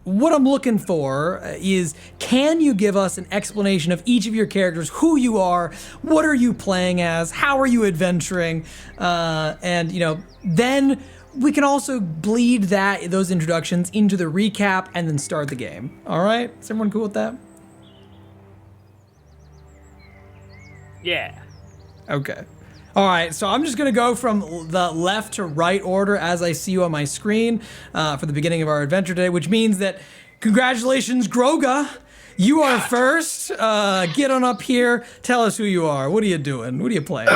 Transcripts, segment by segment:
what I'm looking for is, can you give us an explanation of each of your characters, who you are, what are you playing as, how are you adventuring, and then we can also bleed those introductions into the recap and then start the game. All right, is everyone cool with that? Yeah. Okay. All right, so I'm just gonna go from the left to right order as I see you on my screen for the beginning of our adventure today, which means that congratulations, Ghroga. You are first. Get on up here. Tell us who you are. What are you doing? What are you playing?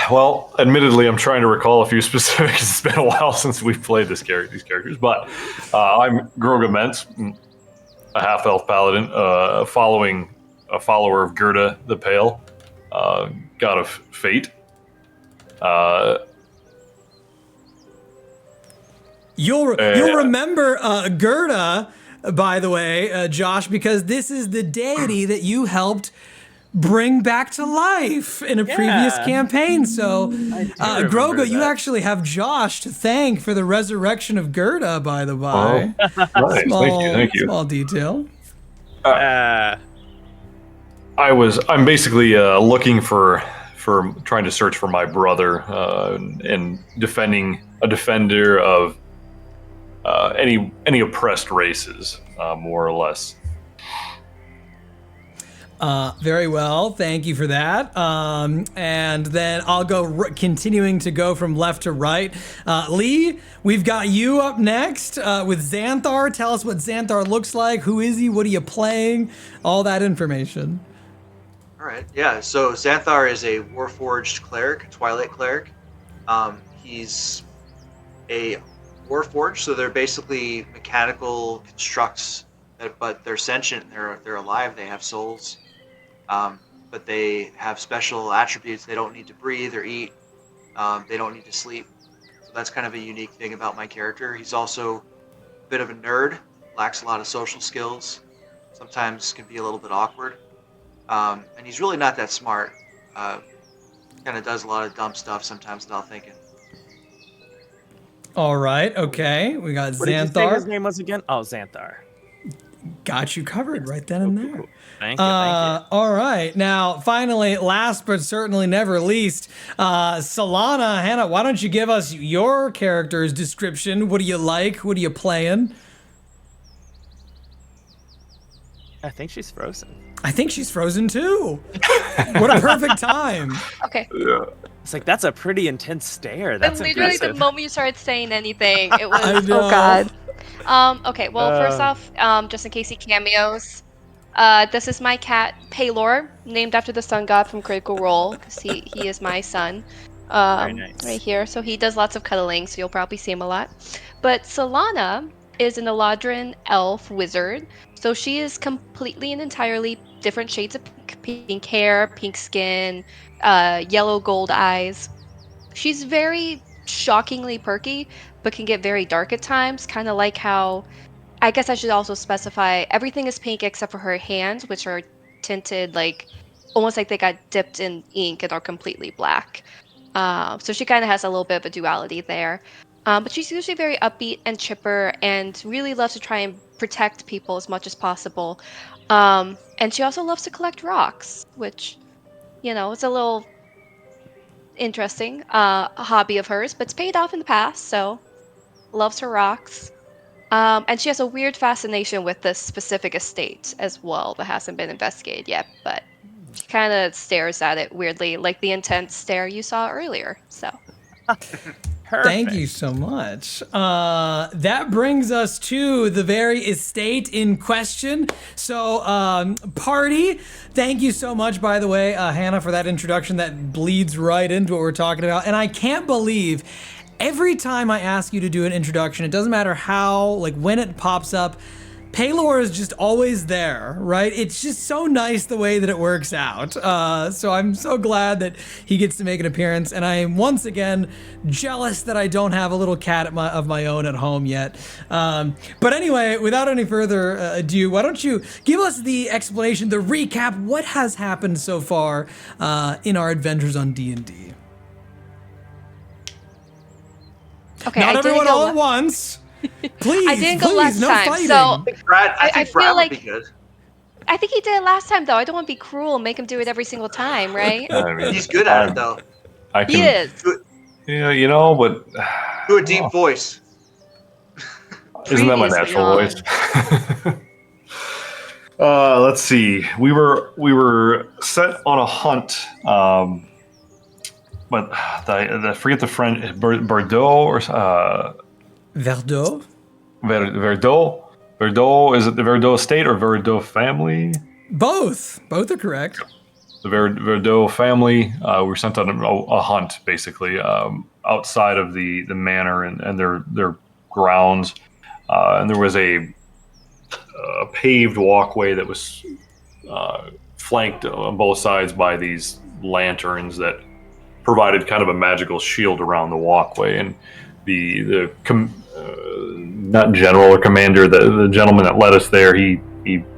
Well, admittedly, I'm trying to recall a few specifics. It's been a while since we've played these characters, but I'm Ghroga Mentz, a half-elf paladin, following a follower of Gerda the Pale, god of fate. You'll remember Gerda, by the way, Josh, because this is the deity that you helped bring back to life in a previous campaign. So, Ghroga, you actually have Josh to thank for the resurrection of Gerda, by the by. Oh, nice. Thank you. Small detail. I'm basically looking for trying to search for my brother and defending a defender of any oppressed races, more or less. Very well, thank you for that. And then I'll go continuing to go from left to right. Lee, we've got you up next with Xanthar. Tell us what Xanthar looks like. Who is he? What are you playing? All that information. All right, yeah, so Xanthar is a Warforged Cleric, Twilight Cleric. He's a Warforged, so they're basically mechanical constructs, but they're sentient, they're alive, they have souls, but they have special attributes. They don't need to breathe or eat, they don't need to sleep. So that's kind of a unique thing about my character. He's also a bit of a nerd, lacks a lot of social skills, sometimes can be a little bit awkward. And he's really not that smart. Kind of does a lot of dumb stuff sometimes without thinking. All right, okay. We got What did you say Xanthar. his name was again? Oh, Xanthar. Got you covered right then and there. Cool. Thank you. All right. Now, finally, last but certainly never least, Solana, Hannah, why don't you give us your character's description? What do you like? What are you playing? I think she's frozen. I think she's frozen too. What a perfect time. Okay. Yeah. It's like, that's a pretty intense stare. That's And literally impressive. the moment you started saying anything, it I was, know. oh god. Okay, well, first off, just in case he cameos, this is my cat, Paylor, named after the sun god from Critical Role, because he is my son. Very nice. Right here, so he does lots of cuddling, so you'll probably see him a lot. But Solana is an Eladrin elf wizard, so she is completely and entirely different shades of pink hair, pink skin, yellow gold eyes. She's very shockingly perky, but can get very dark at times, kind of like how, I guess I should also specify, everything is pink except for her hands, which are tinted like, almost like they got dipped in ink and are completely black. So she kind of has a little bit of a duality there. But she's usually very upbeat and chipper and really loves to try and protect people as much as possible. And she also loves to collect rocks, which, is a little interesting hobby of hers, but it's paid off in the past, so loves her rocks. And she has a weird fascination with this specific estate as well that hasn't been investigated yet, but she kind of stares at it weirdly, like the intense stare you saw earlier, so... Thank you so much. That brings us to the very estate in question. So, party, thank you so much, by the way, Hannah, for that introduction that bleeds right into what we're talking about. And I can't believe every time I ask you to do an introduction, it doesn't matter how, when it pops up, Paylor is just always there, right? It's just so nice the way that it works out. So I'm so glad that he gets to make an appearance, and I am once again jealous that I don't have a little cat of my own at home yet. But anyway, without any further ado, why don't you give us the explanation, the recap, what has happened so far in our adventures on D&D? Okay, Not I everyone didn't go all at once. Please, I didn't go last no time, fighting. so I think Brad feel would be like good. I think he did it last time though. I don't want to be cruel and make him do it every single time, right? I mean, He's good at it though. I He can, is. yeah, but Do a deep voice. isn't that my Previously natural on. voice? Let's see. We were set on a hunt, but I forget the French. Bordeaux or Verdot? Verdot. Verdot, is it the Verdot estate or Verdot family? Both are correct. The Verdot family. We were sent on a hunt, basically, outside of the manor and their grounds, and there was a paved walkway that was flanked on both sides by these lanterns that provided kind of a magical shield around the walkway. And not general or commander, the gentleman that led us there, he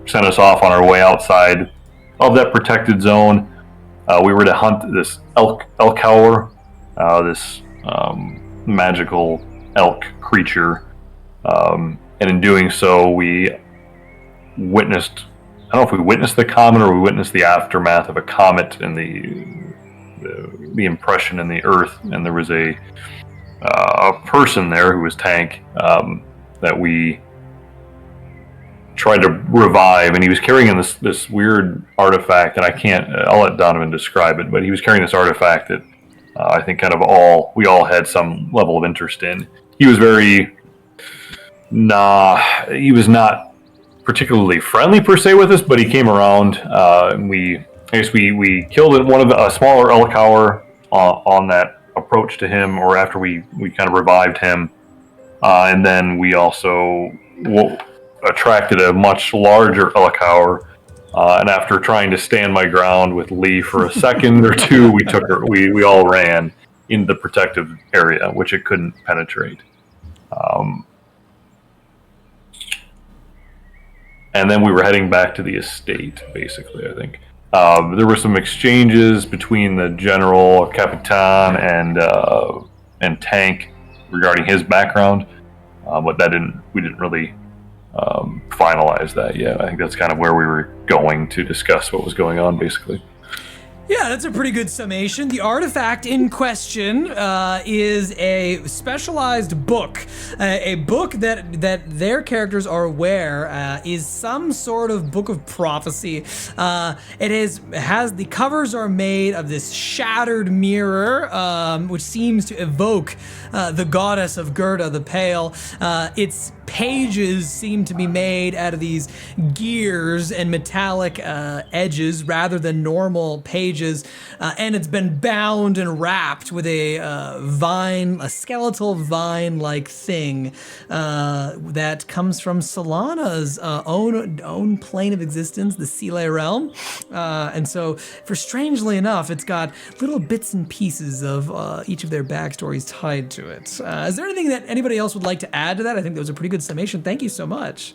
sent us off on our way outside of that protected zone. We were to hunt this elk-hour, this magical elk creature, and in doing so, we witnessed, I don't know if we witnessed the comet or we witnessed the aftermath of a comet and the impression in the earth. And there was a person there who was Tank, that we tried to revive, and he was carrying this weird artifact, and I'll let Donovan describe it, but he was carrying this artifact that I think we all had some level of interest in. He was he was not particularly friendly per se with us, but he came around, and we killed a smaller elk-hour on that approach to him, or after we kind of revived him, and then we also attracted a much larger elk-hour, and after trying to stand my ground with Lee for a second or two, we all ran into the protective area, which it couldn't penetrate. And then we were heading back to the estate, basically, I think. There were some exchanges between the General, Capitan, and Tank regarding his background, but we didn't really finalize that yet. I think that's kind of where we were going to discuss what was going on, basically. Yeah, that's a pretty good summation. The artifact in question is a specialized book, a book that their characters are aware is some sort of book of prophecy. The covers are made of this shattered mirror, which seems to evoke the goddess of Ghroga the Pale. Its pages seem to be made out of these gears and metallic edges rather than normal pages, and it's been bound and wrapped with a skeletal vine-like thing that comes from Solana's own plane of existence, the Sile realm, and so, strangely enough, it's got little bits and pieces of each of their backstories tied to it. Is there anything that anybody else would like to add to that? I think that was a pretty good summation. Thank you so much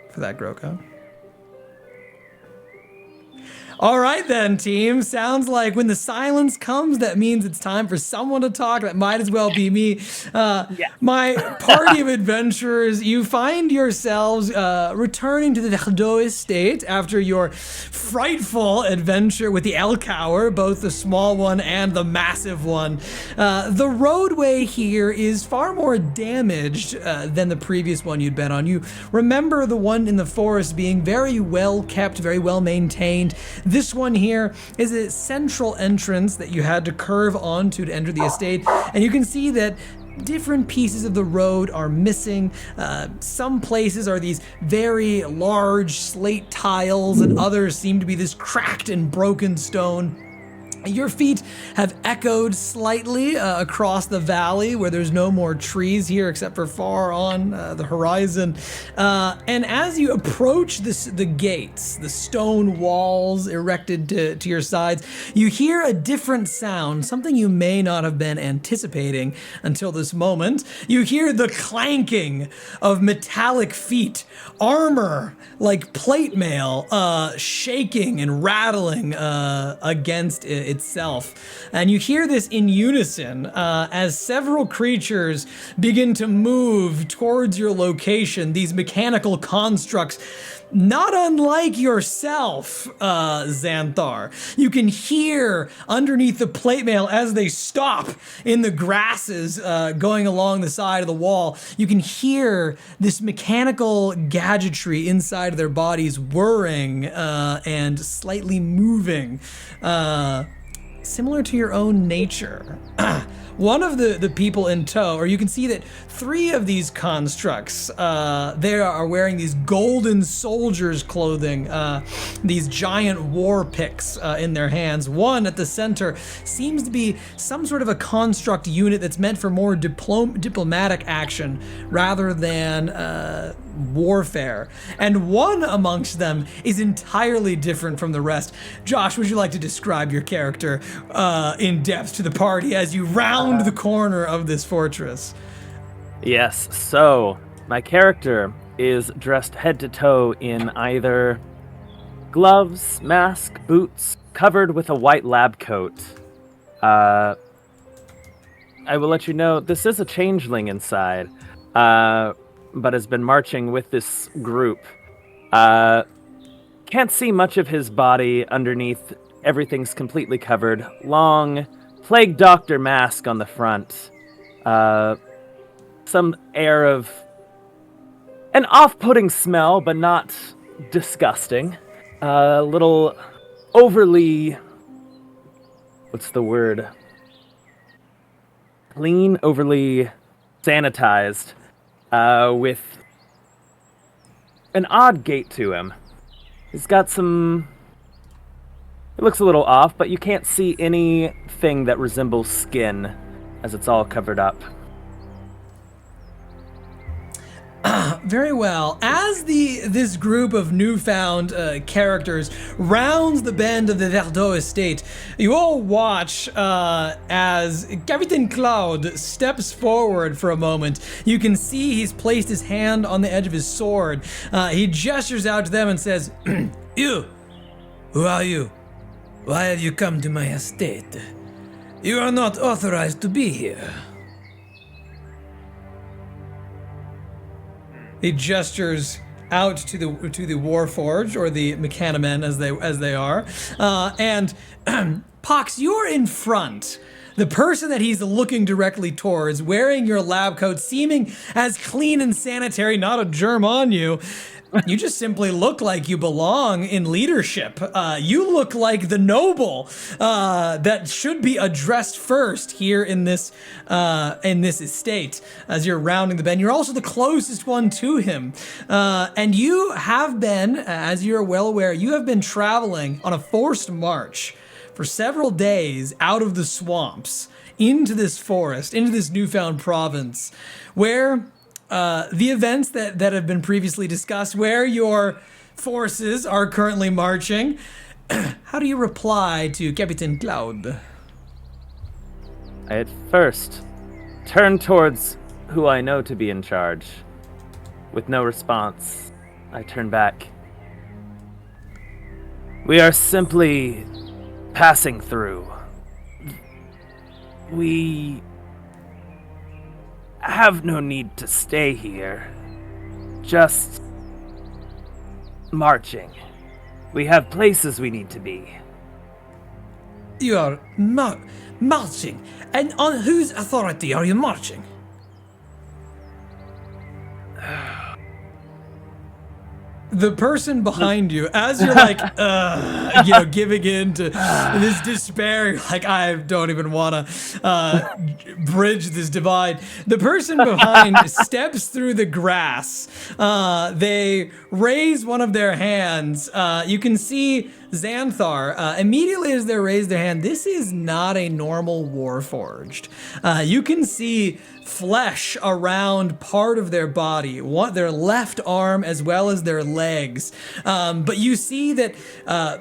for that, Ghroga. All right then, team. Sounds like when the silence comes, that means it's time for someone to talk. That might as well be me. My party of adventurers, you find yourselves returning to the Verdot estate after your frightful adventure with the elk-hour, both the small one and the massive one. The roadway here is far more damaged than the previous one you'd been on. You remember the one in the forest being very well kept, very well maintained. This one here is a central entrance that you had to curve onto to enter the estate, and you can see that different pieces of the road are missing. Some places are these very large slate tiles, and others seem to be this cracked and broken stone. Your feet have echoed slightly across the valley where there's no more trees here except for far on the horizon. And as you approach the gates, the stone walls erected to your sides, you hear a different sound, something you may not have been anticipating until this moment. You hear the clanking of metallic feet, armor like plate mail shaking and rattling against its itself. And you hear this in unison as several creatures begin to move towards your location, these mechanical constructs. Not unlike yourself, Xanthar. You can hear underneath the plate mail as they stop in the grasses going along the side of the wall. You can hear this mechanical gadgetry inside of their bodies whirring and slightly moving, similar to your own nature. One of the people in tow, or you can see that 3 of these constructs, they are wearing these golden soldiers clothing, these giant war picks in their hands. One at the center seems to be some sort of a construct unit that's meant for more diplomatic action rather than warfare. And one amongst them is entirely different from the rest. Josh, would you like to describe your character in depth to the party as you round the corner of this fortress? Yes, so my character is dressed head to toe in either gloves, mask, boots, covered with a white lab coat. I will let you know, this is a changeling inside, but has been marching with this group. Can't see much of his body underneath. Everything's completely covered. Long plague doctor mask on the front. Some air of an off-putting smell, but not disgusting. A little overly... what's the word? Clean, overly sanitized, with an odd gait to him. He's got some... it looks a little off, but you can't see anything that resembles skin, as it's all covered up. Very well. As this group of newfound characters rounds the bend of the Verdot estate, you all watch as Captain Cloud steps forward for a moment. You can see he's placed his hand on the edge of his sword. He gestures out to them and says, "You, who are you? Why have you come to my estate? You are not authorized to be here." He gestures out to the Warforged, or the Mechanimen as they are, and Pox, you're in front. The person that he's looking directly towards, wearing your lab coat, seeming as clean and sanitary, not a germ on you. You just simply look like you belong in leadership. You look like the noble that should be addressed first here in this estate. As you're rounding the bend, you're also the closest one to him, and you have been, as you're well aware, you have been traveling on a forced march for several days out of the swamps into this forest, into this newfound province, where the events that have been previously discussed, where your forces are currently marching. How do you reply to Captain Cloud? I at first turned towards who I know to be in charge. With no response, I turn back. We are simply passing through. We have no need to stay here. Just marching. We have places we need to be. You are marching? And on whose authority are you marching? The person behind you, as you're like, giving in to this despair, you're like, I don't even want to bridge this divide. The person behind steps through the grass. They raise one of their hands. You can see Xanthar, immediately as they raise their hand, this is not a normal Warforged. You can see flesh around part of their body, their left arm as well as their legs. But you see that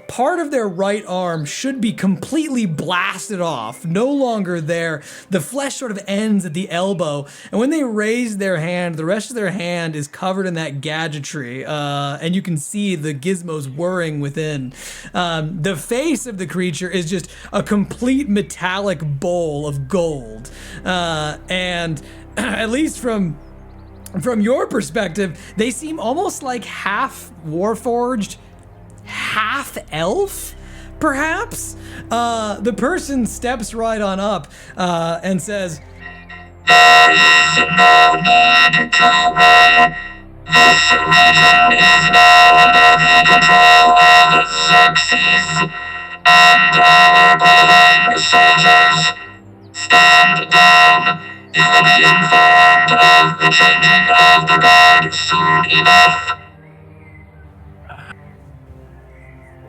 part of their right arm should be completely blasted off, no longer there. The flesh sort of ends at the elbow, and when they raise their hand, the rest of their hand is covered in that gadgetry, and you can see the gizmos whirring within. The face of the creature is just a complete metallic bowl of gold, and at least from your perspective, they seem almost like half Warforged, half elf, perhaps. The person steps right on up and says,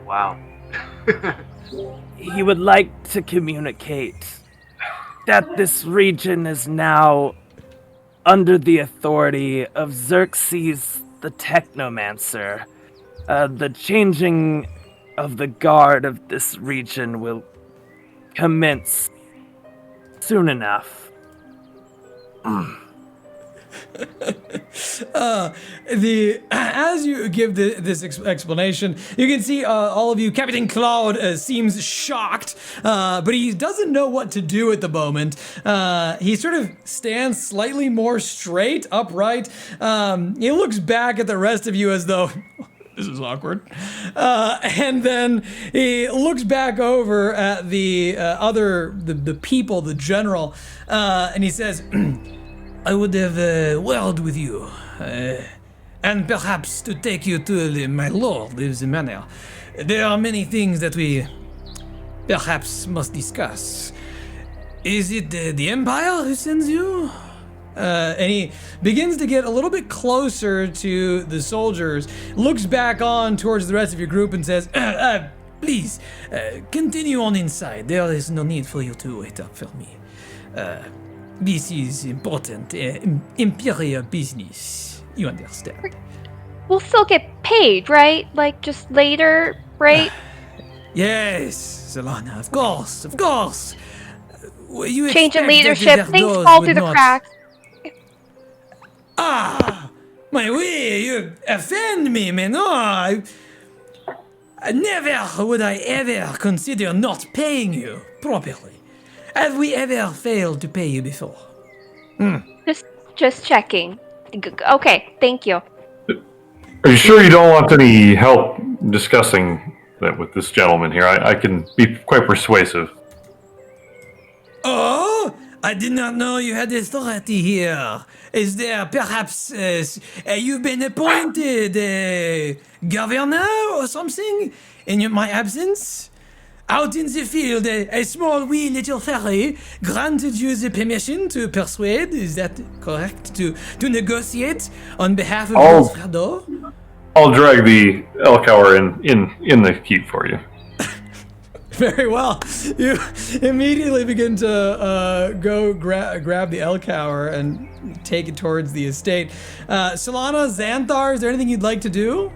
Wow. He would like to communicate that this region is now under the authority of Xerxes the Technomancer. The changing of the guard of this region will commence soon enough. As you give this explanation, you can see all of you. Captain Claude seems shocked, but he doesn't know what to do at the moment. He sort of stands slightly more straight, upright. He looks back at the rest of you as though this is awkward, and then he looks back over at the the people, the general, and he says, I would have a word with you, and perhaps to take you to my lord of the manor. There are many things that we perhaps must discuss. Is it the Empire who sends you? And he begins to get a little bit closer to the soldiers, looks back on towards the rest of your group and says, please, continue on inside. There is no need for you to wait up for me. This is important, imperial business. You understand? We'll still get paid, right? Like, just later, right? Yes, Solana, of course, of course. You Change in expect that leadership, things those fall would through the not- cracks. Ah, my way, you offend me, man. Oh, I never would I ever consider not paying you properly. Have we ever failed to pay you before? Just checking. Okay, thank you. Are you sure you don't want any help discussing that with this gentleman here? I can be quite persuasive. Oh, I did not know you had authority here. Is there perhaps you've been appointed governor or something in my absence? Out in the field, a small wee little fairy granted you the permission to persuade, is that correct? To negotiate on behalf of your Frado? I'll drag the Elcower in the keep for you. Very well. You immediately begin to go grab the Elcower and take it towards the estate. Solana, Xanthar, is there anything you'd like to do?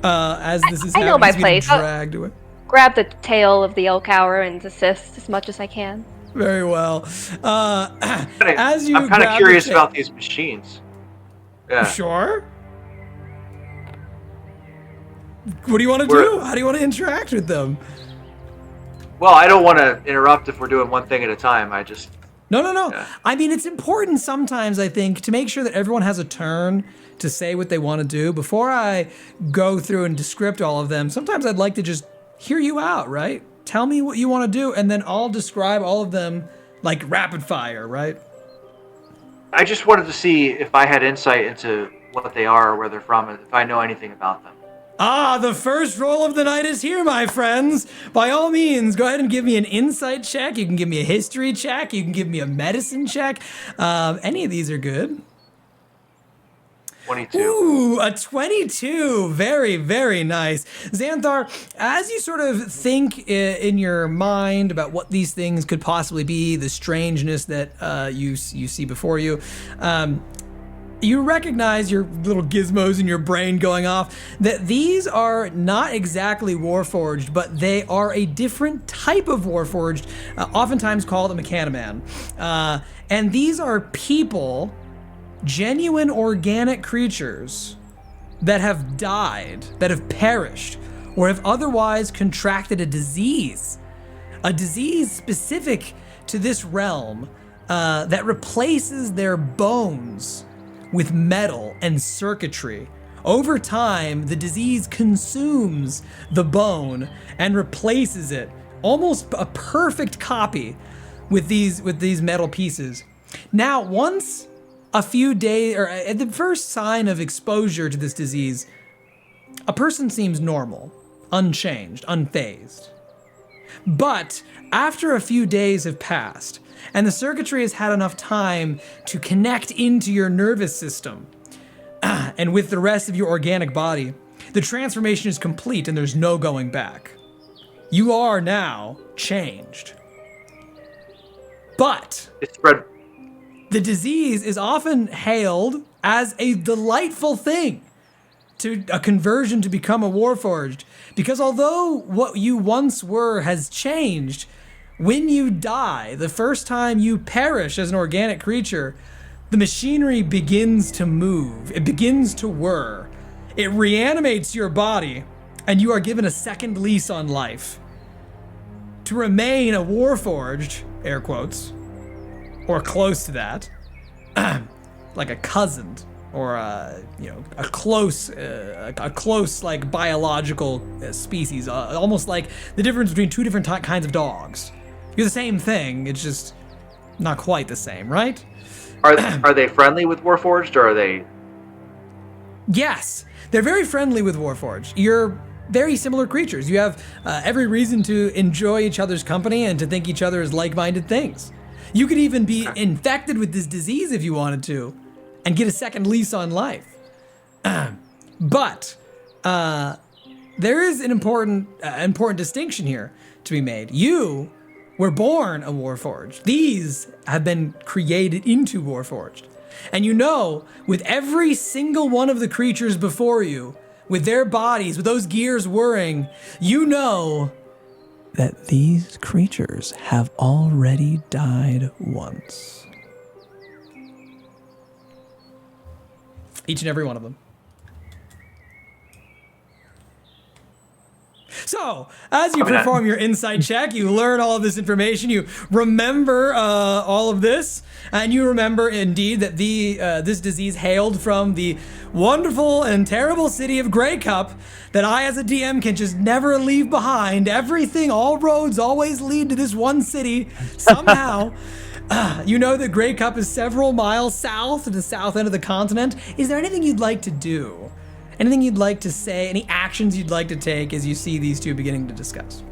As this is I know my place. Dragged away. Grab the tail of the Elcower and assist as much as I can. Very well. As you I'm kind of grab curious the about these machines. Yeah. Sure. What do you want to do? How do you want to interact with them? Well, I don't want to interrupt if we're doing one thing at a time. I just... No. Yeah. I mean, it's important sometimes, I think, to make sure that everyone has a turn to say what they want to do. Before I go through and descript all of them, sometimes I'd like to just hear you out, right? Tell me what you want to do, and then I'll describe all of them like rapid fire, right? I just wanted to see if I had insight into what they are or where they're from, and if I know anything about them. Ah, the first roll of the night is here, my friends. By all means, go ahead and give me an insight check. You can give me a history check. You can give me a medicine check. Any of these are good. 22. Ooh, a 22. Very, very nice. Xanthar, as you sort of think in your mind about what these things could possibly be, the strangeness that you see before you, you recognize your little gizmos in your brain going off, that these are not exactly Warforged, but they are a different type of Warforged, oftentimes called a Mechanoman. And these are people, genuine organic creatures that have died, that have perished, or have otherwise contracted a disease specific to this realm that replaces their bones with metal and circuitry. Over time, the disease consumes the bone and replaces it, almost a perfect copy with these metal pieces. Now, once a few days, or at the first sign of exposure to this disease, a person seems normal, unchanged, unfazed. But after a few days have passed, and the circuitry has had enough time to connect into your nervous system and with the rest of your organic body, the transformation is complete and there's no going back. You are now changed. But It's spread. the disease is often hailed as a delightful thing, to a conversion to become a Warforged, because although what you once were has changed, when you die, the first time you perish as an organic creature, the machinery begins to move. It begins to whir. It reanimates your body, and you are given a second lease on life. To remain a Warforged, air quotes, or close to that, like a cousin, or a close like biological species, almost like the difference between two different kinds of dogs. You're the same thing, it's just not quite the same, right? Are they friendly with Warforged, or are they? Yes, they're very friendly with Warforged. You're very similar creatures. You have every reason to enjoy each other's company and to think each other as like-minded things. You could even be infected with this disease if you wanted to, and get a second lease on life. But there is an important distinction here to be made. You were born a Warforged. These have been created into Warforged. And you know, with every single one of the creatures before you, with their bodies, with those gears whirring, you know that these creatures have already died once. Each and every one of them. So, as you perform your insight check, you learn all of this information, you remember all of this, and you remember indeed that this disease hailed from the wonderful and terrible city of Grey Cup that I as a DM can just never leave behind. Everything, all roads always lead to this one city somehow. You know that Grey Cup is several miles south to the south end of the continent. Is there anything you'd like to do? Anything you'd like to say? Any actions you'd like to take as you see these two beginning to discuss?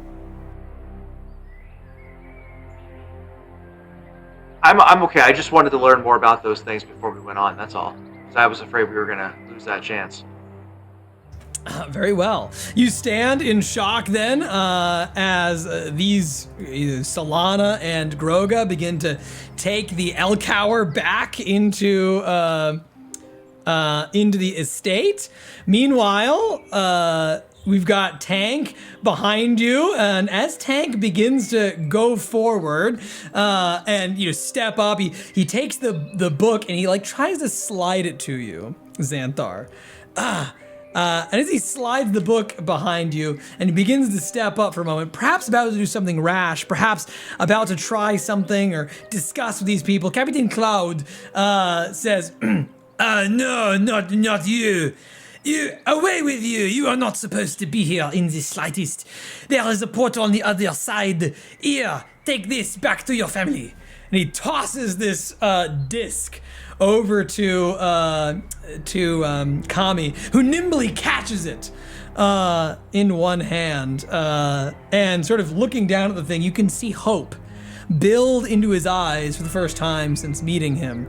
I'm okay. I just wanted to learn more about those things before we went on. That's all. 'Cause I was afraid we were gonna lose that chance. Very well. You stand in shock then as these Solana and Ghroga begin to take the Elcower back into the estate. Meanwhile, we've got Tank behind you, and as Tank begins to go forward and step up, he takes the book and he tries to slide it to you, Xanthar. And as he slides the book behind you and he begins to step up for a moment, perhaps about to do something rash, perhaps about to try something or discuss with these people, Captain Cloud says, no, not you. Away with you. You are not supposed to be here in the slightest. There is a portal on the other side. Here, take this back to your family. And he tosses this disc over to Kami, who nimbly catches it in one hand. And sort of looking down at the thing, you can see hope build into his eyes for the first time since meeting him.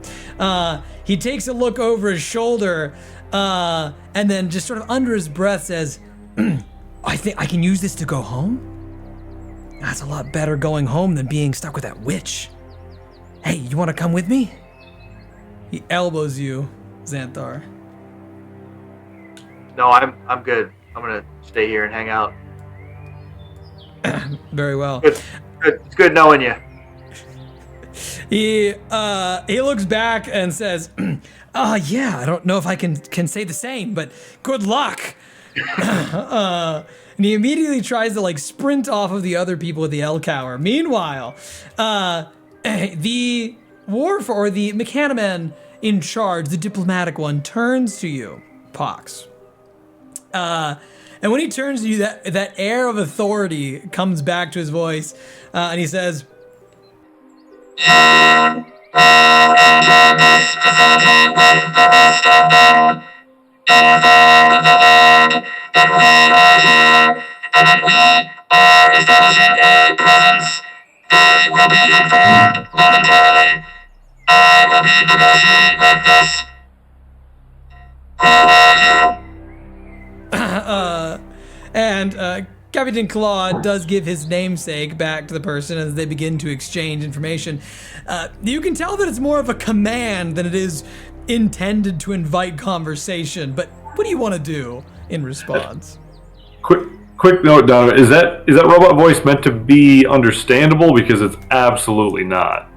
He takes a look over his shoulder and then just sort of under his breath says, I think I can use this to go home? That's a lot better going home than being stuck with that witch. Hey, you want to come with me? He elbows you, Xanthar. No, I'm good. I'm gonna stay here and hang out. Very well. Good. It's good knowing you. He looks back and says, yeah, I don't know if I can say the same, but good luck. And he immediately tries to like sprint off of the other people at the Elcower. Meanwhile, the Mechaniman in charge, the diplomatic one, turns to you, Pox. And when he turns to you, that air of authority comes back to his voice, and he says, and Captain Claude does give his namesake back to the person as they begin to exchange information. You can tell that it's more of a command than it is intended to invite conversation, but what do you want to do in response? Quick note, Donovan, is that robot voice meant to be understandable? Because it's absolutely not.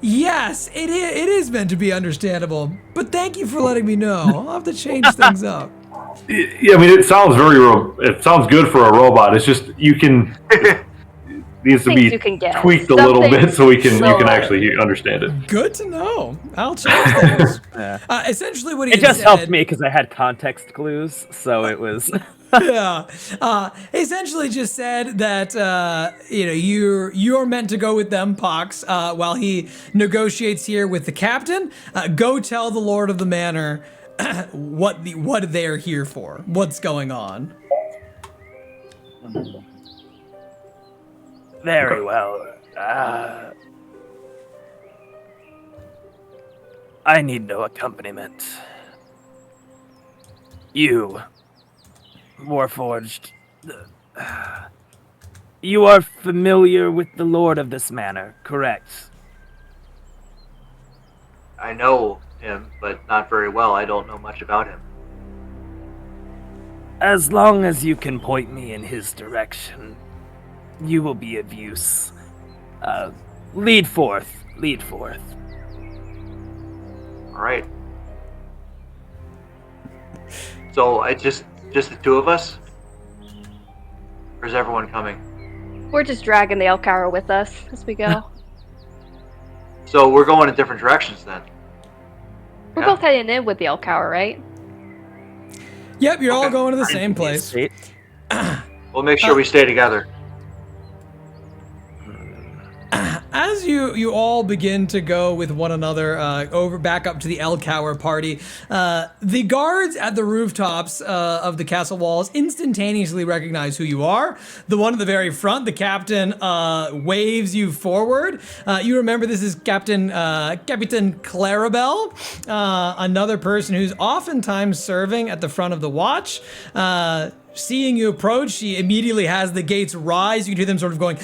Yes, it is meant to be understandable, but thank you for letting me know. I'll have to change things up. Yeah, I mean, it sounds it sounds good for a robot. It's just it needs to be tweaked a little bit so we can actually understand it. Good to know. I'll change things. Essentially, what he just said, helped me because I had context clues, so it was. Yeah, essentially just said that you're meant to go with them, Pox, while he negotiates here with the captain. Go tell the Lord of the Manor what they're here for, what's going on. Very well. I need no accompaniment. You, Warforged, you are familiar with the Lord of this manor, correct? I know him, but not very well. I don't know much about him. As long as you can point me in his direction, you will be of use. Lead forth. All right. So I just the two of us? Or is everyone coming? We're just dragging the Elkara with us as we go. So we're going in different directions then. We're both heading in with the Elkara, right? Yep, you're all going to the same place. We'll make sure we stay together. As you all begin to go with one another back up to the Elcower party, the guards at the rooftops of the castle walls instantaneously recognize who you are. The one at the very front, the captain, waves you forward. You remember this is Captain Clarabelle, another person who's oftentimes serving at the front of the watch. Seeing you approach, she immediately has the gates rise. You can hear them sort of going,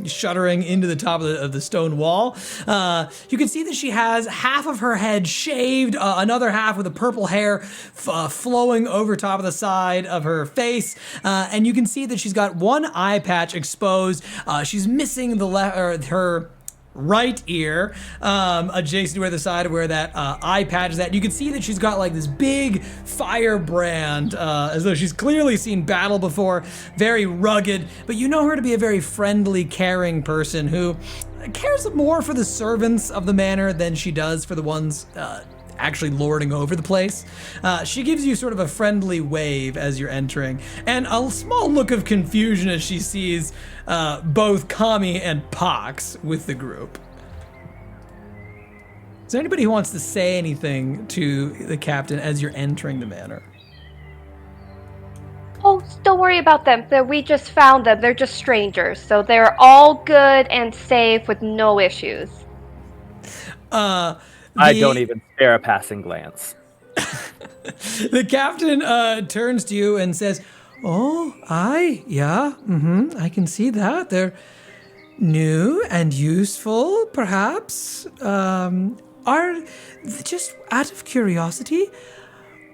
shuddering into the top of the stone wall. You can see that she has half of her head shaved, another half with the purple hair flowing over top of the side of her face, and you can see that she's got one eye patch exposed. She's missing her right ear, adjacent to where the side of where that eye patch is at. You can see that she's got like this big firebrand, as though she's clearly seen battle before, very rugged, but you know her to be a very friendly, caring person who cares more for the servants of the manor than she does for the ones actually lording over the place. She gives you sort of a friendly wave as you're entering, and a small look of confusion as she sees both Kami and Pox with the group. Is there anybody who wants to say anything to the captain as you're entering the manor? Post don't worry about them. We just found them. They're just strangers, so they're all good and safe with no issues. I don't even spare a passing glance. The captain turns to you and says, "Oh, I can see that. They're new and useful, perhaps. Are, just out of curiosity,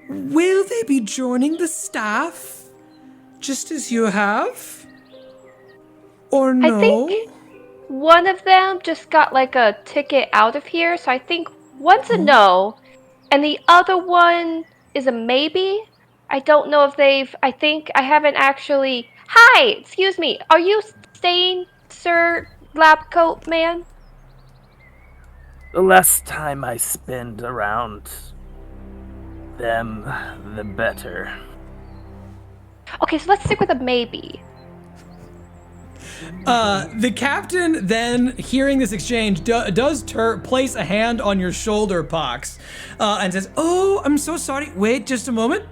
will they be joining the staff just as you have? Or no?" I think one of them just got like a ticket out of here, so I think one's a no, and the other one is a maybe. I don't know if I haven't actually. Hi, excuse me. Are you staying, Sir Labcoat Man? The less time I spend around them, the better. Okay, so let's stick with a maybe. The captain then, hearing this exchange, does place a hand on your shoulder, Pox, and says, "Oh, I'm so sorry. Wait just a moment.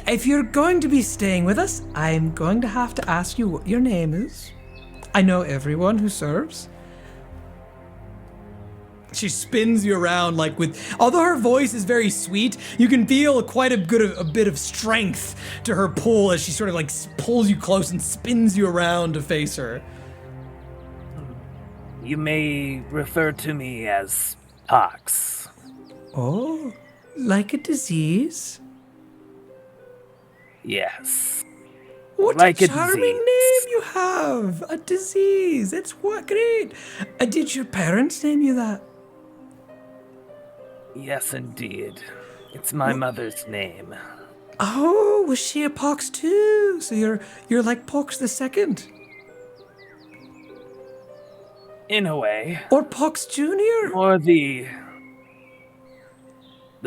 If you're going to be staying with us, I'm going to have to ask you what your name is. I know everyone who serves." She spins you around although her voice is very sweet, you can feel quite a bit of strength to her pull as she sort of pulls you close and spins you around to face her. You may refer to me as Pox. Oh, like a disease? Yes. What like a a charming disease. name you have! A disease. It's what great. Did your parents name you that? Yes, indeed. It's my mother's name. Oh, was she a Pox too? So you're like Pox the Second, In a way. or Pox Junior? Or the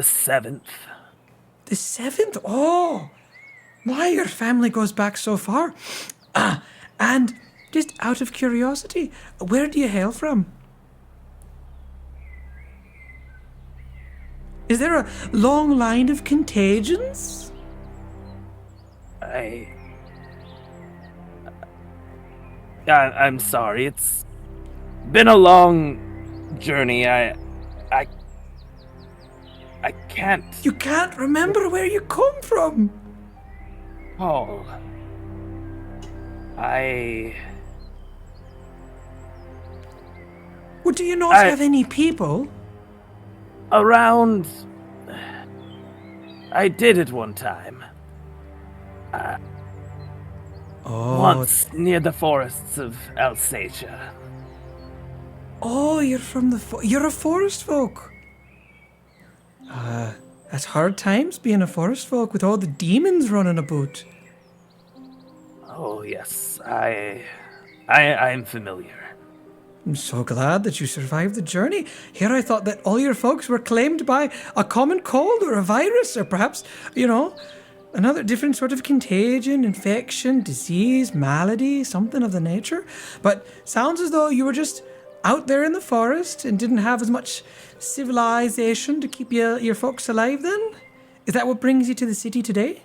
seventh. The Seventh? Oh, why your family goes back so far? And just out of curiosity, where do you hail from? Is there a long line of contagions? I'm sorry. It's been a long journey. I can't. You can't remember where you come from. Paul. Well, do you not have any people? Around. I did at one time. Once near the forests of Alsatia. Oh, you're from you're a forest folk. That's hard times being a forest folk with all the demons running about. Oh yes, I'm familiar. I'm so glad that you survived the journey. Here I thought that all your folks were claimed by a common cold or a virus or perhaps, another different sort of contagion, infection, disease, malady, something of the nature. But sounds as though you were just out there in the forest and didn't have as much civilization to keep your folks alive then? Is that what brings you to the city today?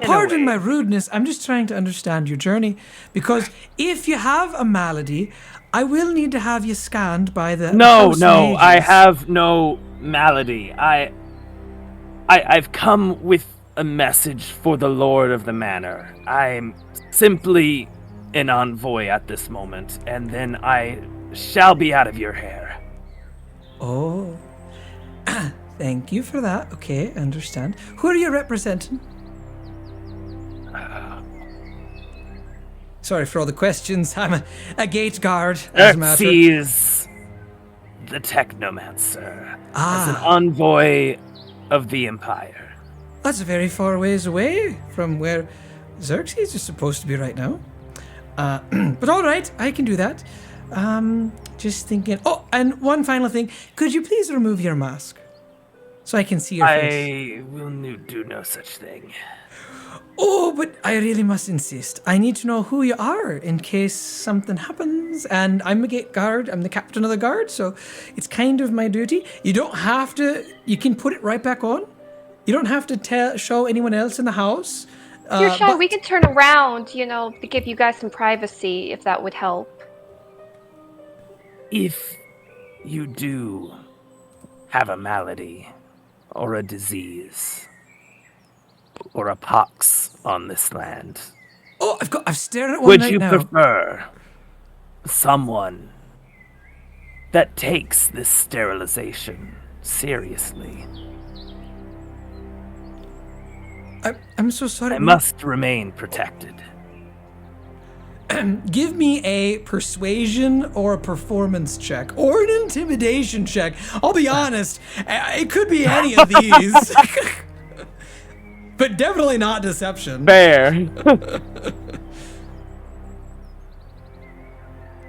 Pardon my rudeness, I'm just trying to understand your journey, because if you have a malady, I will need to have you scanned by the No, house I mages. have no malady. I've come with a message for the Lord of the Manor. I'm simply an envoy at this moment, and then I shall be out of your hair. Oh, thank you for that. Okay, I understand. Who are you representing? Sorry for all the questions. I'm a gate guard, as a matter. Xerxes, the Technomancer, as an envoy of the Empire. That's very far ways away from where Xerxes is supposed to be right now. But all right, I can do that. Just thinking. Oh, and one final thing. Could you please remove your mask so I can see your face? I will do no such thing. Oh, but I really must insist. I need to know who you are in case something happens. And I'm a gate guard. I'm the captain of the guard, so it's kind of my duty. You don't have to. You can put it right back on You don't have to show anyone else in the house. If you're shy, but- we can turn around, to give you guys some privacy, if that would help. If you do have a malady or a disease or a pox on this land, Oh, I've stared at one would right you now. prefer someone that takes this sterilization seriously? I'm so sorry. I must remain protected. Give me a persuasion or a performance check or an intimidation check. I'll be honest, it could be any of these. But definitely not deception. Fair.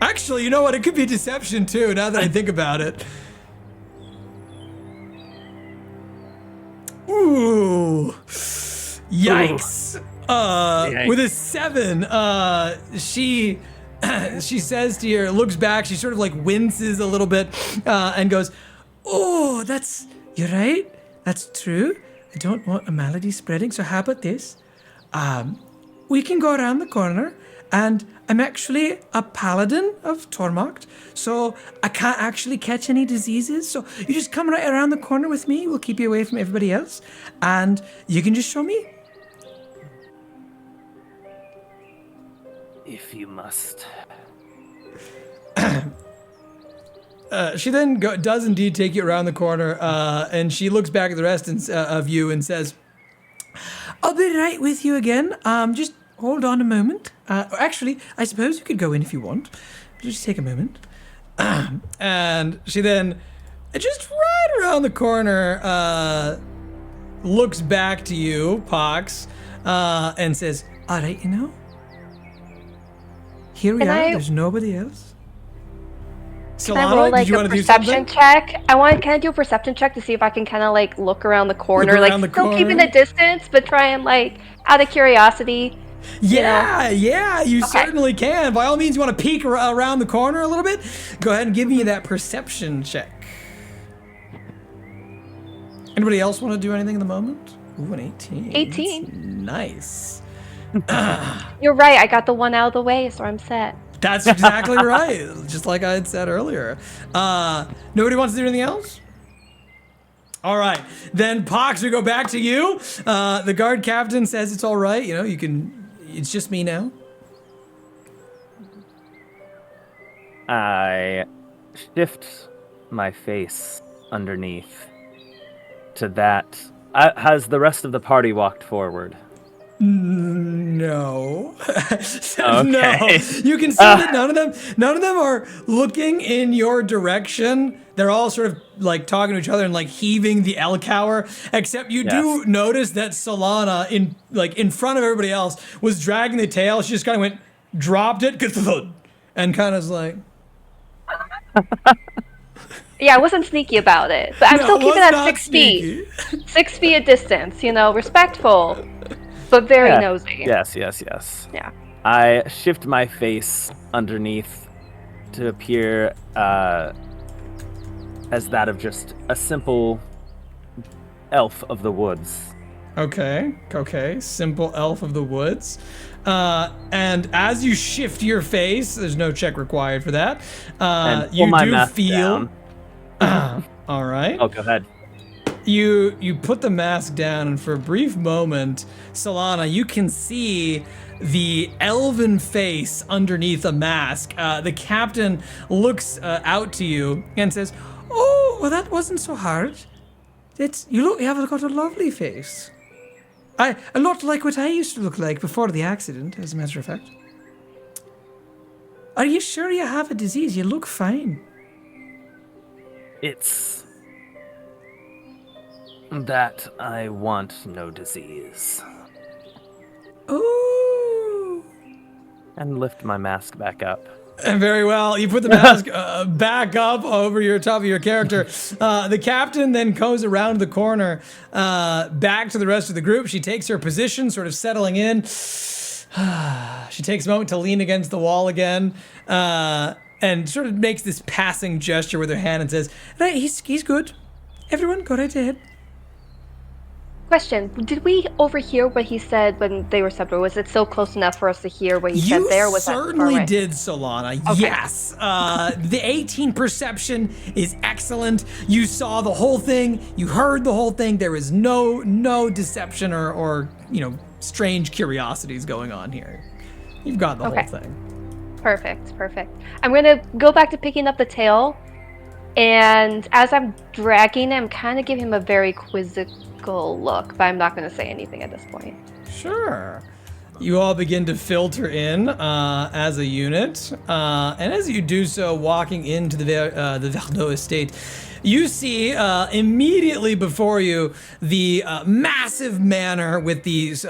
Actually, you know what? It could be deception too, now that I think about it. Ooh. Yikes. Yikes. With a 7, she says to you, looks back, she sort of like winces a little bit, and goes, "Oh, you're right. That's true. I don't want a malady spreading, so how about this? We can go around the corner, and I'm actually a paladin of Tormach, so I can't actually catch any diseases. So you just come right around the corner with me. We'll keep you away from everybody else, and you can just show me." If you must. She then does indeed take you around the corner, and she looks back at the rest of you and says, "I'll be right with you again. Just hold on a moment. Actually, I suppose you could go in if you want. Just take a moment." And she then, just right around the corner, looks back to you, Pox, and says, "All right, here we are. There's nobody else." Can I roll did you a want to do perception something? check? Can I do a perception check to see if I can kind of look around the corner, around the still keeping corner? a distance, but try and out of curiosity. Yeah, you Okay. certainly can. By all means, you want to peek around the corner a little bit? Go ahead and give me that perception check. Anybody else want to do anything at the moment? Ooh, an 18. 18. That's nice. You're right. I got the one out of the way, so I'm set. That's exactly right. Just like I had said earlier. Nobody wants to do anything else? All right. Then, Pox, we go back to you. The guard captain says it's all right. You can... It's just me now. I shift my face underneath to that. Has the rest of the party walked forward? No. Okay. No. You can see that none of them are looking in your direction. They're all sort of talking to each other and heaving the Elcower, except you do notice that Solana in front of everybody else was dragging the tail. She just kind of went, dropped it, and kind of like, Yeah, I wasn't sneaky about it, but I'm No, still it keeping was that not 6 feet. sneaky. 6 feet of distance, respectful, but very nosy. Yes. Yeah. I shift my face underneath to appear as that of just a simple elf of the woods. Okay. Simple elf of the woods. And as you shift your face, there's no check required for that. And pull You my do mask feel. down. All right. Oh, go ahead. You put the mask down, and for a brief moment, Solana, you can see the elven face underneath a mask. The captain looks out to you and says, "Oh, well, that wasn't so hard. You have got a lovely face. A lot like what I used to look like before the accident, as a matter of fact. Are you sure you have a disease? You look fine." It's that I want no disease. Ooh. And lift my mask back up. And very well. You put the mask back up over your top of your character. The captain then goes around the corner back to the rest of the group. She takes her position, sort of settling in. She takes a moment to lean against the wall again and sort of makes this passing gesture with her hand and says, "Right, he's good. Everyone, go right ahead." Question: did we overhear what he said when they were separate? Was it so close enough for us to hear what he said there? Was that certainly far away? did, Solana. Okay. Yes. The 18 perception is excellent. You saw the whole thing. You heard the whole thing. There is no deception or strange curiosities going on here. You've got the whole thing. Perfect. I'm gonna go back to picking up the tail, and as I'm dragging it, I'm kind of giving him a very quizzical look, but I'm not gonna say anything at this point. Sure. You all begin to filter in as a unit, and as you do so, walking into the Verdot estate, you see immediately before you the massive manor with these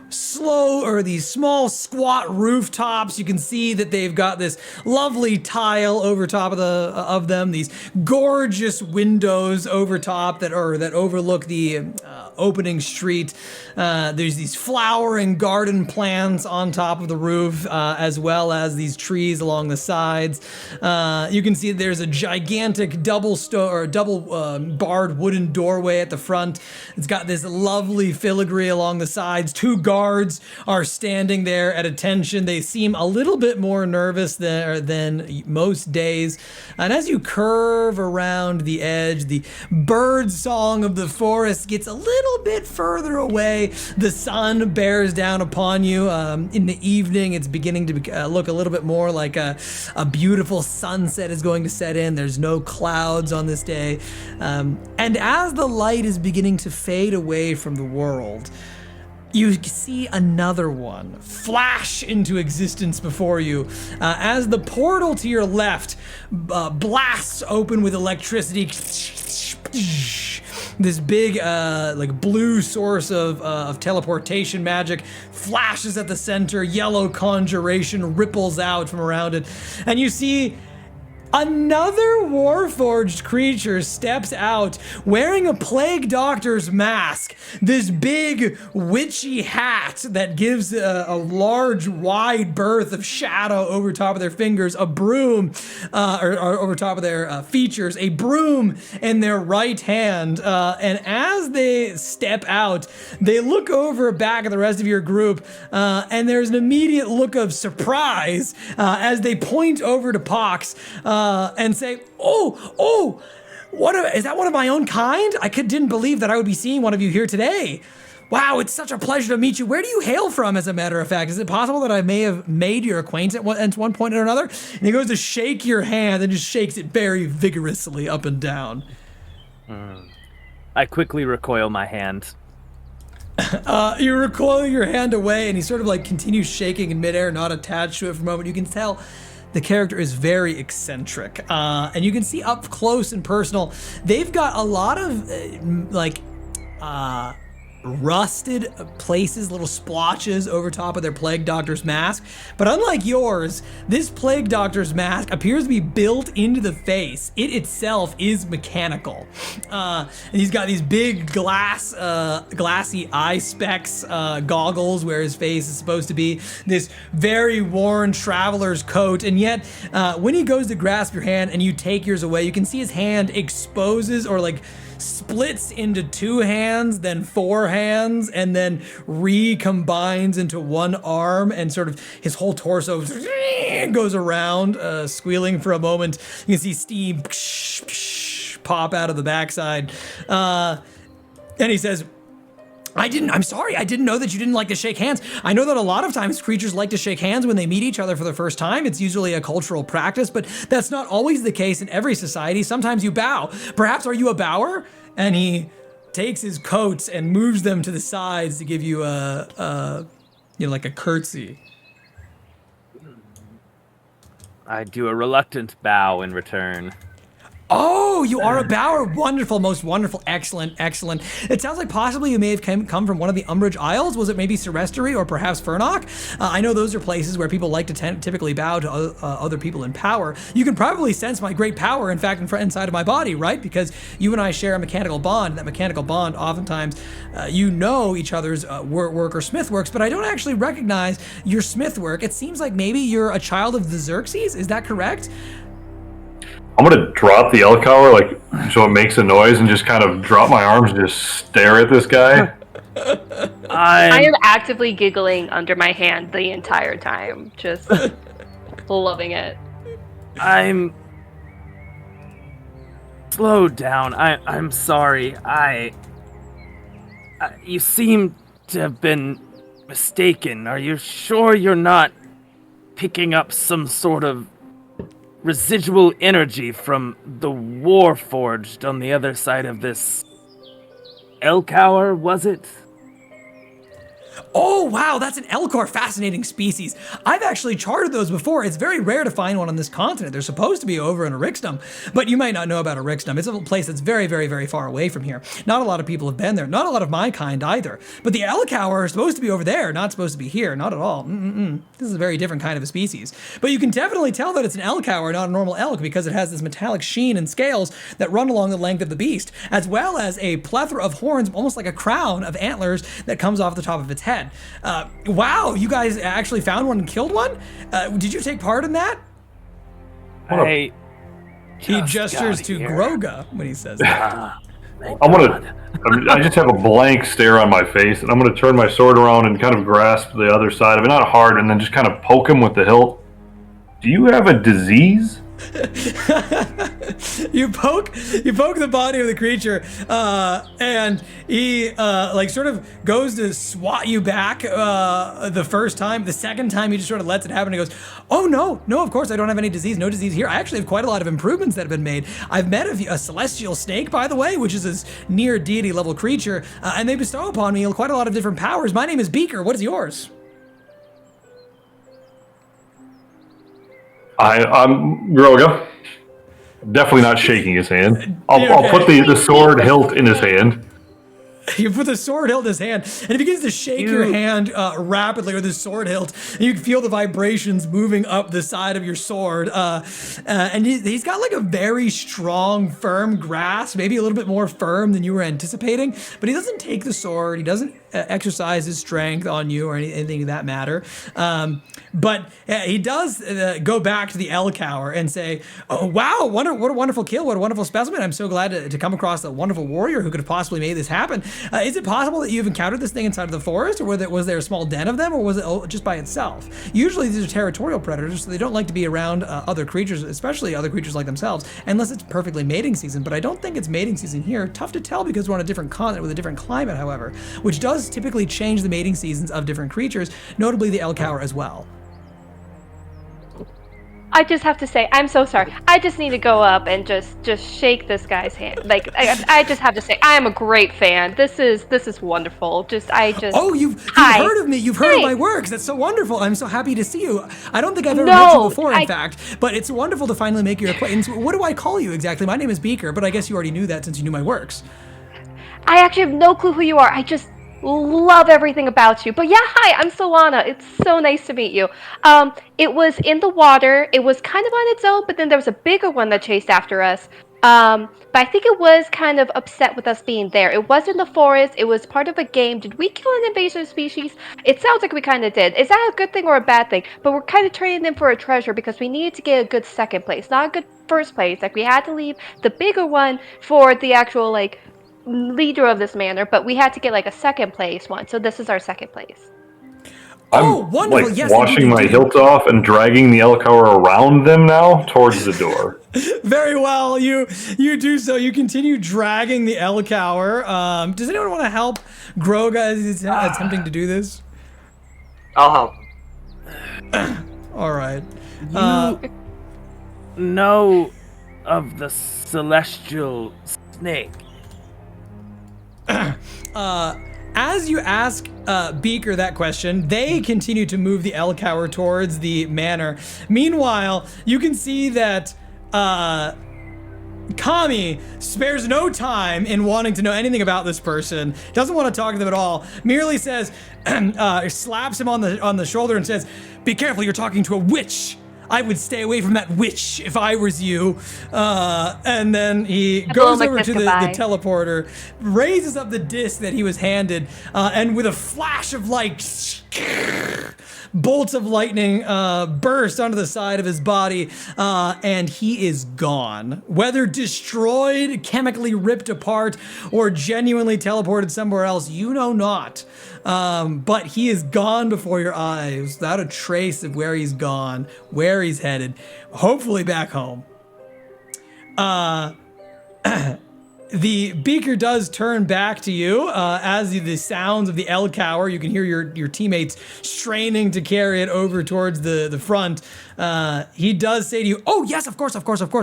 small squat rooftops. You can see that they've got this lovely tile over top of them, these gorgeous windows over top that overlook the opening street. There's these flowering garden plants on top of the roof, as well as these trees along the sides. You can see there's a gigantic double barred wooden doorway at the front. It's got this lovely filigree along the sides. Two guards are standing there at attention. They seem a little bit more nervous than most days. And as you curve around the edge, the bird song of the forest gets a little bit further away. The sun bears down upon you. In the evening, it's beginning to look a little bit more like a beautiful sunset is going to set in. There's no clouds on this day. And as the light is beginning to fade away from the world, you see another one flash into existence before you as the portal to your left blasts open with electricity. This big blue source of teleportation magic flashes at the center. Yellow conjuration ripples out from around it, and you see another Warforged creature steps out wearing a plague doctor's mask, this big witchy hat that gives a large wide berth of shadow over top of their fingers, a broom or over top of their features, a broom in their right hand, and as they step out, they look over back at the rest of your group, and there's an immediate look of surprise as they point over to Pox and say, "Oh, is that one of my own kind? I didn't believe that I would be seeing one of you here today. Wow, it's such a pleasure to meet you. Where do you hail from, as a matter of fact? Is it possible that I may have made your acquaintance at one point or another?" And he goes to shake your hand and just shakes it very vigorously up and down. I quickly recoil my hand. You recoil your hand away, and he sort of continues shaking in midair, not attached to it for a moment. You can tell the character is very eccentric, and you can see up close and personal, they've got a lot of rusted places, little splotches over top of their plague doctor's mask. But unlike yours, this plague doctor's mask appears to be built into the face. It itself is mechanical. And he's got these big glassy eye specs, goggles where his face is supposed to be, this very worn traveler's coat. And yet, when he goes to grasp your hand and you take yours away, you can see his hand exposes or splits into two hands, then four hands, and then recombines into one arm, and sort of his whole torso goes around, squealing for a moment. You can see steam pop out of the backside. And he says, I'm sorry, I didn't know that you didn't like to shake hands. I know that a lot of times creatures like to shake hands when they meet each other for the first time. It's usually a cultural practice, but that's not always the case in every society. Sometimes you bow. Perhaps are you a bower? And he takes his coats and moves them to the sides to give you a curtsy. I do a reluctant bow in return. Oh, you are a bower. Wonderful, most wonderful, excellent. It sounds like possibly you may have come from one of the Umbrage Isles. Was it maybe Serestri or perhaps Furnock? I know those are places where people like to typically bow to other people in power. You can probably sense my great power, in fact, inside of my body, right? Because you and I share a mechanical bond. And that mechanical bond, oftentimes, you know each other's work or smith works, but I don't actually recognize your smith work. It seems like maybe you're a child of the Xerxes. Is that correct? I'm gonna drop the elk hour, like, so it makes a noise, and just kind of drop my arms and just stare at this guy. I am actively giggling under my hand the entire time, just loving it. I'm... Slow down. I'm sorry. You seem to have been mistaken. Are you sure you're not picking up some sort of residual energy from the Warforged on the other side of this elk hour, was it? Oh, wow, that's an Elcor fascinating species. I've actually charted those before. It's very rare to find one on this continent. They're supposed to be over in Erixdom, but you might not know about Erixdom. It's a place that's very, very, very far away from here. Not a lot of people have been there. Not a lot of my kind either. But the Elcower are supposed to be over there, not supposed to be here. Not at all. This is a very different kind of a species. But you can definitely tell that it's an Elcower, not a normal elk, because it has this metallic sheen and scales that run along the length of the beast, as well as a plethora of horns, almost like a crown of antlers that comes off the top of its head. Wow, you guys actually found one and killed one? Did you take part in that? He gestures to Ghroga when he says that. I just have a blank stare on my face, and I'm gonna turn my sword around and kind of grasp the other side of it, not hard, and then just kind of poke him with the hilt. Do you have a disease? You poke the body of the creature, and he like sort of goes to swat you back the first time. The second time he just sort of lets it happen and goes, oh no, of course I don't have any disease, no disease here. I actually have quite a lot of improvements that have been made. I've met a celestial snake, by the way, which is this near deity level creature, and they bestow upon me quite a lot of different powers. My name is Beaker. What is yours? I'm Ghroga. Definitely not shaking his hand. I'll put the sword hilt in his hand. You put the sword hilt in his hand, and he begins to shake your hand rapidly with his sword hilt. And you can feel the vibrations moving up the side of your sword. And he's got like a very strong, firm grasp, maybe a little bit more firm than you were anticipating. But he doesn't take the sword. He doesn't exercise his strength on you or anything of that matter. But he does go back to the Elcower and say, oh, wow, what a wonderful kill. What a wonderful specimen. I'm so glad to come across a wonderful warrior who could have possibly made this happen. Is it possible that you've encountered this thing inside of the forest, or was there a small den of them, or was it just by itself? Usually these are territorial predators, so they don't like to be around other creatures, especially other creatures like themselves, unless it's perfectly mating season. But I don't think it's mating season here. Tough to tell because we're on a different continent with a different climate, however, which does typically change the mating seasons of different creatures, notably the Elcower as well. I just have to say, I'm so sorry. I just need to go up and just shake this guy's hand. Like, I just have to say, I am a great fan. This is wonderful. Oh, you've heard of me. You've heard of my works. That's so wonderful. I'm so happy to see you. I don't think I've ever met you before, in fact. But it's wonderful to finally make your acquaintance. What do I call you exactly? My name is Beaker, but I guess you already knew that since you knew my works. I actually have no clue who you are. I just love everything about you. But yeah, hi, I'm Solana. It's so nice to meet you. It was in the water. It was kind of on its own, but then there was a bigger one that chased after us. But I think it was kind of upset with us being there. It was in the forest. It was part of a game. Did we kill an invasive species? It sounds like we kind of did. Is that a good thing or a bad thing? But we're kind of trading them for a treasure because we needed to get a good second place, not a good first place. Like, we had to leave the bigger one for the actual, like, leader of this manor, but we had to get like a second place one, so this is our second place. Oh, wonderful! Like, yes, washing my hilt off and dragging the Elcower around them now towards the door. Very well, you do so. You continue dragging the Elcower. Does anyone want to help Ghroga as he's attempting to do this? I'll help. All right. You know of the celestial snake? As you ask Beaker that question, they continue to move the Elcower towards the manor. Meanwhile, you can see that Kami spares no time in wanting to know anything about this person. Doesn't want to talk to them at all. Merely says, slaps him on the shoulder and says, "Be careful, you're talking to a witch. I would stay away from that witch if I was you." And then he goes over to the teleporter, raises up the disc that he was handed, and with a flash of light, bolts of lightning burst onto the side of his body, and he is gone. Whether destroyed, chemically ripped apart, or genuinely teleported somewhere else, you know not. But he is gone before your eyes, without a trace of where he's gone, where he's headed, hopefully back home. The beaker does turn back to you as the sounds of the El Cower. You can hear your teammates straining to carry it over towards the front. He does say to you, "Oh yes, of course.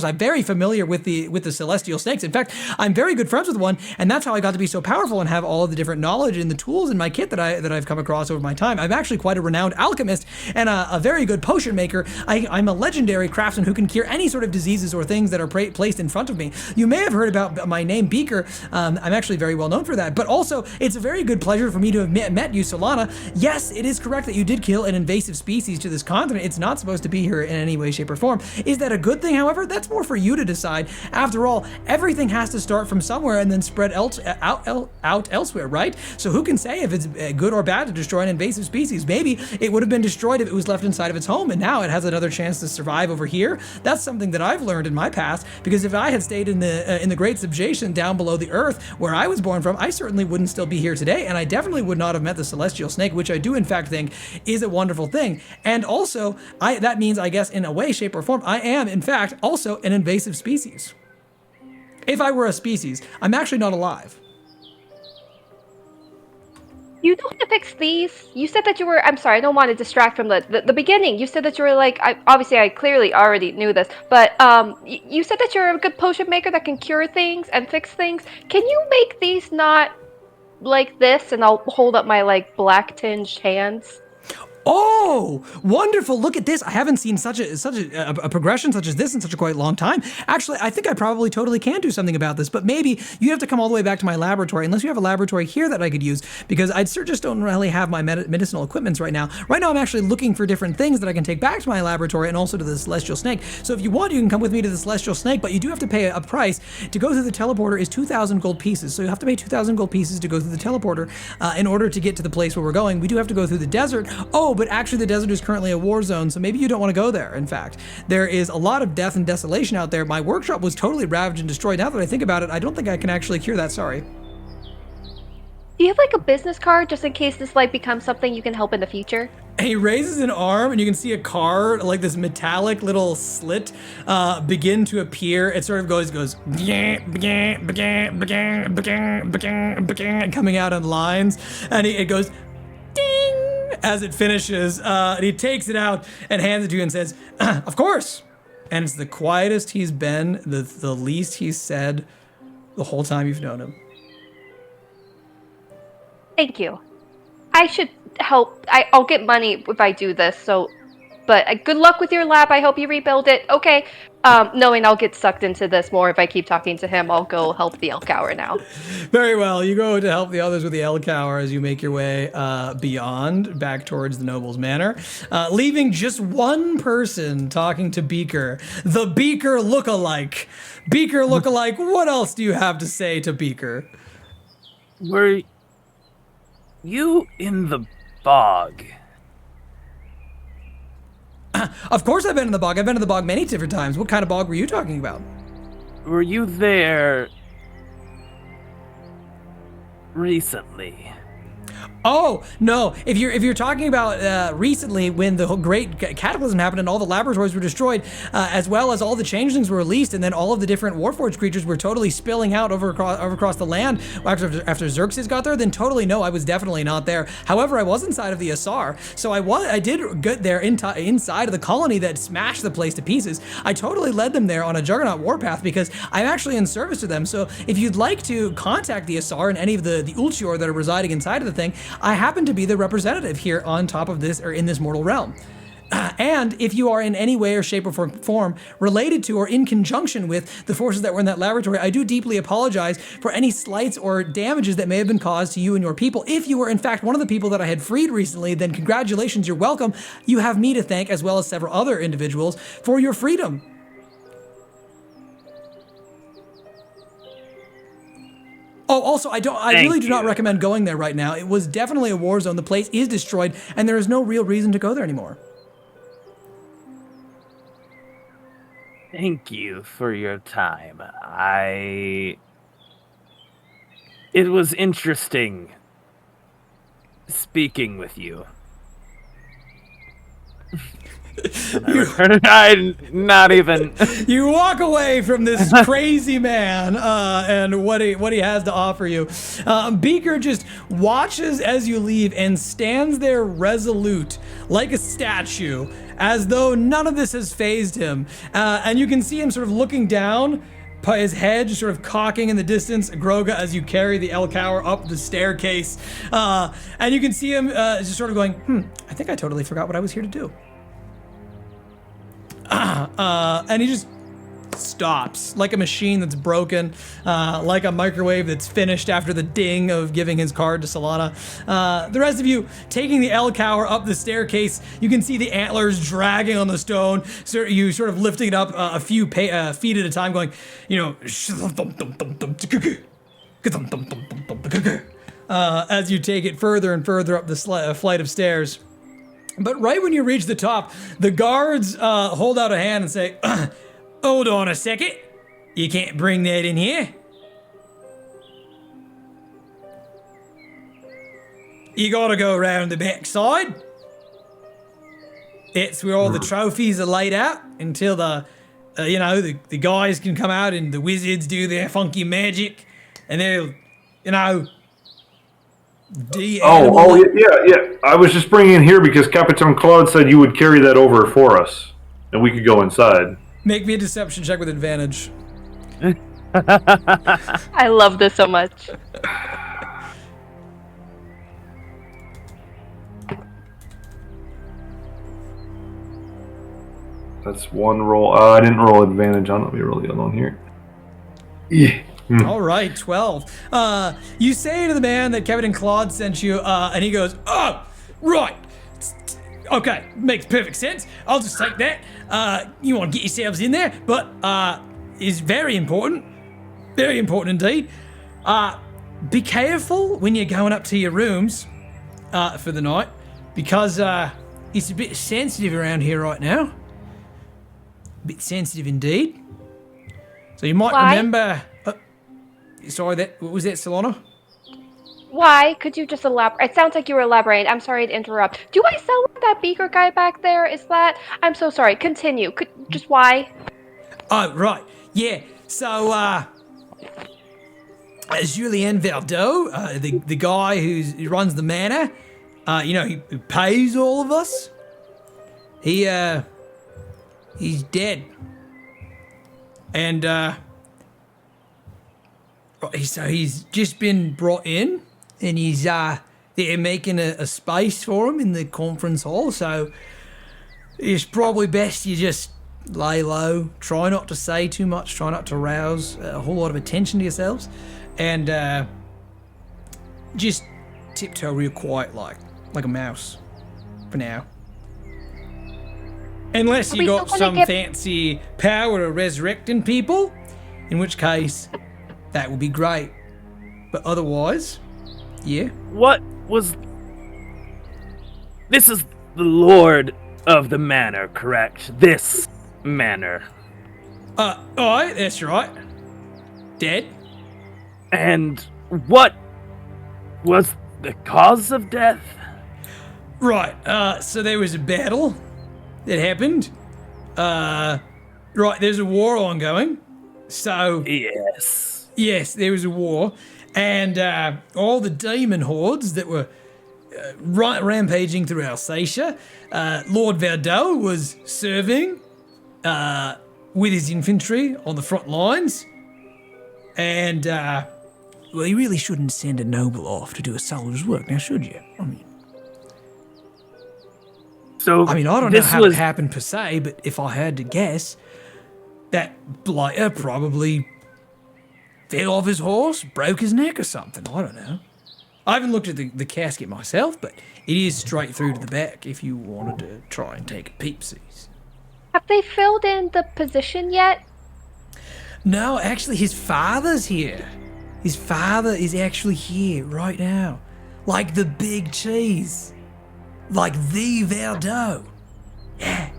I'm very familiar with the celestial snakes. In fact, I'm very good friends with one, and that's how I got to be so powerful and have all of the different knowledge and the tools in my kit that I've come across over my time. I'm actually quite a renowned alchemist and a very good potion maker. I'm a legendary craftsman who can cure any sort of diseases or things that are placed in front of me. You may have heard about my name, Beaker. I'm actually very well known for that. But also, it's a very good pleasure for me to have met you, Solana. Yes, it is correct that you did kill an invasive species to this continent. It's not supposed to be here in any way, shape, or form. Is that a good thing, however? That's more for you to decide. After all, everything has to start from somewhere and then spread out elsewhere, right? So who can say if it's good or bad to destroy an invasive species? Maybe it would have been destroyed if it was left inside of its home, and now it has another chance to survive over here. That's something that I've learned in my past, because if I had stayed in the Great Subjation down below the earth where I was born from, I certainly wouldn't still be here today, and I definitely would not have met the celestial snake, which I do in fact think is a wonderful thing. And also, that means, I guess, in a way, shape, or form, I am in fact also an invasive species. If I were a species, I'm actually not alive. You know how to fix these? You said that you were, I'm sorry, I don't want to distract from the beginning. You said that you were like, obviously I clearly already knew this, but you said that you're a good potion maker that can cure things and fix things. Can you make these not like this? And I'll hold up my like black tinged hands. Oh, wonderful. Look at this. I haven't seen such a progression such as this in such a quite long time. Actually, I think I probably totally can do something about this, but maybe you have to come all the way back to my laboratory, unless you have a laboratory here that I could use, because I just don't really have my medicinal equipments right now. Right now, I'm actually looking for different things that I can take back to my laboratory and also to the Celestial Snake. So if you want, you can come with me to the Celestial Snake, but you do have to pay a price. To go through the teleporter is 2,000 gold pieces. So you have to pay 2,000 gold pieces to go through the teleporter in order to get to the place where we're going. We do have to go through the desert. Oh, but actually the desert is currently a war zone, so maybe you don't want to go there. In fact, there is a lot of death and desolation out there. My workshop was totally ravaged and destroyed. Now that I think about it, I don't think I can actually cure that, sorry. Do you have like a business card just in case this like becomes something you can help in the future? And he raises an arm, and you can see a card, like this metallic little slit, begin to appear. It sort of goes, coming out in lines, and it goes, ding, as it finishes. And he takes it out and hands it to you and says, of course. And it's the quietest he's been, the least he's said the whole time you've known him. Thank you. I should help. I'll get money if I do this, so... But good luck with your lab. I hope you rebuild it. Okay. Knowing I'll get sucked into this more if I keep talking to him, I'll go help the Elk Hour now. Very well. You go to help the others with the Elk Hour as you make your way beyond, back towards the Noble's Manor, leaving just one person talking to Beaker, the Beaker lookalike. Beaker lookalike, what else do you have to say to Beaker? Were you in the bog? Of course I've been in the bog. I've been in the bog many different times. What kind of bog were you talking about? Were you there recently? Oh, no. If you're talking about recently when the whole great cataclysm happened and all the laboratories were destroyed, as well as all the changelings were released, and then all of the different Warforged creatures were totally spilling out over across the land after Xerxes got there, then totally no, I was definitely not there. However, I was inside of the Asar, so I did get there inside of the colony that smashed the place to pieces. I totally led them there on a Juggernaut warpath because I'm actually in service to them. So if you'd like to contact the Asar and any of the Ulchior that are residing inside of the thing, I happen to be the representative here on top of this, or in this mortal realm. And if you are in any way or shape or form related to or in conjunction with the forces that were in that laboratory, I do deeply apologize for any slights or damages that may have been caused to you and your people. If you were in fact one of the people that I had freed recently, then congratulations, you're welcome. You have me to thank, as well as several other individuals, for your freedom. Oh, also, I really do not recommend going there right now. It was definitely a war zone. The place is destroyed, and there is no real reason to go there anymore. Thank you for your time. It was interesting speaking with you. I not even. You walk away from this crazy man and what he has to offer you. Beaker just watches as you leave and stands there resolute, like a statue, as though none of this has fazed him. And you can see him sort of looking down, his head just sort of cocking in the distance, Ghroga, as you carry the Elcower up the staircase. And you can see him just sort of going, I think I totally forgot what I was here to do. And he just stops, like a machine that's broken, like a microwave that's finished after the ding of giving his card to Solana. The rest of you taking the Elcower up the staircase, you can see the antlers dragging on the stone, so you sort of lifting it up a few feet at a time, going, as you take it further and further up the flight of stairs. But right when you reach the top, the guards hold out a hand and say, hold on a second. You can't bring that in here. You gotta go around the back side. It's where all the trophies are laid out until the guys can come out and the wizards do their funky magic. And they'll, yeah. I was just bringing it here because Capitan Claude said you would carry that over for us, and we could go inside. Make me a deception check with advantage. I love this so much. That's one roll. I didn't roll advantage on it. Let me roll the other one here. Yeah. All right, 12. You say to the man that Kevin and Claude sent you, and he goes, oh, right. Okay, makes perfect sense. I'll just take that. You want to get yourselves in there, but is very important. Very important indeed. Be careful when you're going up to your rooms for the night, because it's a bit sensitive around here right now. A bit sensitive indeed. So you might remember... Sorry, what was that, Solana? Why? Could you just elaborate? It sounds like you were elaborating. I'm sorry to interrupt. Do I sound like that Beaker guy back there? Is that... I'm so sorry. Continue. Just why? Oh, right. Yeah. So, Julien Verdot, the guy who runs the manor, who pays all of us, he's dead. And, so he's just been brought in, and they're making a space for him in the conference hall, so it's probably best you just lay low, try not to say too much, try not to rouse a whole lot of attention to yourselves, and just tiptoe real quiet like a mouse for now. Unless you got some fancy power of resurrecting people, in which case... that would be great. But otherwise, yeah. What was... This is the Lord of the Manor, correct? This manor. Alright, that's right. Dead. And what was the cause of death? Right, so there was a battle that happened. Right, there's a war ongoing. So... Yes, there was a war, and all the demon hordes that were rampaging through Alsatia, Lord Verdot was serving with his infantry on the front lines, and, well, you really shouldn't send a noble off to do a soldier's work, now should you? I don't know how it happened per se, but if I had to guess, that blighter probably... fell off his horse, broke his neck or something. I don't know. I haven't looked at the casket myself, but it is straight through to the back if you wanted to try and take a peep-sees. Have they filled in the position yet? No, actually, his father's here. His father is actually here right now. Like the big cheese. Like the Verdot. Yeah.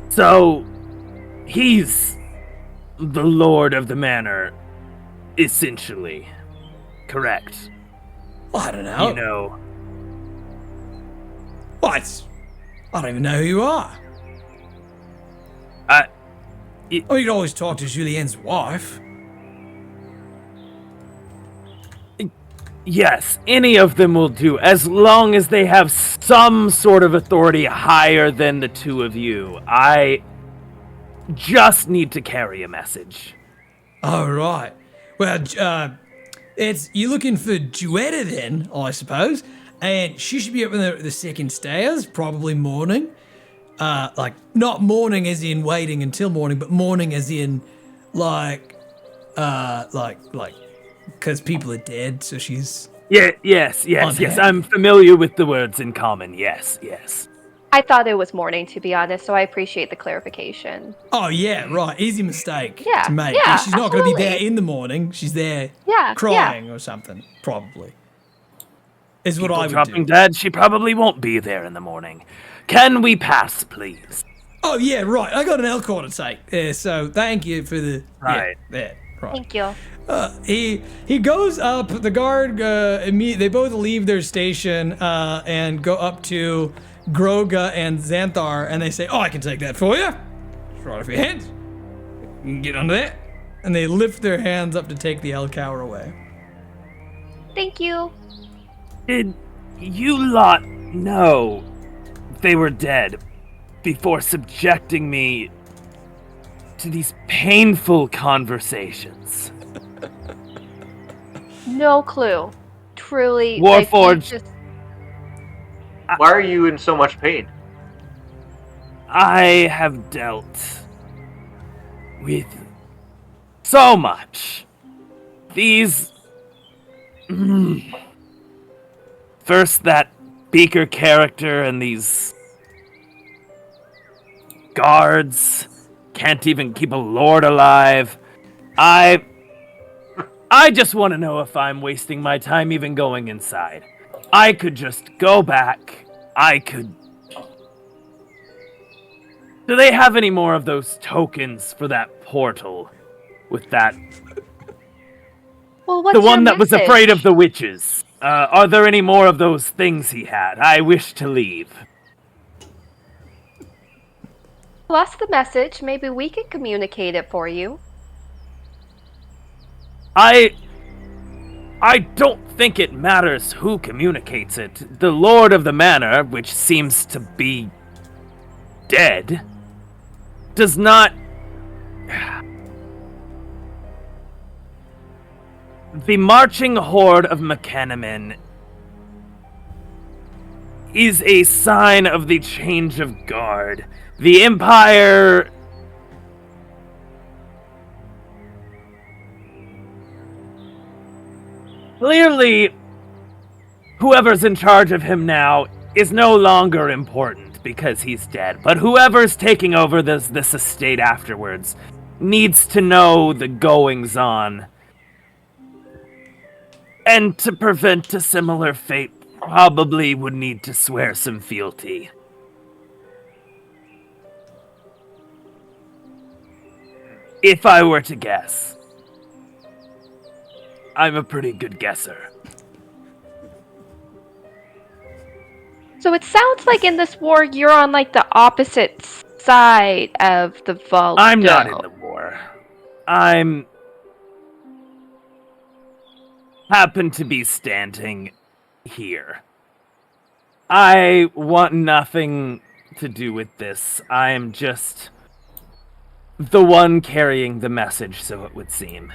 So, he's the lord of the manor, essentially. Correct. I don't know. You know. What? I don't even know who you are. You can always talk to Julien's wife. Yes, any of them will do, as long as they have some sort of authority higher than the two of you. I just need to carry a message. Oh, right. Well, you're looking for Duetta then, I suppose. And she should be up in the second stairs, probably morning. Like, not morning as in waiting until morning, but morning as in, like, because people are dead, so she's... Yes, I'm familiar with the words in common, yes. I thought it was morning, to be honest, so I appreciate the clarification. Oh, yeah, right. Easy mistake Yeah, to make. yeah, She's not going to be there absolutely. in the morning. She's there Yeah, crying or something, probably. Is what I would Dropping do. dead, she probably won't be there in the morning. Can we pass, please? Oh, yeah, right. I got an Elcor to take. So thank you for the... Right. Yeah, right. Thank you. He goes up. The guard they both leave their station and go up to Ghroga and Xanthar, and they say, "Oh, I can take that for you. Just right off your hands. You can get under that." And they lift their hands up to take the Elcower away. Thank you. Did you lot know they were dead before subjecting me to these painful conversations? No clue. Truly. Warforged. Why are you in so much pain? I have dealt with so much. These... First that Beaker character and these guards can't even keep a lord alive. I just want to know if I'm wasting my time even going inside. I could just go back. Do they have any more of those tokens for that portal? With that... Well, what's the one your that was message? afraid of the witches. Are there any more of those things he had? I wish to leave. Plus the message. Maybe we can communicate it for you. I don't think it matters who communicates it. The Lord of the Manor, which seems to be dead, does not... The marching horde of Mechanimen is a sign of the change of guard. The Empire... Clearly, whoever's in charge of him now is no longer important because he's dead. But whoever's taking over this estate afterwards needs to know the goings-on. And to prevent a similar fate, probably would need to swear some fealty. If I were to guess. I'm a pretty good guesser. So it sounds like in this war you're on like the opposite side of the vault. I'm not in the war. I'm... happen to be standing here. I want nothing to do with this. I'm just the one carrying the message, so it would seem.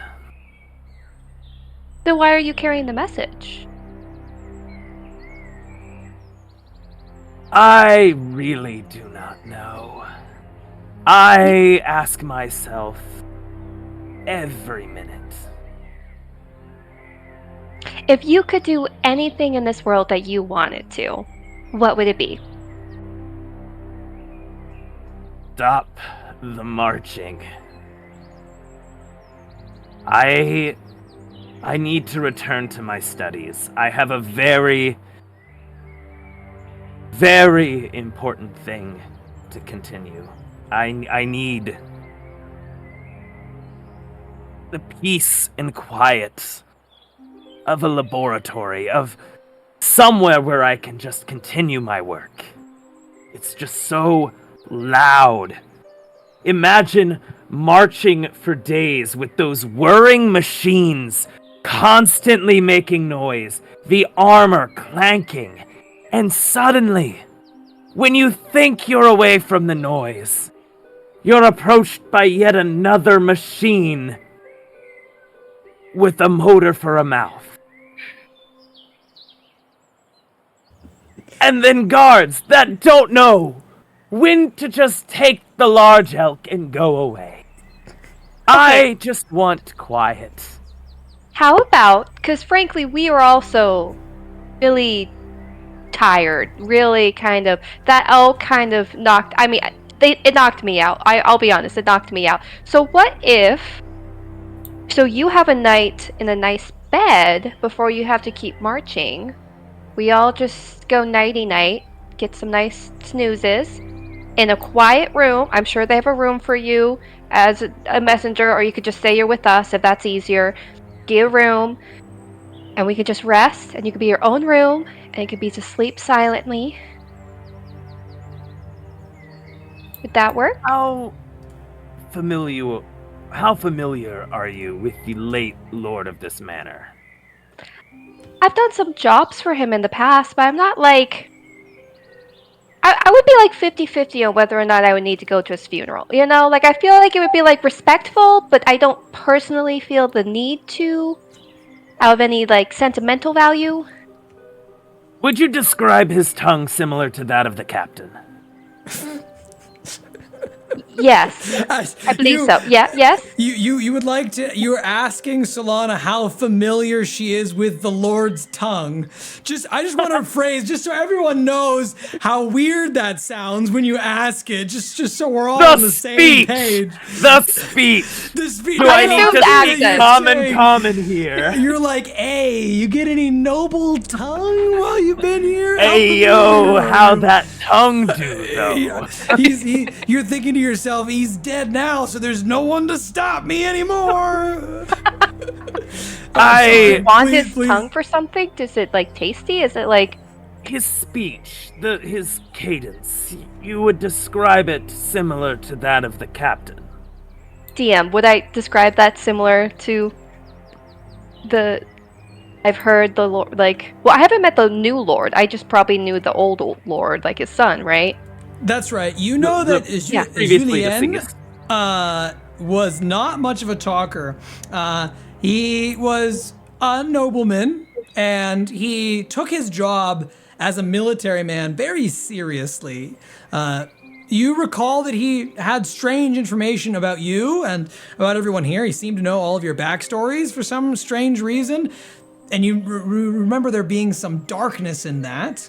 Then why are you carrying the message? I really do not know. I ask myself every minute. If you could do anything in this world that you wanted to, what would it be? Stop the marching. I I need to return to my studies. I have a very, very important thing to continue. I need the peace and quiet of a laboratory, of somewhere where I can just continue my work. It's just so loud. Imagine marching for days with those whirring machines constantly making noise, the armor clanking, and suddenly, when you think you're away from the noise, you're approached by yet another machine with a motor for a mouth. And then guards that don't know when to just take the large elk and go away. I just want quiet. How about, because frankly, we were also really tired, really kind of, that elk kind of knocked, it knocked me out. I'll be honest, it knocked me out. So what if, so you have a night in a nice bed before you have to keep marching. We all just go nighty-night, get some nice snoozes, in a quiet room. I'm sure they have a room for you as a messenger, or you could just say you're with us if that's easier. Get a room, and we could just rest, and you could be your own room, and it could be to sleep silently. Would that work? How familiar are you with the late lord of this manor? I've done some jobs for him in the past, but I'm not like... I would be like 50-50 on whether or not I would need to go to his funeral. You know, like I feel like it would be like respectful, but I don't personally feel the need to out of any like sentimental value. Would you describe his tongue similar to that of the captain? Yes, I believe so. Yeah, yes. You would like to? You're asking Solana how familiar she is with the Lord's tongue. I just want to phrase, just so everyone knows how weird that sounds when you ask it. Just so we're all on the same page. The speech. The speech. Do I need to speak common here? You're like, hey, you get any noble tongue while you've been here? Hey yo, how that tongue do though? You're thinking to yourself, he's dead now, so there's no one to stop me anymore. I want his tongue for something. Is it like tasty? Is it like his speech, his cadence? You would describe it similar to that of the captain. DM, would I describe that similar to the? I've heard the lord, like, well, I haven't met the new lord. I just probably knew the old lord, like his son, right? That's right. You know that Julien was not much of a talker. He was a nobleman, and he took his job as a military man very seriously. You recall that he had strange information about you and about everyone here. He seemed to know all of your backstories for some strange reason, and you remember there being some darkness in that.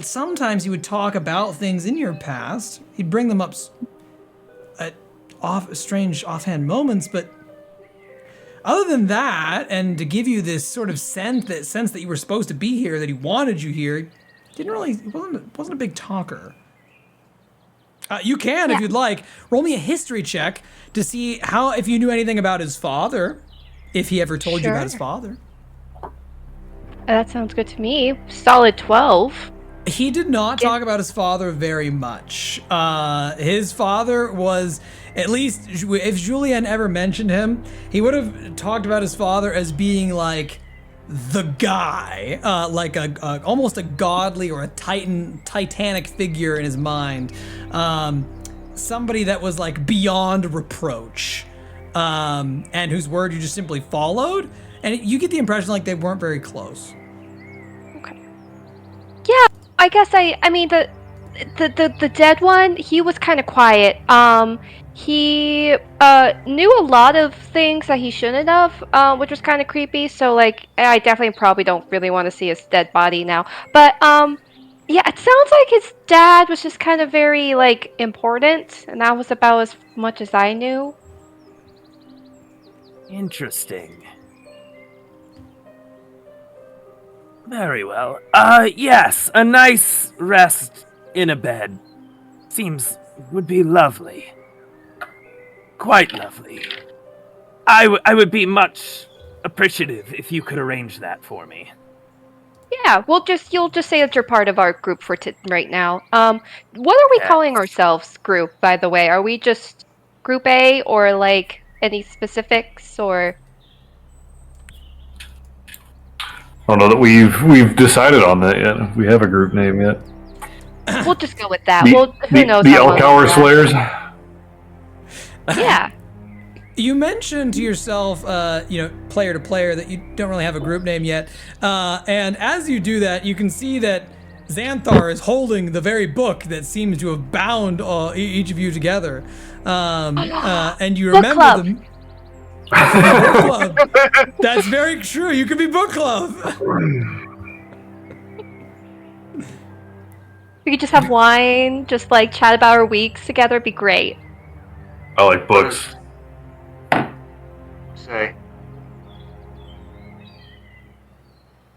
Sometimes he would talk about things in your past. He'd bring them up at strange offhand moments, but other than that, and to give you this sort of sense that you were supposed to be here, that he wanted you here, he wasn't a big talker. You can, if you'd like, roll me a history check to see if you knew anything about his father, if he ever told you about his father. That sounds good to me. Solid 12. He did not talk about his father very much. His father was, at least if Julien ever mentioned him, he would have talked about his father as being like the guy, like almost a godly or a titanic figure in his mind. Somebody that was like beyond reproach, and whose word you just simply followed. And you get the impression like they weren't very close. Okay. Yeah, I guess I mean the dead one, he was kind of quiet. He knew a lot of things that he shouldn't have, which was kind of creepy. So like, I definitely probably don't really want to see his dead body now. But yeah, it sounds like his dad was just kind of very like important, and that was about as much as I knew. Interesting. Very well. Yes, a nice rest in a bed would be lovely. Quite lovely. I would be much appreciative if you could arrange that for me. Yeah, you'll just say that you're part of our group for right now. What are we calling ourselves, group? By the way, are we just Group A or like any specifics or? I don't know that we've decided on that yet. We have a group name yet. We'll just go with that. Who knows? The how Elk Hour long Slayers. Yeah. You mentioned to yourself, player to player, that you don't really have a group name yet. And as you do that, you can see that Xanthar is holding the very book that seems to have bound each of you together. And you remember club. the book club. That's very true. You could be book club. We could just have wine, just like chat about our weeks together. It'd be great. I like books. Say.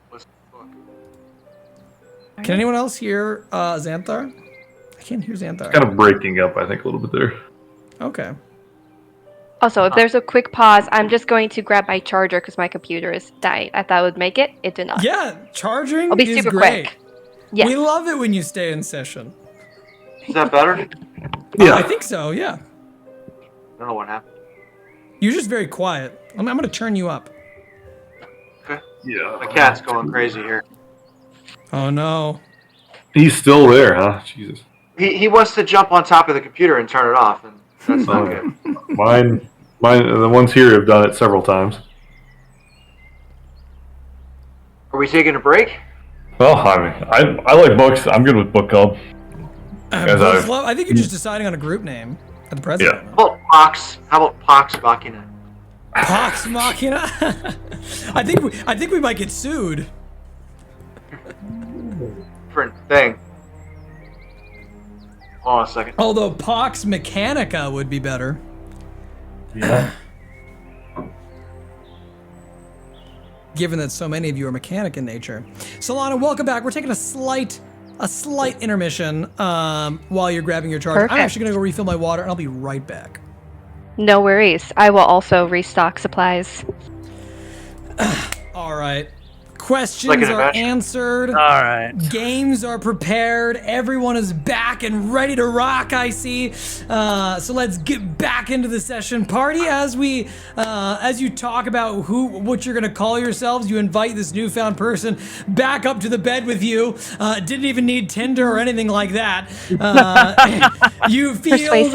What's the book? Can anyone else hear Xanthar? I can't hear Xanthar. Kind of breaking up, I think, a little bit there. Okay. Also, if there's a quick pause, I'm just going to grab my charger because my computer is dying. I thought it would make it. It did not. Yeah, charging I'll be is super great. quick. Yes. We love it when you stay in session. Is that better? Yeah. I think so, yeah. I don't know what happened. You're just very quiet. I'm going to turn you up. Okay. Yeah. My cat's going crazy here. Oh, no. He's still there, huh? Jesus. He wants to jump on top of the computer and turn it off, and that's not good. Mine, the ones here have done it several times. Are we taking a break? Well, I mean, I like books. I'm good with book club. Book club? I think you're just deciding on a group name at the present. Yeah. How about Pox? How about Pox Machina? Pox Machina? I think we might get sued. Different thing. Hold on a second. Although Pox Mechanica would be better. Yeah. Given that so many of you are mechanic in nature. Solana, welcome back. We're taking a slight intermission while you're grabbing your charger. Perfect. I'm actually going to go refill my water, and I'll be right back. No worries. I will also restock supplies. All right. Questions Like an are adventure. answered. All right. Games are prepared. Everyone is back and ready to rock, I see. So let's get back into the session. Party, as you talk about what you're going to call yourselves, you invite this newfound person back up to the bed with you. Didn't even need Tinder or anything like that. You feel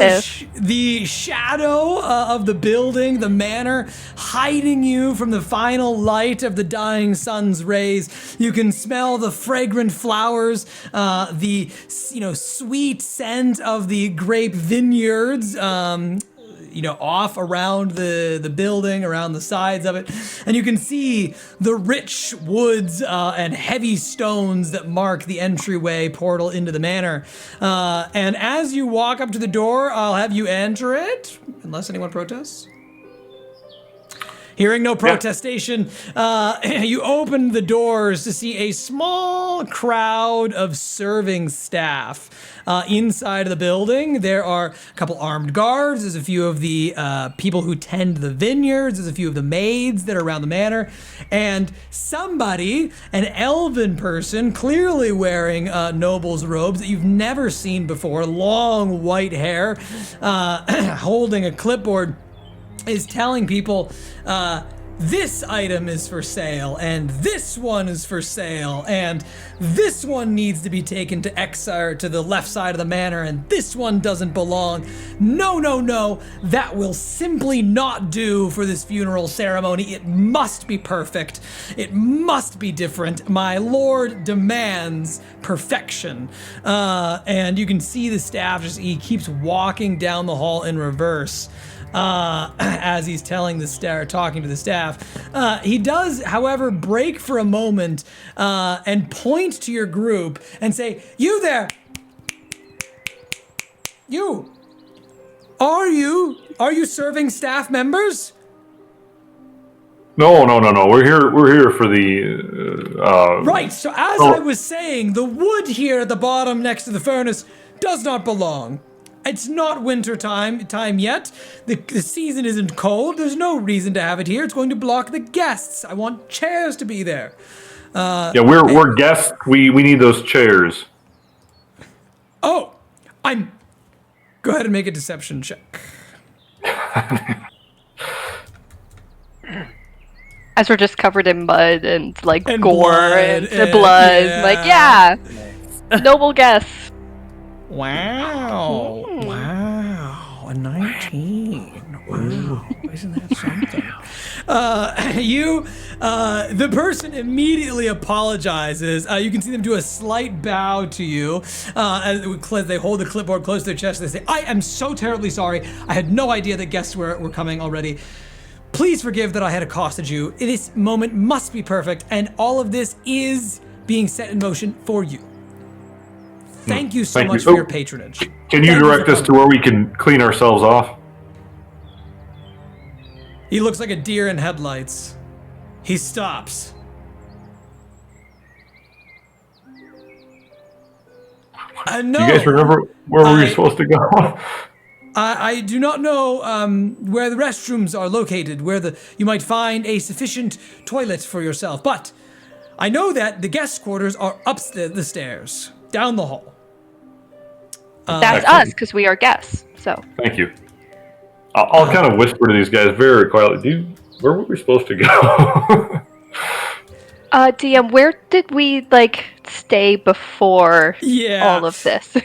the shadow of the building, the manor, hiding you from the final light of the dying sun's rays. You can smell the fragrant flowers, the sweet scent of the grape vineyards, off around the building, around the sides of it. And you can see the rich woods and heavy stones that mark the entryway portal into the manor. And as you walk up to the door, I'll have you enter it, unless anyone protests. Hearing no protestation, you open the doors to see a small crowd of serving staff. Inside of the building, there are a couple armed guards. There's a few of the people who tend the vineyards. There's a few of the maids that are around the manor. And somebody, an elven person, clearly wearing noble's robes that you've never seen before, long white hair, holding a clipboard, is telling people, this item is for sale, and this one is for sale, and this one needs to be taken to Exar to the left side of the manor, and this one doesn't belong. No, that will simply not do for this funeral ceremony. It must be perfect. It must be different. My lord demands perfection. And you can see the staff, he keeps walking down the hall in reverse. As he's talking to the staff. He does, however, break for a moment and point to your group and say, "You there! You! Are you serving staff members?" No. We're here for the. Right, so as I was saying, the wood here at the bottom next to the furnace does not belong. It's not winter time yet. The season isn't cold. There's no reason to have it here. It's going to block the guests. I want chairs to be there. Yeah, we're guests. We need those chairs. Oh, Go ahead and make a deception check. As we're just covered in mud and like And gore blood and blood. Like, yeah. Noble guess. Wow. Wow. A 19. Wow. Isn't that something? The person immediately apologizes. You can see them do a slight bow to you. As they hold the clipboard close to their chest. They say, I am so terribly sorry. I had no idea that guests were coming already. Please forgive that I had accosted you. This moment must be perfect, and all of this is being set in motion for you. Thank you so much for your patronage. Can you direct us to where we can clean ourselves off? He looks like a deer in headlights. He stops. No. Do you guys remember where we were supposed to go? I do not know where the restrooms are located, where you might find a sufficient toilet for yourself. But I know that the guest quarters are up the stairs, down the hall. That's us, because we are guests. So. Thank you. I'll kind of whisper to these guys very quietly. Where were we supposed to go? DM, where did we stay before all of this?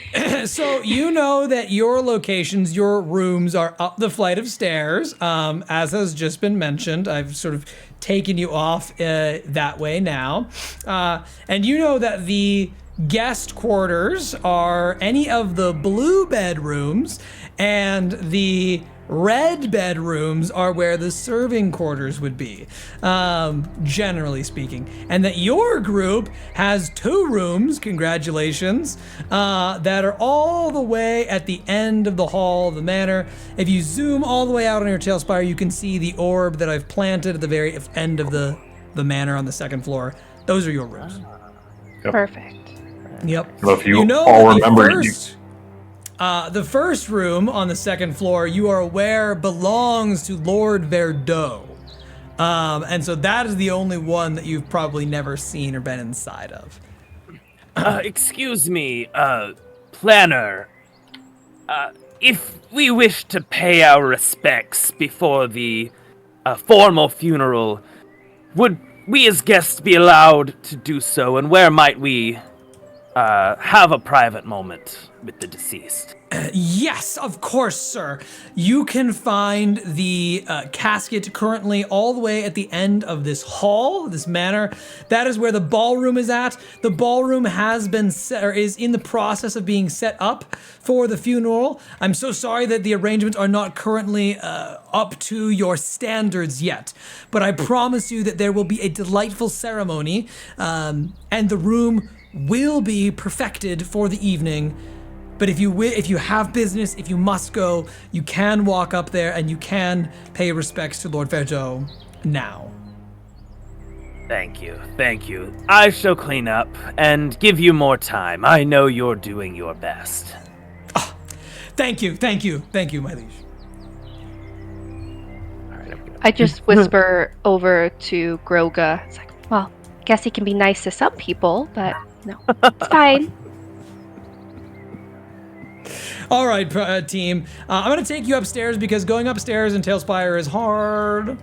So you know that your locations, your rooms are up the flight of stairs. As has just been mentioned, I've sort of taken you off that way now. And you know that the guest quarters are any of the blue bedrooms, and the red bedrooms are where the serving quarters would be, generally speaking. And that your group has 2 rooms, congratulations, that are all the way at the end of the hall of the manor. If you zoom all the way out on your tailspire, you can see the orb that I've planted at the very end of the manor on the 2nd floor. Those are your rooms. Yep. Perfect. Yep. Well, if you all remember, the first room on the 2nd floor, you are aware belongs to Lord Verdeaux. And so that is the only one that you've probably never seen or been inside of. Excuse me, planner. If we wish to pay our respects before the formal funeral, would we as guests be allowed to do so, and where might we have a private moment with the deceased? Yes, of course, sir. You can find the casket currently all the way at the end of this hall, this manor. That is where the ballroom is at. The ballroom has been set, or is in the process of being set up for the funeral. I'm so sorry that the arrangements are not currently up to your standards yet, but I promise you that there will be a delightful ceremony, and the room will be perfected for the evening. But if you have business, if you must go, you can walk up there and you can pay respects to Lord Verdeaux now. Thank you. I shall clean up and give you more time. I know you're doing your best. Oh, thank you, my liege. I just whisper over to Ghroga. It's like, well, I guess he can be nice to some people, but no, it's fine. All right, team. I'm going to take you upstairs because going upstairs in Tailspire is hard.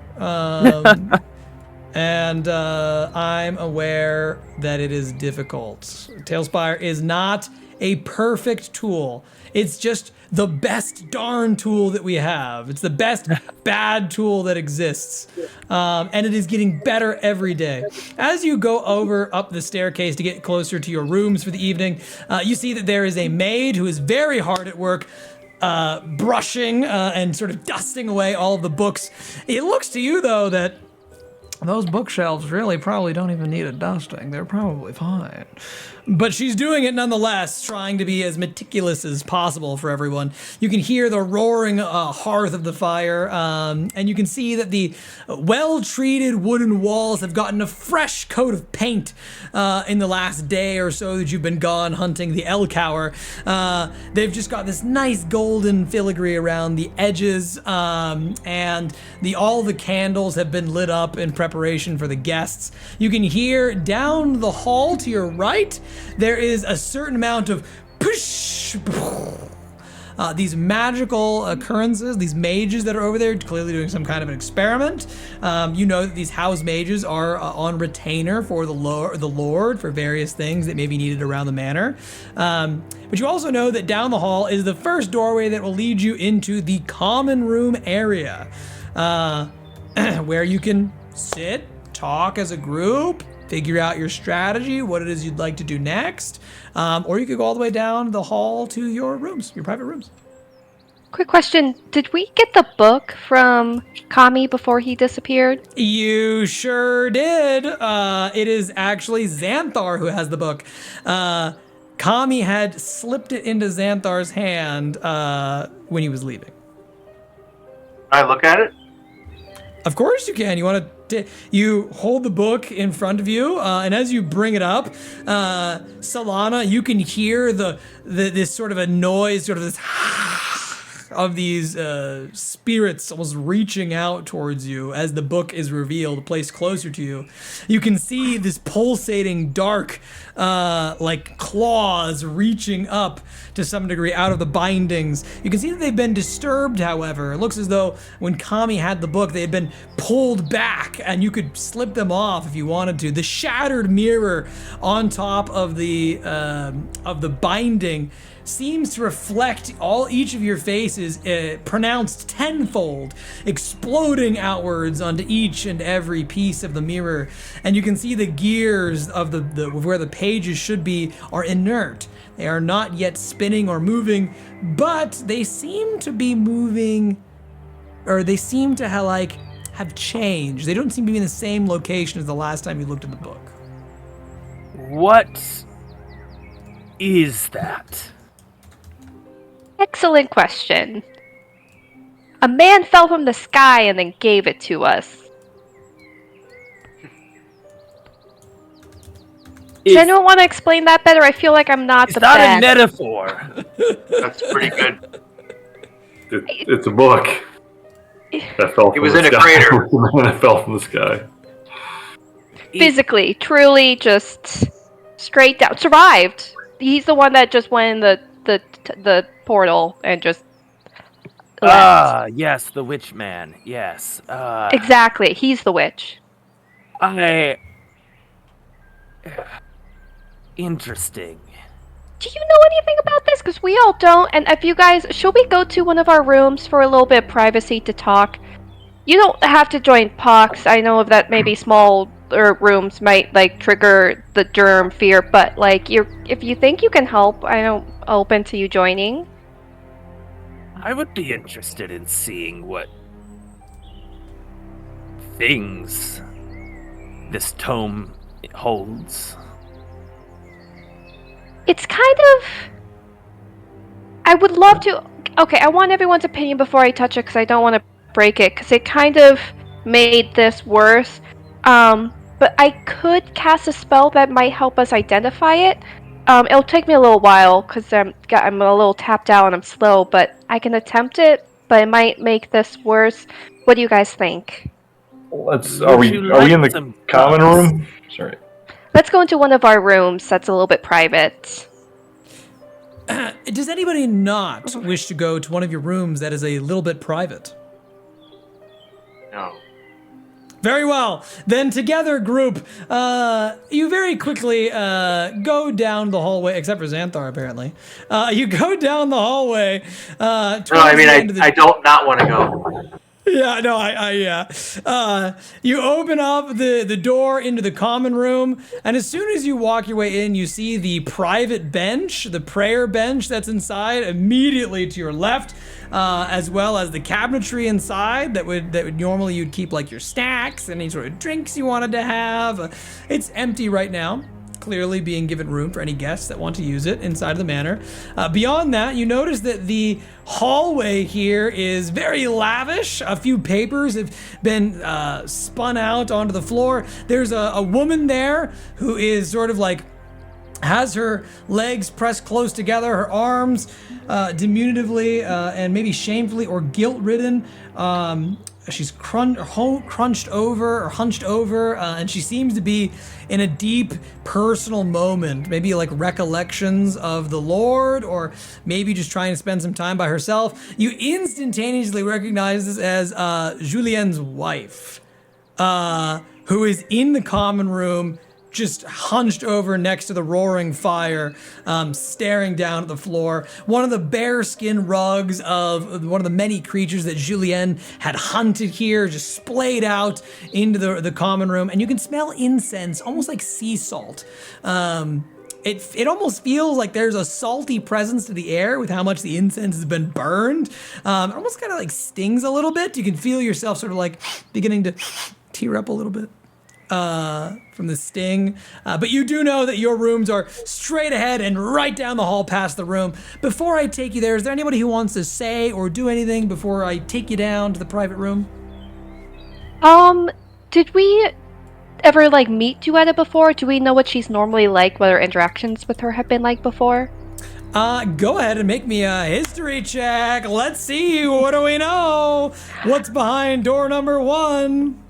And I'm aware that it is difficult. Tailspire is not a perfect tool. It's just the best darn tool that we have. It's the best bad tool that exists. And it is getting better every day. As you go up the staircase to get closer to your rooms for the evening, you see that there is a maid who is very hard at work, brushing and sort of dusting away all of the books. It looks to you, though, that Those bookshelves really probably don't even need a dusting. They're probably fine. But she's doing it nonetheless, trying to be as meticulous as possible for everyone. You can hear the roaring hearth of the fire, and you can see that the well-treated wooden walls have gotten a fresh coat of paint in the last day or so that you've been gone hunting the Elcower. They've just got this nice golden filigree around the edges, and all the candles have been lit up in preparation for the guests. You can hear down the hall to your right, there is a certain amount of push. These magical occurrences, these mages that are over there, clearly doing some kind of an experiment. You know that these house mages are on retainer for the Lord for various things that may be needed around the manor. But you also know that down the hall is the first doorway that will lead you into the common room area, where you can sit, talk as a group, figure out your strategy, what it is you'd like to do next, or you could go all the way down the hall to your rooms, your private rooms. Quick question, did we get the book from Kami before he disappeared? You sure did. It is actually Xanthar who has the book. Kami had slipped it into Xanthar's hand when he was leaving. Can I look at it? Of course you can. You want to? You hold the book in front of you, and as you bring it up, Solana, you can hear this sort of a noise, sort of this of these spirits almost reaching out towards you as the book is revealed, placed closer to you. You can see this pulsating dark, like claws reaching up to some degree out of the bindings. You can see that they've been disturbed, however. It looks as though when Kami had the book, they had been pulled back and you could slip them off if you wanted to. The shattered mirror on top of the binding seems to reflect each of your faces, pronounced tenfold, exploding outwards onto each and every piece of the mirror. And you can see the gears of the where the pages should be are inert. They are not yet spinning or moving, but they seem to be moving, or they seem to have changed. They don't seem to be in the same location as the last time you looked at the book. What is that? Excellent question. A man fell from the sky and then gave it to us. Does anyone want to explain that better? I feel like I'm not the best. It's not a metaphor. That's pretty good. It's a book. That fell from It was the in a sky. crater. It fell from the sky. Physically, truly, just straight down. Survived. He's the one that just went in the portal and just left. Ah, yes, the witch man. Yes. Exactly. He's the witch. Interesting. Do you know anything about this? Because we all don't. And if you guys, should we go to one of our rooms for a little bit of privacy to talk? You don't have to join Pox. I know that maybe small rooms might trigger the germ fear, but if you think you can help, I'm open to you joining. I would be interested in seeing what things this tome holds. It's kind of... I would love to... Okay, I want everyone's opinion before I touch it because I don't want to break it, because it kind of made this worse. But I could cast a spell that might help us identify it. It'll take me a little while because I'm a little tapped out and I'm slow, but I can attempt it, but it might make this worse. What do you guys think? Are we in the common room? Sorry. Let's go into one of our rooms that's a little bit private. Does anybody not wish to go to one of your rooms that is a little bit private? No. Very well. Then together, group, you very quickly go down the hallway, except for Xanthar, apparently. You go down the hallway. No, I mean, I don't not want to go. Yeah, no, you open up the door into the common room, and as soon as you walk your way in, you see the private bench, the prayer bench that's inside immediately to your left, as well as the cabinetry inside that would normally you'd keep like your snacks and any sort of drinks you wanted to have. It's empty right now, clearly being given room for any guests that want to use it inside of the manor. Beyond that, you notice that the hallway here is very lavish. A few papers have been spun out onto the floor. There's a woman there who is sort of like has her legs pressed close together, her arms diminutively and maybe shamefully or guilt-ridden. She's hunched over, and she seems to be in a deep personal moment, maybe like recollections of the Lord, or maybe just trying to spend some time by herself. You instantaneously recognize this as Julien's wife, who is in the common room, just hunched over next to the roaring fire, staring down at the floor. One of the bearskin rugs of one of the many creatures that Julien had hunted here just splayed out into the common room, and you can smell incense, almost like sea salt. It almost feels like there's a salty presence to the air with how much the incense has been burned. It almost kind of like stings a little bit. You can feel yourself sort of like beginning to tear up a little bit from the sting. But you do know that your rooms are straight ahead and right down the hall past the room. Before I take you there, is there anybody who wants to say or do anything before I take you down to the private room? Did we ever like meet Duetta before? Do we know what she's normally like, what our interactions with her have been like before? Go ahead and make me a history check. Let's see, what do we know? What's behind door number 1?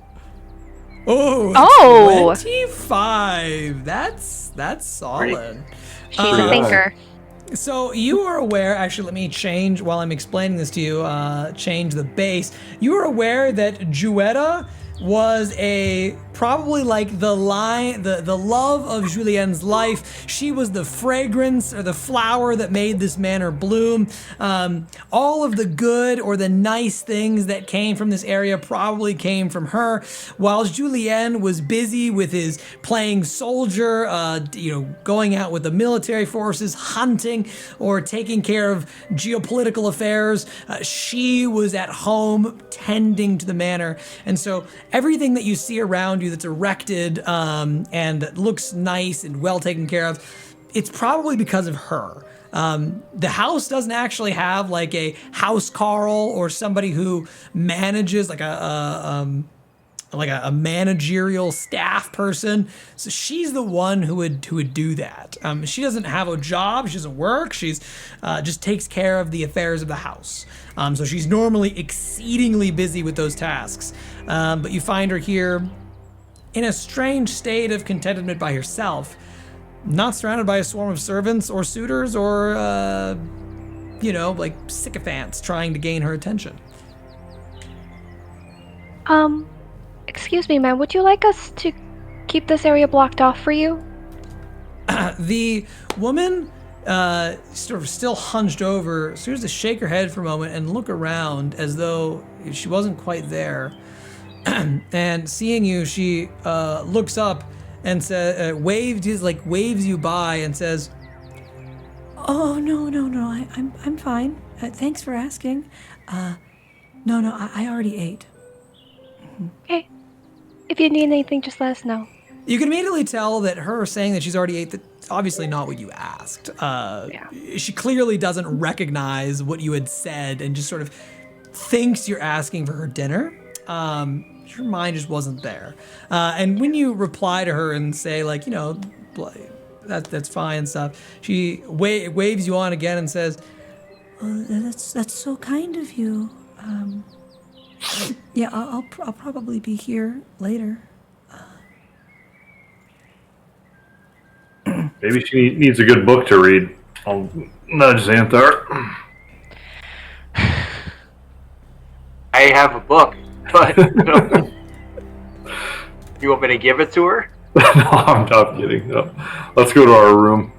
Oh, 25. That's solid. She's a thinker. So you are aware, actually let me change, while I'm explaining this to you, change the base. You are aware that Juetta was probably like the love of Julien's life. She was the fragrance or the flower that made this manor bloom. All of the good or the nice things that came from this area probably came from her. While Julien was busy with his playing soldier, going out with the military forces, hunting, or taking care of geopolitical affairs, she was at home tending to the manor. And so everything that you see around you that's erected and looks nice and well taken care of, it's probably because of her. The house doesn't actually have like a house carl or somebody who manages like a managerial staff person. So she's the one who would do that. She doesn't have a job. She doesn't work. She's just takes care of the affairs of the house. So she's normally exceedingly busy with those tasks. But you find her here in a strange state of contentment by herself, not surrounded by a swarm of servants or suitors or, like sycophants trying to gain her attention. Excuse me, ma'am, would you like us to keep this area blocked off for you? The woman, sort of still hunched over, seems to shake her head for a moment and look around as though she wasn't quite there. And seeing you, she looks up and says, waves you by and says, "Oh no, I'm fine. Thanks for asking. No, I already ate." Okay. If you need anything, just let us know. You can immediately tell that her saying that she's already ate, that's obviously not what you asked. She clearly doesn't recognize what you had said and just sort of thinks you're asking for her dinner. Your mind just wasn't there. And when you reply to her and say, like, that's fine and stuff, she waves you on again and says, "Oh, that's so kind of you. Yeah, I'll probably be here later." Maybe she needs a good book to read. I'll nudge Xanthar. I have a book, but you want me to give it to her? No, I'm not kidding. No. Let's go to our room.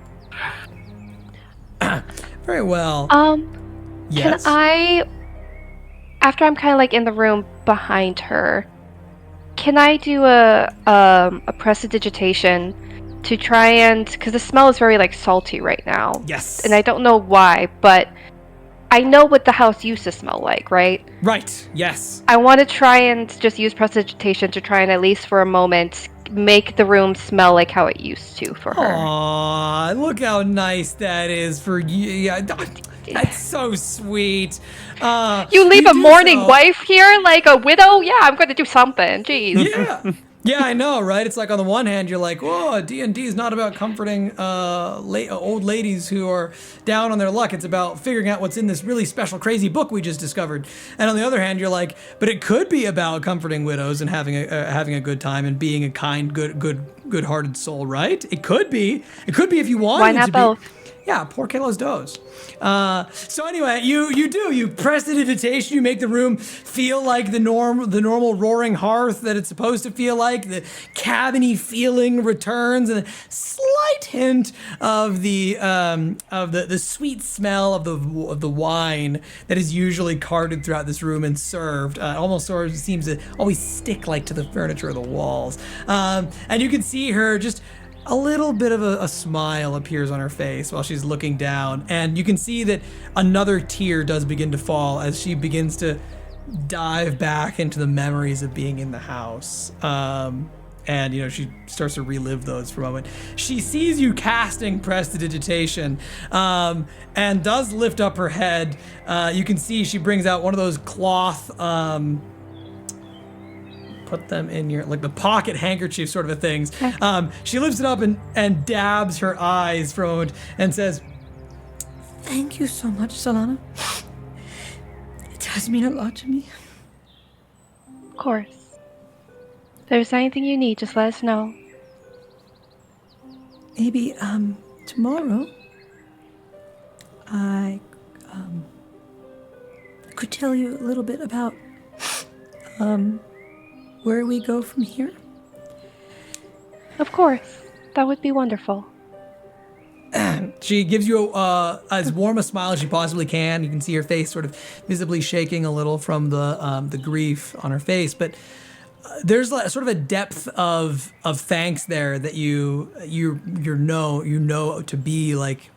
Very well. Can Yes. I after I'm kind of like in the room behind her, can I do a prestidigitation to try and, because the smell is very like salty right now. Yes. And I don't know why, but I know what the house used to smell like, right? Right. Yes. I want to try and just use prestidigitation to try and at least for a moment make the room smell like how it used to for her. Aw, look how nice that is for you. Yeah, that's so sweet. You leave a do mourning so. wife here like a widow? Yeah, I'm going to do something. Jeez. Yeah. Yeah, I know, right? It's like on the one hand, you're like, whoa, D&D is not about comforting old ladies who are down on their luck. It's about figuring out what's in this really special, crazy book we just discovered. And on the other hand, you're like, but it could be about comforting widows and having a good time and being a kind, good-hearted soul, right? It could be. It could be if you wanted Why it not to both? be. Yeah, poor Kalos does. So anyway, you prestidigitation, you make the room feel like the normal roaring hearth that it's supposed to feel like. The cabiny feeling returns, and a slight hint of the sweet smell of the wine that is usually carted throughout this room and served. Almost sort of seems to always stick like to the furniture of the walls. And you can see her just. A little bit of a smile appears on her face while she's looking down, and you can see that another tear does begin to fall as she begins to dive back into the memories of being in the house. And she starts to relive those for a moment. She sees you casting prestidigitation, and does lift up her head. You can see she brings out one of those cloth. Put them in your, like the pocket handkerchief sort of a things. She lifts it up and dabs her eyes for a moment and says, Thank you so much, Solana. It does mean a lot to me. Of course. If there's anything you need, just let us know. Maybe, tomorrow, I, could tell you a little bit about, where we go from here. Of course. That would be wonderful. She gives you as warm a smile as she possibly can. You can see her face sort of visibly shaking a little from the grief on her face, but there's sort of a depth of thanks there that you know to be like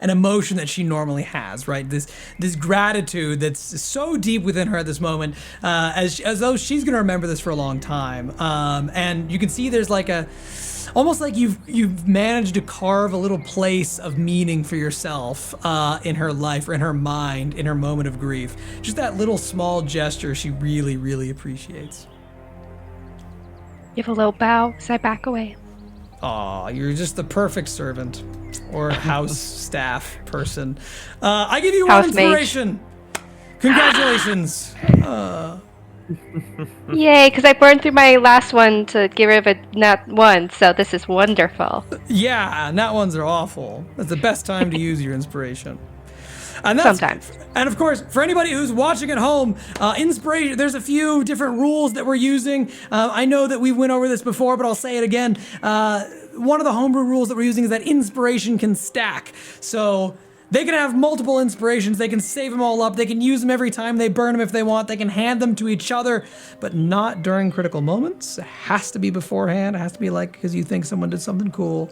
an emotion that she normally has, right? This gratitude that's so deep within her at this moment, as though she's gonna remember this for a long time. And you can see there's like almost like you've managed to carve a little place of meaning for yourself in her life or in her mind, in her moment of grief. Just that little small gesture she really, really appreciates. Give a little bow as I back away. Aw, you're just the perfect servant or house staff person. I give you one inspiration. Congratulations. Yay, because I burned through my last one to get rid of a nat one, so this is wonderful. Yeah, nat ones are awful. That's the best time to use your inspiration. And Sometimes. And of course, for anybody who's watching at home, inspiration, there's a few different rules that we're using. I know that we went over this before, but I'll say it again. One of the homebrew rules that we're using is that inspiration can stack. So they can have multiple inspirations. They can save them all up. They can use them every time they burn them if they want. They can hand them to each other, but not during critical moments. It has to be beforehand. It has to be like because you think someone did something cool.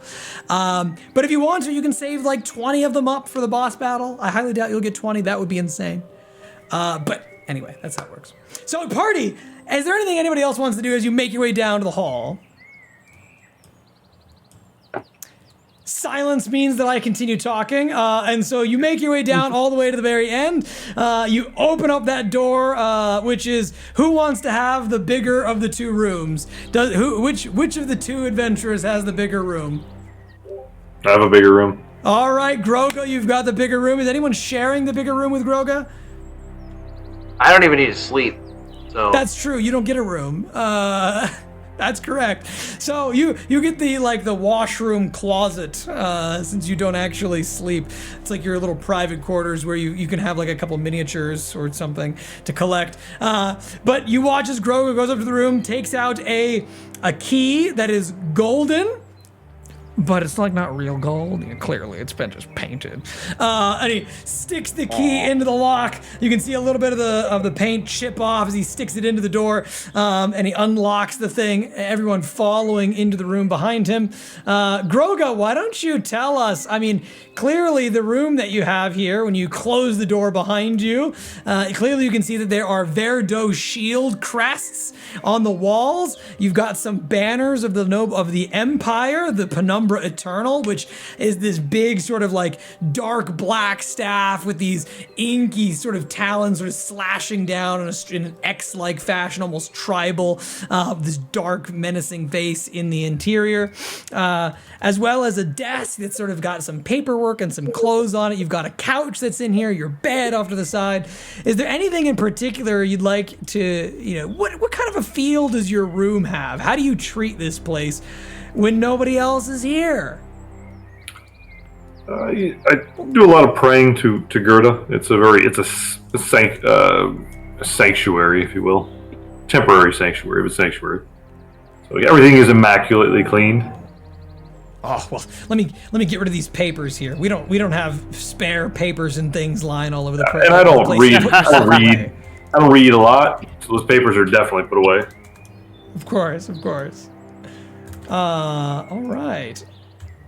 But if you want to, you can save like 20 of them up for the boss battle. I highly doubt you'll get 20. That would be insane. But anyway, that's how it works. So party, is there anything anybody else wants to do as you make your way down to the hall? Silence means that I continue talking, and so you make your way down all the way to the very end. You open up that door, which is who wants to have the bigger of the two rooms? Which of the two adventurers has the bigger room? I have a bigger room. All right, Ghroga, you've got the bigger room. Is anyone sharing the bigger room with Ghroga? I don't even need to sleep. So That's true. You don't get a room. That's correct. So you get the washroom closet, since you don't actually sleep. It's like your little private quarters where you can have like a couple miniatures or something to collect. But you watch as Ghroga goes up to the room, takes out a key that is golden, but it's like not real gold. Clearly, it's been just painted. And he sticks the key into the lock. You can see a little bit of the paint chip off as he sticks it into the door, and he unlocks the thing. Everyone following into the room behind him. Ghroga, why don't you tell us? I mean, clearly the room that you have here, when you close the door behind you, clearly you can see that there are Verdo shield crests on the walls. You've got some banners of the Empire, the Penumbra Eternal, which is this big sort of like dark black staff with these inky sort of talons sort of slashing down in an X-like fashion, almost tribal, this dark menacing face in the interior, as well as a desk that's sort of got some paperwork and some clothes on it. You've got a couch that's in here, your bed off to the side. Is there anything in particular you'd like to, what kind of a feel does your room have? How do you treat this place when nobody else is here? I do a lot of praying to Gerda. It's a sanctuary, if you will, temporary sanctuary, but sanctuary. So everything is immaculately cleaned. Oh well, let me get rid of these papers here. We don't have spare papers and things lying all over the place. And I don't read. I don't read a lot, so those papers are definitely put away. Of course. All right.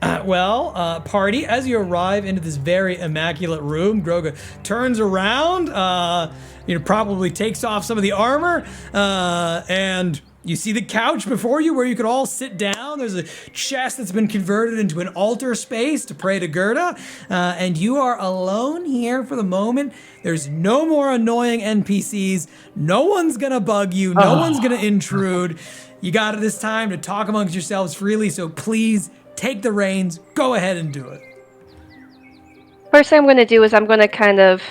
Party, as you arrive into this very immaculate room, Ghroga turns around, probably takes off some of the armor, and you see the couch before you where you could all sit down. There's a chest that's been converted into an altar space to pray to Gerda, and you are alone here for the moment. There's no more annoying NPCs. No one's gonna bug you. No one's gonna intrude. You got this time to talk amongst yourselves freely, so please take the reins. Go ahead and do it. First thing I'm going to do is I'm going to kind of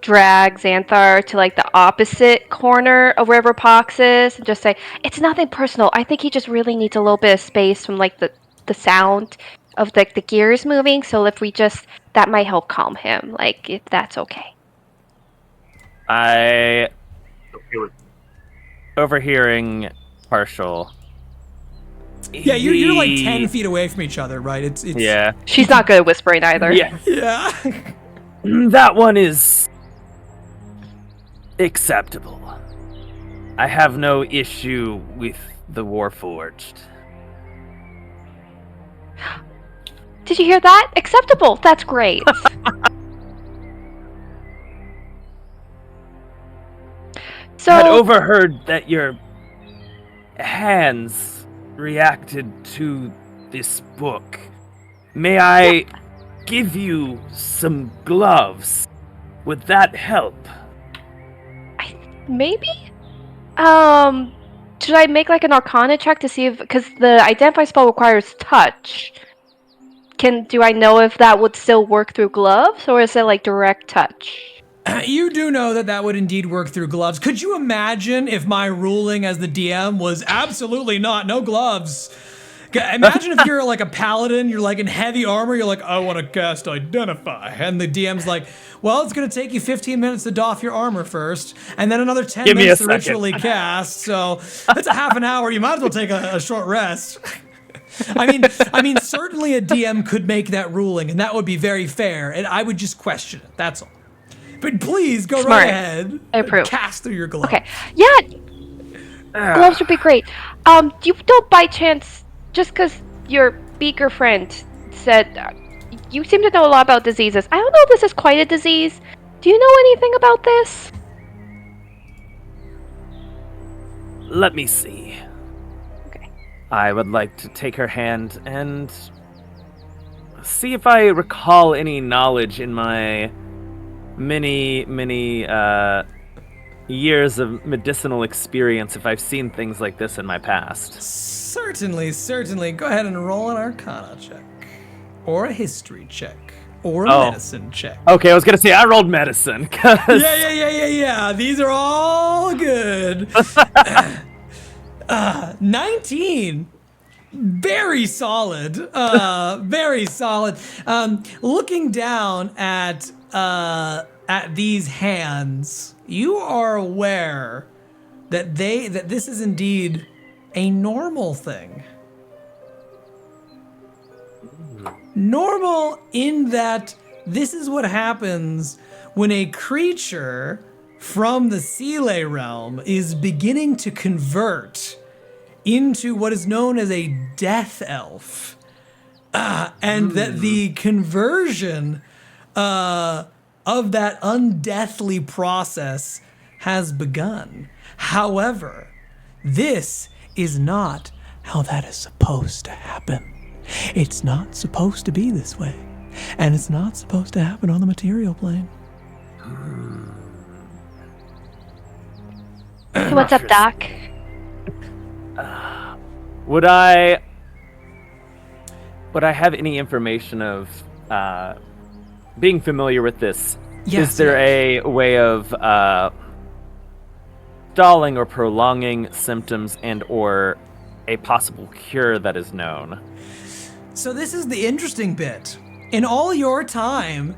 drag Xanthar to like the opposite corner of wherever Pox is and just say, it's nothing personal. I think he just really needs a little bit of space from like the sound of like the gears moving. So if we just, that might help calm him. Like if that's okay. Overhearing partial. Yeah, you're like 10 feet away from each other, right? It's yeah. She's not good at whispering either. Yeah. That one is acceptable. I have no issue with the Warforged. Did you hear that? Acceptable. That's great. So I had overheard that your hands reacted to this book. May I give you some gloves? Would that help? Maybe? Should I make like an Arcana check to see if, because the Identify spell requires touch. Do I know if that would still work through gloves, or is it like direct touch? You do know that would indeed work through gloves. Could you imagine if my ruling as the DM was absolutely no gloves? Imagine if you're like a paladin, you're like in heavy armor, you're like, I want to cast Identify. And the DM's like, well, it's going to take you 15 minutes to doff your armor first, and then another 10 minutes to ritually cast. So that's a half an hour. You might as well take a short rest. I mean, certainly a DM could make that ruling, and that would be very fair, and I would just question it. That's all. But please go right ahead. I approve. Cast through your gloves. Okay. Yeah. Gloves would be great. You don't by chance, just because your beaker friend said you seem to know a lot about diseases. I don't know if this is quite a disease. Do you know anything about this? Let me see. Okay. I would like to take her hand and see if I recall any knowledge in my many years of medicinal experience, if I've seen things like this in my past. Certainly. Go ahead and roll an Arcana check. Or a history check. Or a medicine check. Okay, I was gonna say I rolled medicine. Yeah. These are all good. 19. Very solid. Very solid. Looking down at these hands, you are aware that this is indeed a normal thing. normal in that this is what happens when a creature from the Seele realm is beginning to convert into what is known as a death elf. And that the conversion of that undeathly process has begun. However, this is not how that is supposed to happen. It's not supposed to be this way. And it's not supposed to happen on the material plane. What's up, Doc? Would I have any information of being familiar with this? Yes, Is there a way of stalling or prolonging symptoms and or a possible cure that is known? So this is the interesting bit. In all your time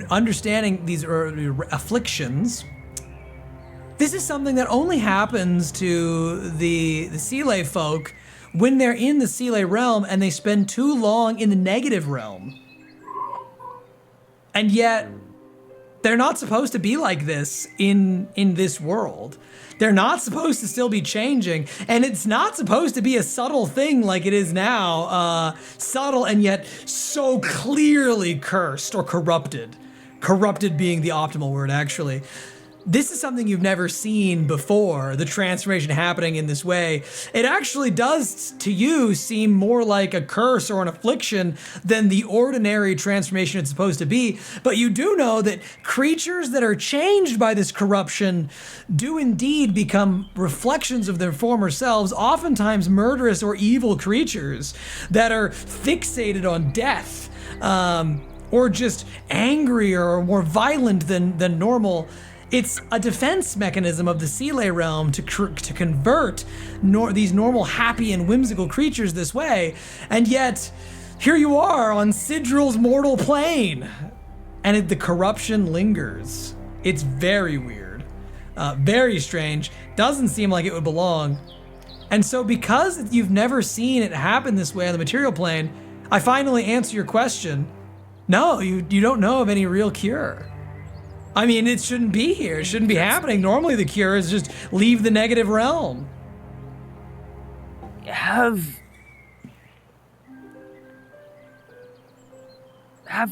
understanding these afflictions, this is something that only happens to the Seele folk when they're in the Seele realm and they spend too long in the negative realm. And yet, they're not supposed to be like this in this world. They're not supposed to still be changing, and it's not supposed to be a subtle thing like it is now. Subtle and yet so clearly cursed or corrupted. Corrupted being the optimal word, actually. This is something you've never seen before, the transformation happening in this way. It actually does, to you, seem more like a curse or an affliction than the ordinary transformation it's supposed to be. But you do know that creatures that are changed by this corruption do indeed become reflections of their former selves, oftentimes murderous or evil creatures that are fixated on death, or just angrier or more violent than normal. It's a defense mechanism of the Seele realm to convert these normal, happy, and whimsical creatures this way, and yet here you are on Sidrul's mortal plane, and the corruption lingers. It's very weird, very strange. Doesn't seem like it would belong, and so because you've never seen it happen this way on the material plane, I finally answer your question. No, you don't know of any real cure. I mean, it shouldn't be here. It shouldn't be happening. Normally the cure is just leave the negative realm. Have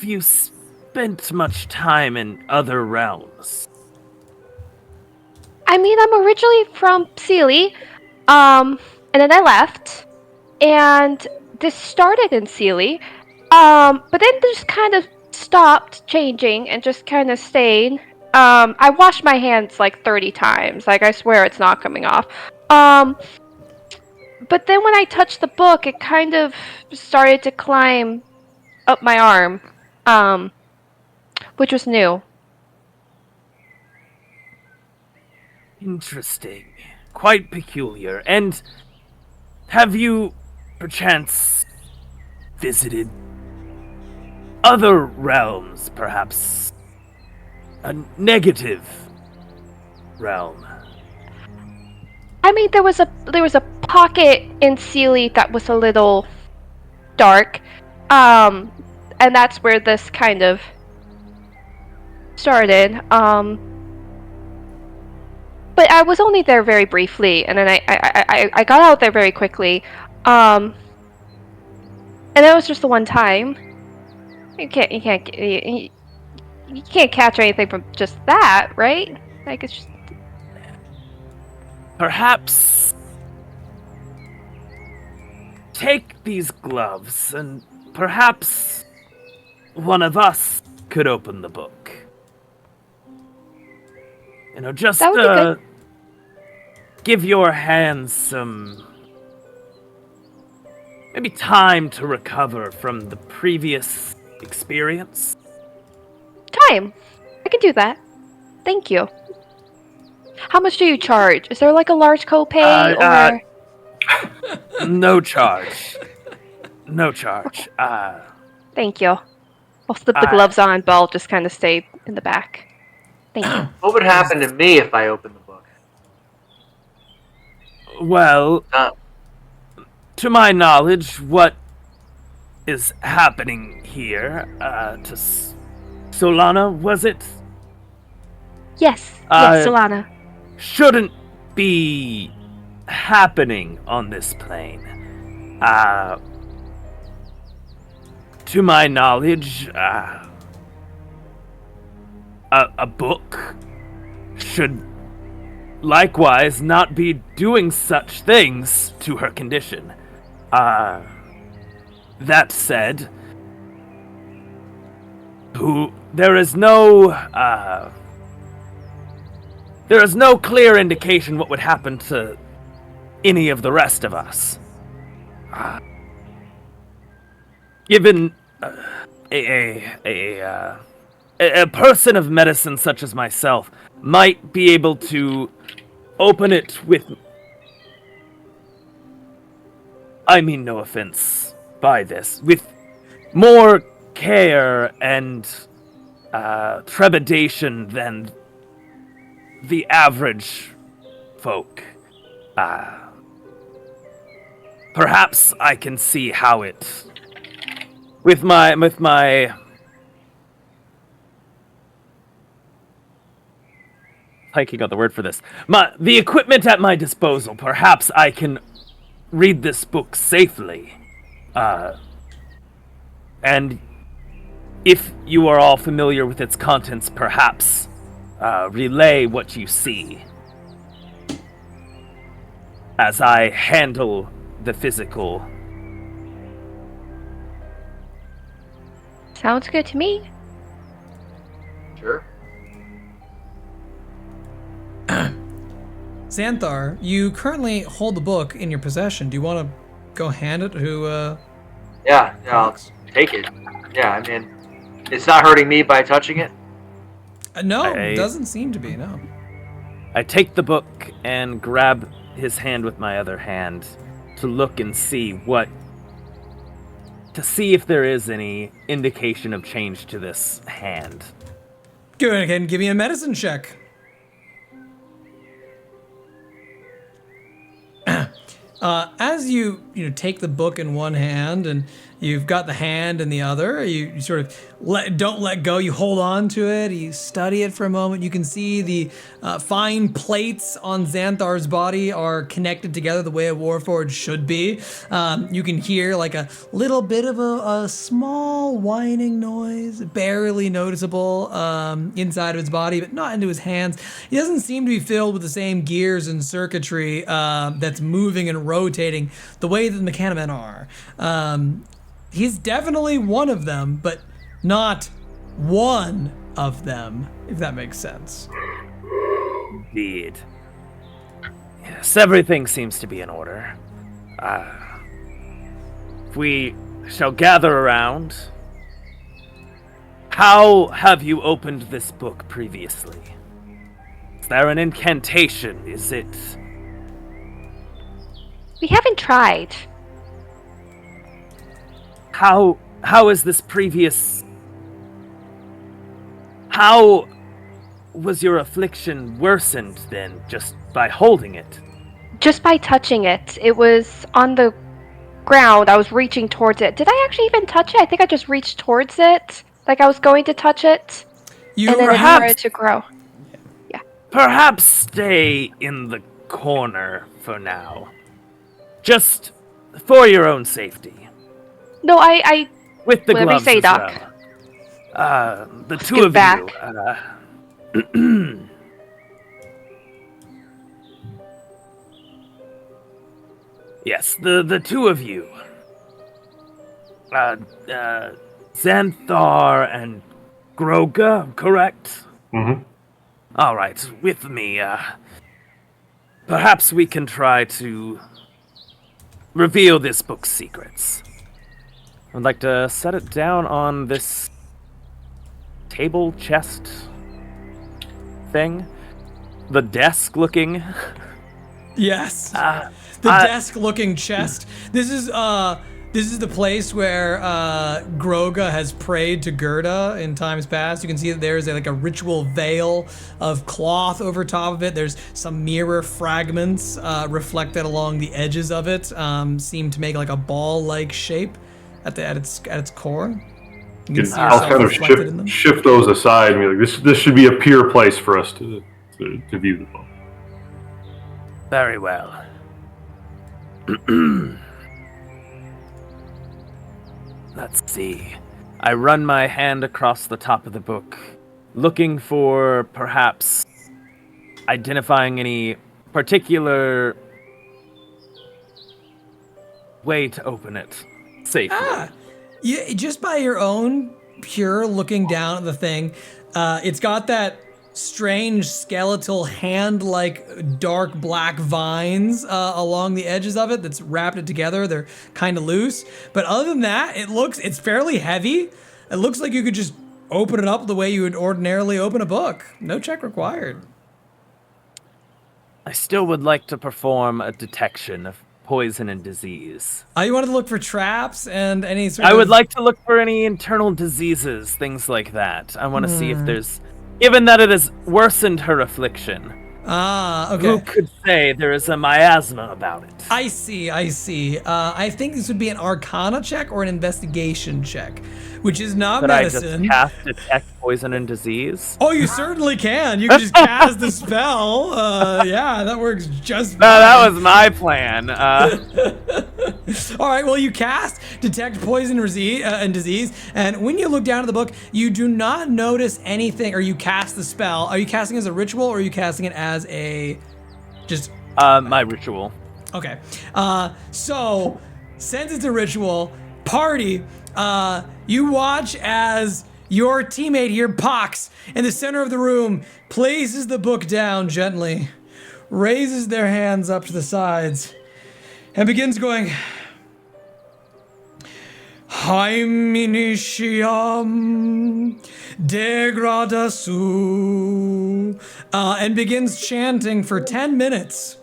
you spent much time in other realms? I mean, I'm originally from Seele, and then I left, and this started in Seele, but then just kind of stopped changing and just kind of stayed. I washed my hands like 30 times. Like, I swear it's not coming off. But then when I touched the book, it kind of started to climb up my arm, which was new. Interesting. Quite peculiar. And have you, perchance, visited other realms, perhaps a negative realm? I mean, there was a pocket in Seele that was a little dark, and that's where this kind of started. But I was only there very briefly, and then I got out there very quickly, and that was just the one time. You can't catch anything from just that, right? Like, it's just... Perhaps take these gloves, and perhaps one of us could open the book. You know, just give your hands some maybe time to recover from the previous experience. Time. I can do that. Thank you. How much do you charge? Is there like a large copay or? No charge. No charge. Thank you. I'll slip the gloves on, but I'll just kind of stay in the back. Thank you. What would happen to me if I opened the book? Well, to my knowledge, what is happening here to Solana, was it? Yes, Uh, Solana. Shouldn't be happening on this plane. To my knowledge, a book should likewise not be doing such things to her condition. That said, there is no clear indication what would happen to any of the rest of us. Given a person of medicine such as myself might be able to open it with, I mean no offense by this, with more care and trepidation than the average folk. Perhaps I can see how it, with my hiking out the word for this, the equipment at my disposal, perhaps I can read this book safely. And if you are all familiar with its contents, perhaps relay what you see as I handle the physical. Sounds good to me. Sure. Xanthar, you currently hold the book in your possession. Do you want to go hand it to, Yeah, I'll take it. Yeah, I mean, it's not hurting me by touching it. No, doesn't seem to be, no. I take the book and grab his hand with my other hand to look and see if there is any indication of change to this hand. Go ahead and give me a medicine check. As you take the book in one hand and you've got the hand in the other, you sort of don't let go. You hold on to it. You study it for a moment. You can see the fine plates on Xanthar's body are connected together the way a Warforged should be. You can hear like a little bit of a small whining noise, barely noticeable inside of his body, but not into his hands. He doesn't seem to be filled with the same gears and circuitry that's moving and rotating the way that the Mechanimen are. He's definitely one of them, but not one of them, if that makes sense. Indeed. Yes, everything seems to be in order. We shall gather around. How have you opened this book previously? Is there an incantation? Is it... We haven't tried. How is this previous... How was your affliction worsened then, just by holding it? Just by touching it. It was on the ground. I was reaching towards it. Did I actually even touch it? I think I just reached towards it, like I was going to touch it. And then it started to grow. Yeah. Perhaps stay in the corner for now. Just for your own safety. No, I with the whatever gloves you say, as Doc. well. The two Scoot of back. you. Yes, the two of you. Xanthar and Ghroga, correct? Mm-hmm. All right, with me. Perhaps we can try to reveal this book's secrets. I'd like to set it down on this table chest thing. The desk-looking. Yes. The desk-looking chest. This is the place where Ghroga has prayed to Gerda in times past. You can see that there's like a ritual veil of cloth over top of it. There's some mirror fragments reflected along the edges of it, seem to make like a ball-like shape. at its core. You can see I'll yourself kind of reflected in them. shift those aside and be like, this should be a pure place for us to view the book. Very well. Let's see. I run my hand across the top of the book, looking for perhaps identifying any particular way to open it safely. Yeah, just by your own pure looking down at the thing, it's got that strange skeletal hand-like dark black vines along the edges of it that's wrapped it together. They're kind of loose, but other than that, it's fairly heavy. It looks like you could just open it up the way you would ordinarily open a book. No check required. I still would like to perform a detection of poison and disease. You wanted to look for traps and any sort of... I would like to look for any internal diseases, things like that. I want to see if there's... Given that it has worsened her affliction, okay. who could say there is a miasma about it? I see. I think this would be an Arcana check or an Investigation check, which is not Could medicine. I just cast Detect Poison and Disease? Oh, you certainly can. You can just cast the spell. Yeah, that works just fine. No, that was my plan. All right, well, you cast Detect Poison and Disease, and when you look down at the book, you do not notice anything, or you cast the spell. Are you casting it as a ritual, or are you casting it as a just... My ritual. Okay. So, since it's a ritual, party, you watch as your teammate here, Pox, in the center of the room, places the book down gently, raises their hands up to the sides, and begins going, Haiminisham degradasu, and begins chanting for 10 minutes.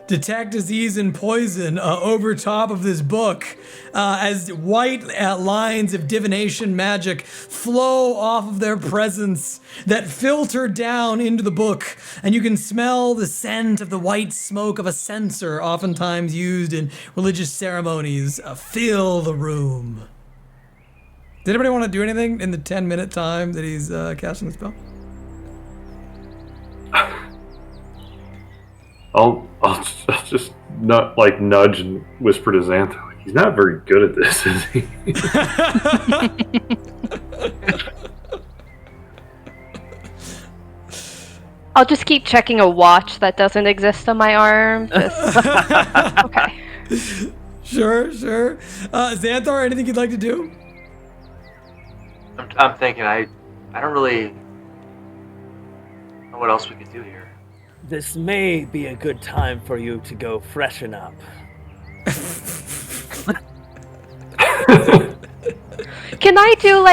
Detect disease and poison over top of this book as white lines of divination magic flow off of their presence that filter down into the book, and you can smell the scent of the white smoke of a censer oftentimes used in religious ceremonies fill the room. Did anybody want to do anything in the 10-minute time that he's casting the spell? I'll just not like nudge and whisper to Xanthar. Like, he's not very good at this, is he? I'll just keep checking a watch that doesn't exist on my arm. Okay. Sure. Xanthar, anything you'd like to do? I'm thinking. I don't really know what else we could do here. This may be a good time for you to go freshen up. Can I do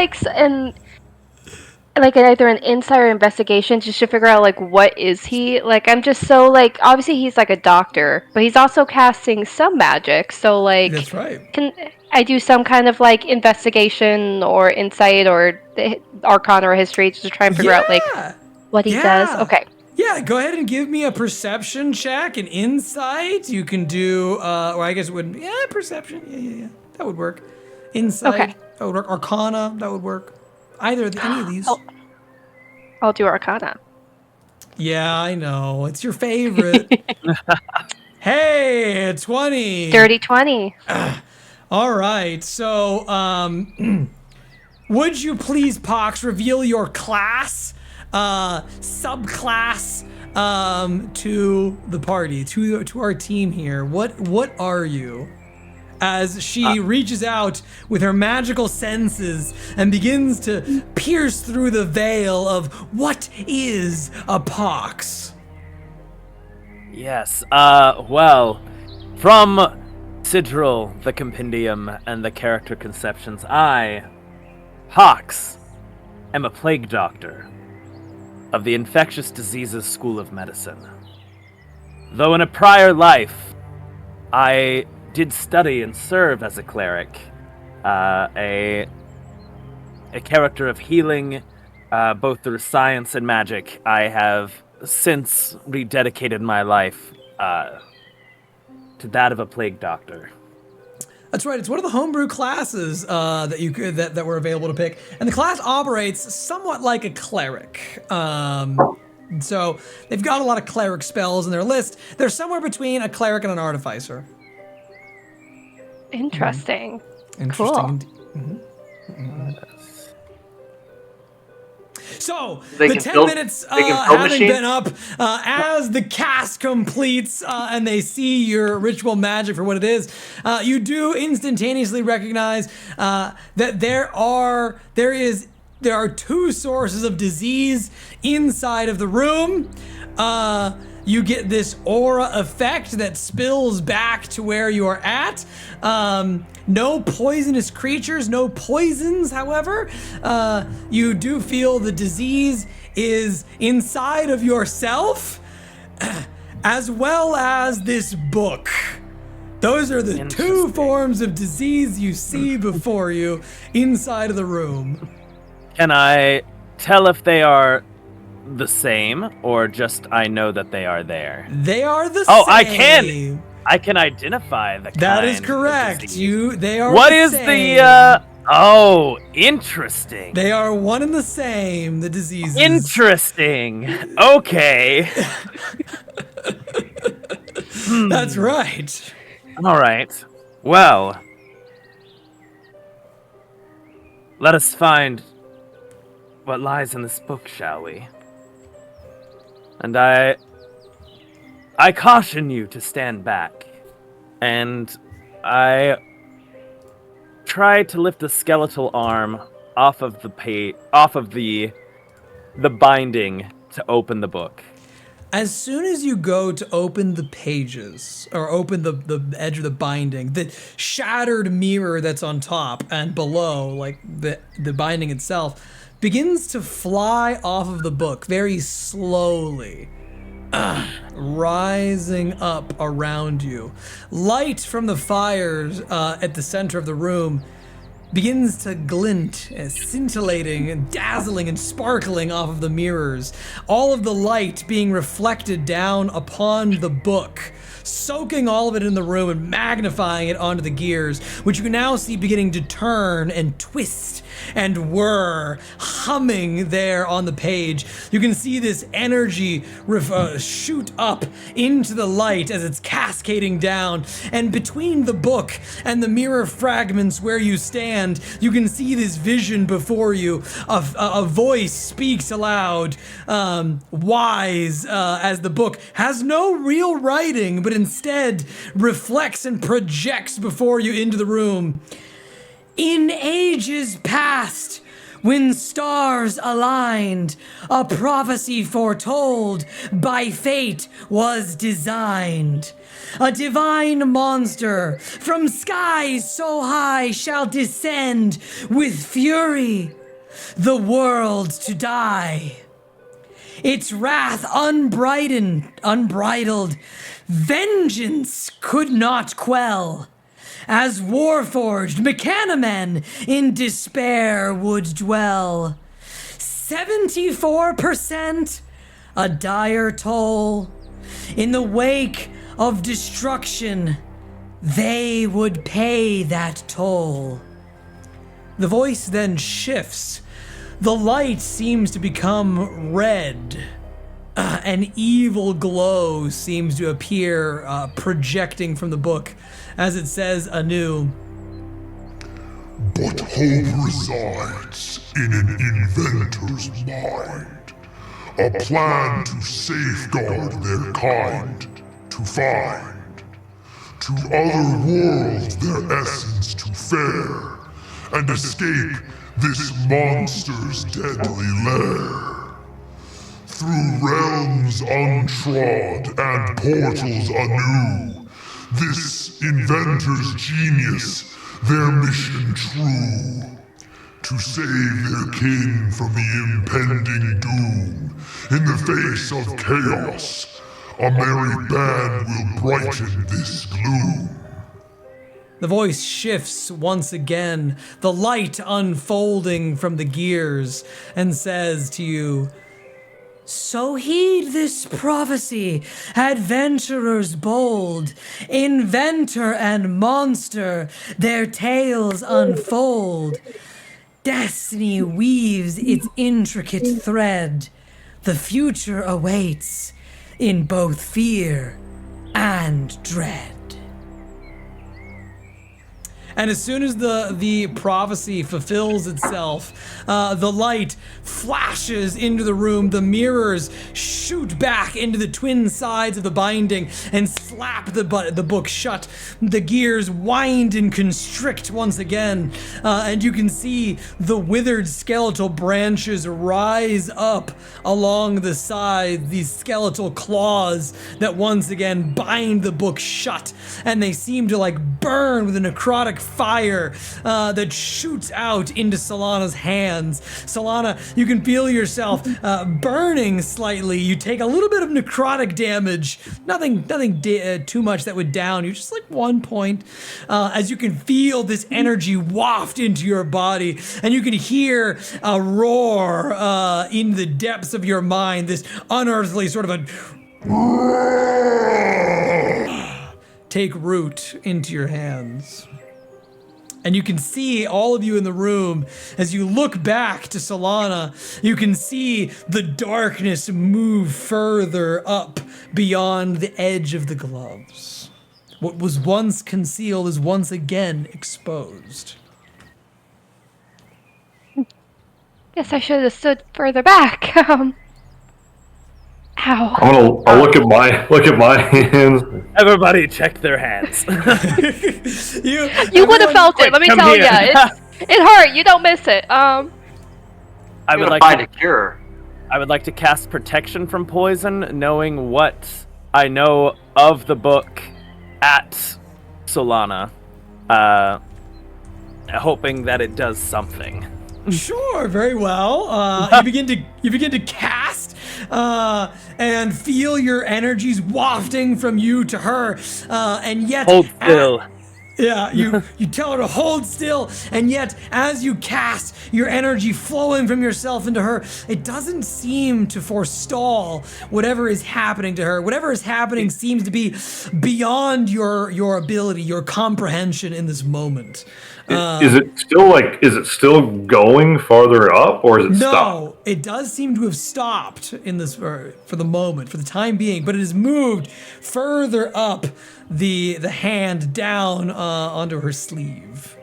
either an insight or investigation just to figure out what is he? I'm just so obviously he's a doctor, but he's also casting some magic. So That's right. Can I do some kind of investigation or insight or Arcana or history just to try and figure out what he does? Okay. Yeah, go ahead and give me a perception check, an insight. You can do, or I guess it would, perception. Yeah. That would work. Insight. Okay. That would work. Arcana. That would work. Any of these. I'll do Arcana. Yeah, I know. It's your favorite. Hey, 20. Dirty 20. All right. So, would you please, Pox, reveal your class? Subclass to the party, to our team here. What are you? As she reaches out with her magical senses and begins to pierce through the veil of what is a pox. Yes, well, from Sidril, the Compendium, and the Character Conceptions, I, Pox, am a plague doctor of the Infectious Diseases School of Medicine. Though in a prior life, I did study and serve as a cleric, a character of healing, both through science and magic. I have since rededicated my life to that of a plague doctor. That's right. It's one of the homebrew classes that were available to pick, and the class operates somewhat like a cleric. So they've got a lot of cleric spells in their list. They're somewhere between a cleric and an artificer. Interesting. Interesting. Cool. Indeed. So, They the can 10 build- minutes they can build having machines? been up, as the cast completes and they see your ritual magic for what it is, you do instantaneously recognize that there are 2 sources of disease inside of the room. You get this aura effect that spills back to where you are at. No poisonous creatures, no poisons, however. You do feel the disease is inside of yourself, as well as this book. Those are the 2 forms of disease you see before you inside of the room. Can I tell if they are the same, or just I know that they are there? They are the same. Oh, I can identify the kind. That is of correct. disease. They are What the is same. the oh, interesting. They are one and the same, the diseases. Interesting. Okay. That's right. All right. Well, let us find what lies in this book, shall we? And I caution you to stand back. And I try to lift the skeletal arm off of the binding to open the book. As soon as you go to open the pages, or open the edge of the binding, the shattered mirror that's on top and below, like the binding itself, begins to fly off of the book very slowly, rising up around you. Light from the fires at the center of the room begins to glint, scintillating and dazzling and sparkling off of the mirrors. All of the light being reflected down upon the book, soaking all of it in the room and magnifying it onto the gears, which you can now see beginning to turn and twist and whir, humming there on the page. You can see this energy shoot up into the light as it's cascading down, and between the book and the mirror fragments where you stand, you can see this vision before you. A voice speaks aloud, wise, as the book has no real writing, but instead reflects and projects before you into the room. In ages past, when stars aligned, a prophecy foretold by fate was designed. A divine monster from skies so high shall descend with fury, the world to die. Its wrath unbridled, vengeance could not quell. As Warforged mechanomen in despair would dwell. 74%, a dire toll. In the wake of destruction, they would pay that toll. The voice then shifts. The light seems to become red. An evil glow seems to appear, projecting from the book, as it says anew. But hope resides in an inventor's mind. A plan to safeguard their kind, to find. To other worlds their essence to fare, and escape this monster's deadly lair. Through realms untrod and portals anew, this inventor's genius, their mission true. To save their kin from the impending doom, in the face of chaos, a merry band will brighten this gloom. The voice shifts once again, the light unfolding from the gears, and says to you, So heed this prophecy, adventurers bold, inventor and monster, their tales unfold. Destiny weaves its intricate thread. The future awaits in both fear and dread. And as soon as the prophecy fulfills itself, the light flashes into the room, the mirrors shoot back into the twin sides of the binding and slap the book shut. The gears wind and constrict once again, and you can see the withered skeletal branches rise up along the side, these skeletal claws that once again bind the book shut, and they seem to like burn with a necrotic fire that shoots out into Solana's hands. Solana, you can feel yourself burning slightly. You take a little bit of necrotic damage. Nothing too much that would down you. Just like 1 point. As you can feel this energy waft into your body, and you can hear a roar in the depths of your mind. This unearthly sort of a take root into your hands. And you can see all of you in the room, as you look back to Solana, you can see the darkness move further up beyond the edge of the gloves. What was once concealed is once again exposed. Guess I should have stood further back. Ow. I'll look at my hands. Everybody check their hands. You would have felt it, let me tell you. It hurt, you don't miss it. I would like find a cure. I would like to cast protection from poison, knowing what I know of the book at Solana, hoping that it does something. Sure, very well. You begin to cast and feel your energies wafting from you to her, and yet hold still. Yeah, you tell her to hold still, and yet as you cast, your energy flowing from yourself into her, it doesn't seem to forestall whatever is happening to her. Whatever is happening seems to be beyond your ability, your comprehension in this moment. Is it still going farther up, or is it stopped? No, it does seem to have stopped in this for the moment, for the time being, but it has moved further up the hand down onto her sleeve.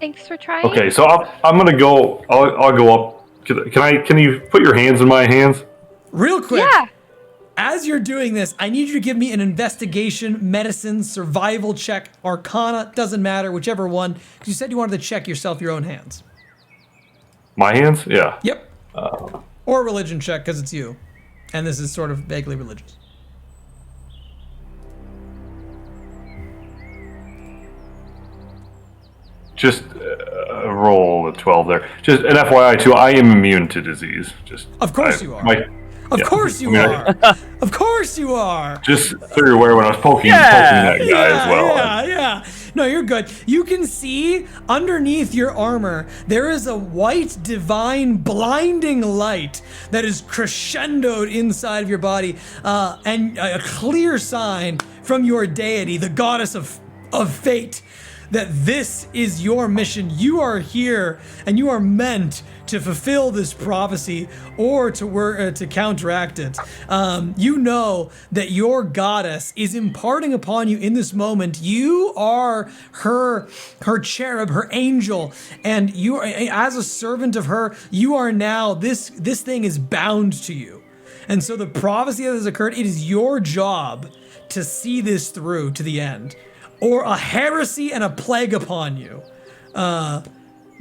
Thanks for trying. Okay, so I'm gonna go. I'll go up. Can you put your hands in my hands? Real quick. Yeah. As you're doing this, I need you to give me an investigation, medicine, survival check, arcana, doesn't matter, whichever one, because you said you wanted to check yourself your own hands. My hands? Yeah. Yep. Or religion check, because it's you. And this is sort of vaguely religious. Just roll a 12 there. Just an FYI too, I am immune to disease. Of course you are. Of course you are. Of course you are. Just so you're aware when I was poking that guy as well. Yeah. No, you're good. You can see underneath your armor, there is a white, divine, blinding light that is crescendoed inside of your body, and a clear sign from your deity, the goddess of fate, that this is your mission. You are here, and you are meant to fulfill this prophecy or to work to counteract it. You know that your goddess is imparting upon you in this moment. You are her cherub, her angel, and you are, as a servant of her, you are now this thing is bound to you. And so the prophecy that has occurred, it is your job to see this through to the end, or a heresy and a plague upon you.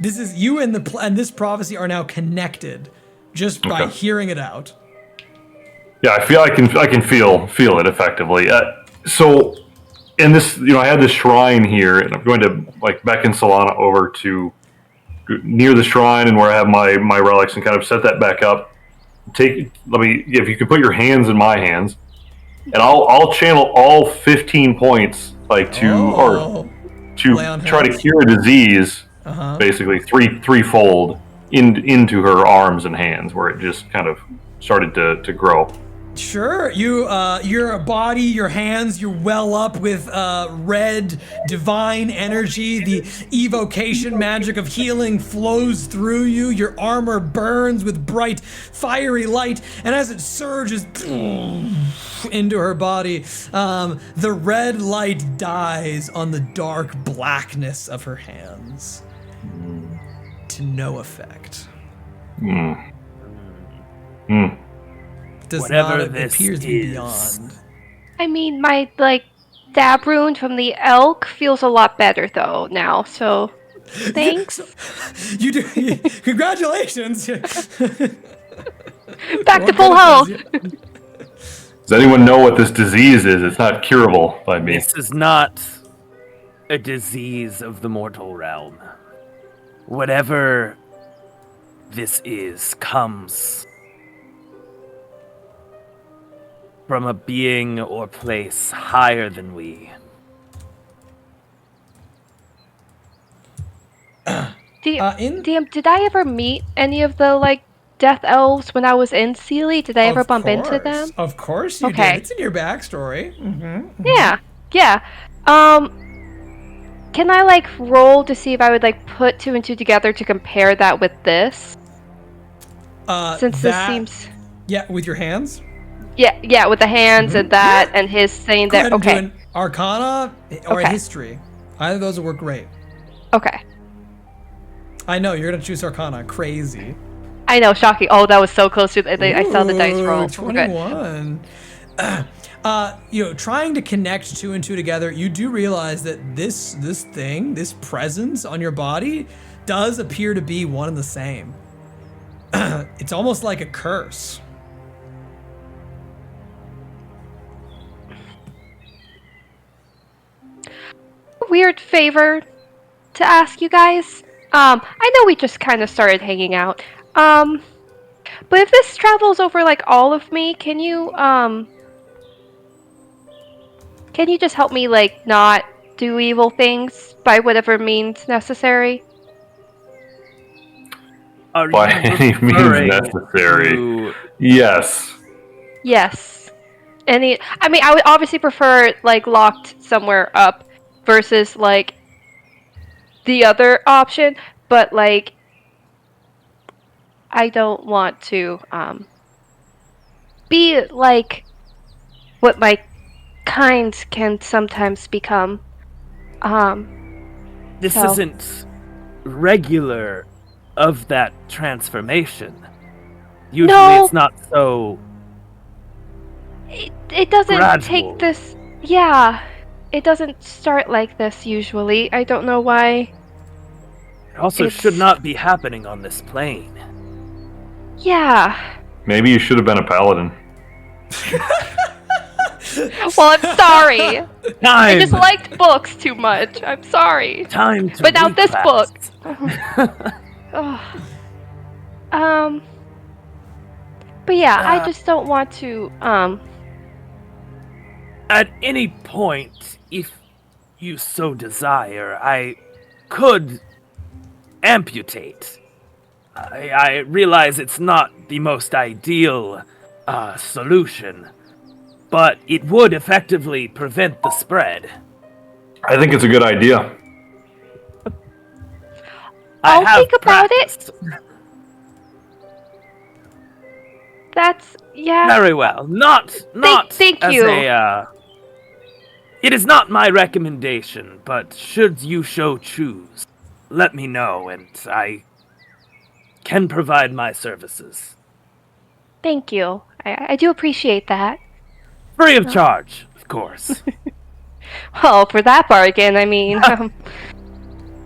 This is you and this prophecy are now connected just by hearing it out. Yeah, I feel I can feel it effectively. So, in this, I had this shrine here, and I'm going to beckon Solana over to near the shrine and where I have my relics, and kind of set that back up. If you could put your hands in my hands, and I'll channel all 15 points to try to cure a disease. Basically, threefold into her arms and hands, where it just kind of started to grow. Sure, your body, your hands, you well up with red divine energy. The evocation magic of healing flows through you. Your armor burns with bright, fiery light, and as it surges into her body, the red light dies on the dark blackness of her hands. To no effect. Does Whatever not this appears to be is. beyond. I mean, my dab wound from the elk feels a lot better though now. So, thanks. You do. Congratulations. Back to full health. Does anyone know what this disease is? It's not curable by me. This is not a disease of the mortal realm. Whatever this is comes from a being or place higher than we. DM, did I ever meet any of the death elves when I was in Sealy? Did I ever bump into them? Of course you Okay. did. It's in your backstory. Mm-hmm. Yeah. Can I roll to see if I would put 2 and 2 together to compare that with this? Since this seems. Yeah, with your hands. Yeah, with the hands and that and his saying Go that. ahead and Okay. do an Arcana or a Okay. History. Either of those will work great. Okay. I know you're gonna choose Arcana. Crazy. I know, shocking. Oh, that was so close to. I saw the dice roll. Ooh, 21. Trying to connect 2 and 2 together, you do realize that this thing, this presence on your body, does appear to be one and the same. It's almost like a curse. Weird favor to ask you guys. I know we just kind of started hanging out. But if this travels over all of me, can you just help me not do evil things by whatever means necessary? Are By you any means referring necessary. to- Yes. Yes. I mean, I would obviously prefer locked somewhere up versus the other option, but I don't want to be what my kind can sometimes become. This So- isn't regular of that transformation. Usually No. it's not so. It doesn't Gradual. take this. Yeah, it doesn't start like this usually. I don't know why. It also It's- should not be happening on this plane. Yeah. Maybe you should have been a paladin. Well, I'm sorry. I Time! just liked books too much. I'm sorry. Time to But now this book. reclass. Ugh. But yeah, I just don't want to. At any point, if you so desire, I could amputate. I realize it's not the most ideal solution, but it would effectively prevent the spread. I think it's a good idea. I'll I have think about it. practiced. That's yeah. Very well. Not thank as you. It is not my recommendation, but should you so choose, let me know, and I can provide my services. Thank you. I do appreciate that. Free of charge, of course. Well, for that bargain, I mean.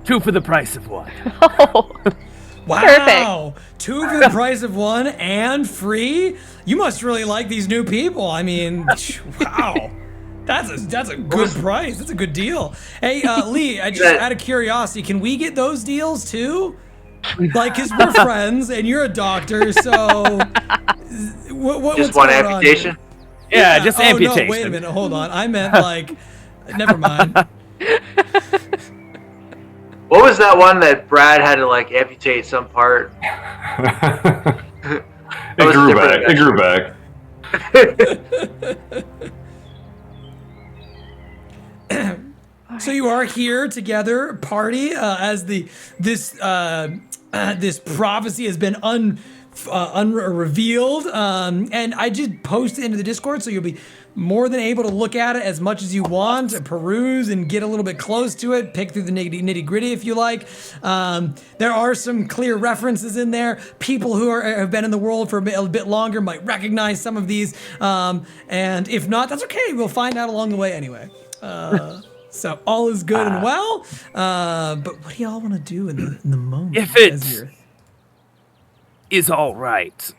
2 for the price of 1. Oh. Wow! 2 for the price of 1 and free? You must really like these new people. I mean, wow. That's a good price. That's a good deal. Hey, Lee, out of curiosity, can we get those deals too? Because we're friends and you're a doctor, so what's Just one going on amputation? here? Yeah, just Oh, amputation. no, wait a minute. Hold on. I meant never mind. What was that one that Brad had to like amputate some part? It grew back. It grew back. So you are here together, party, as this prophecy has been unrevealed, and I just posted it into the Discord, so you'll be more than able to look at it as much as you want, peruse and get a little bit close to it, pick through the nitty gritty if you like. There are some clear references in there. People who have been in the world for a bit longer might recognize some of these, and if not, that's okay. We'll find out along the way anyway. So all is good and well, but what do y'all want to do in the moment? If it is all right,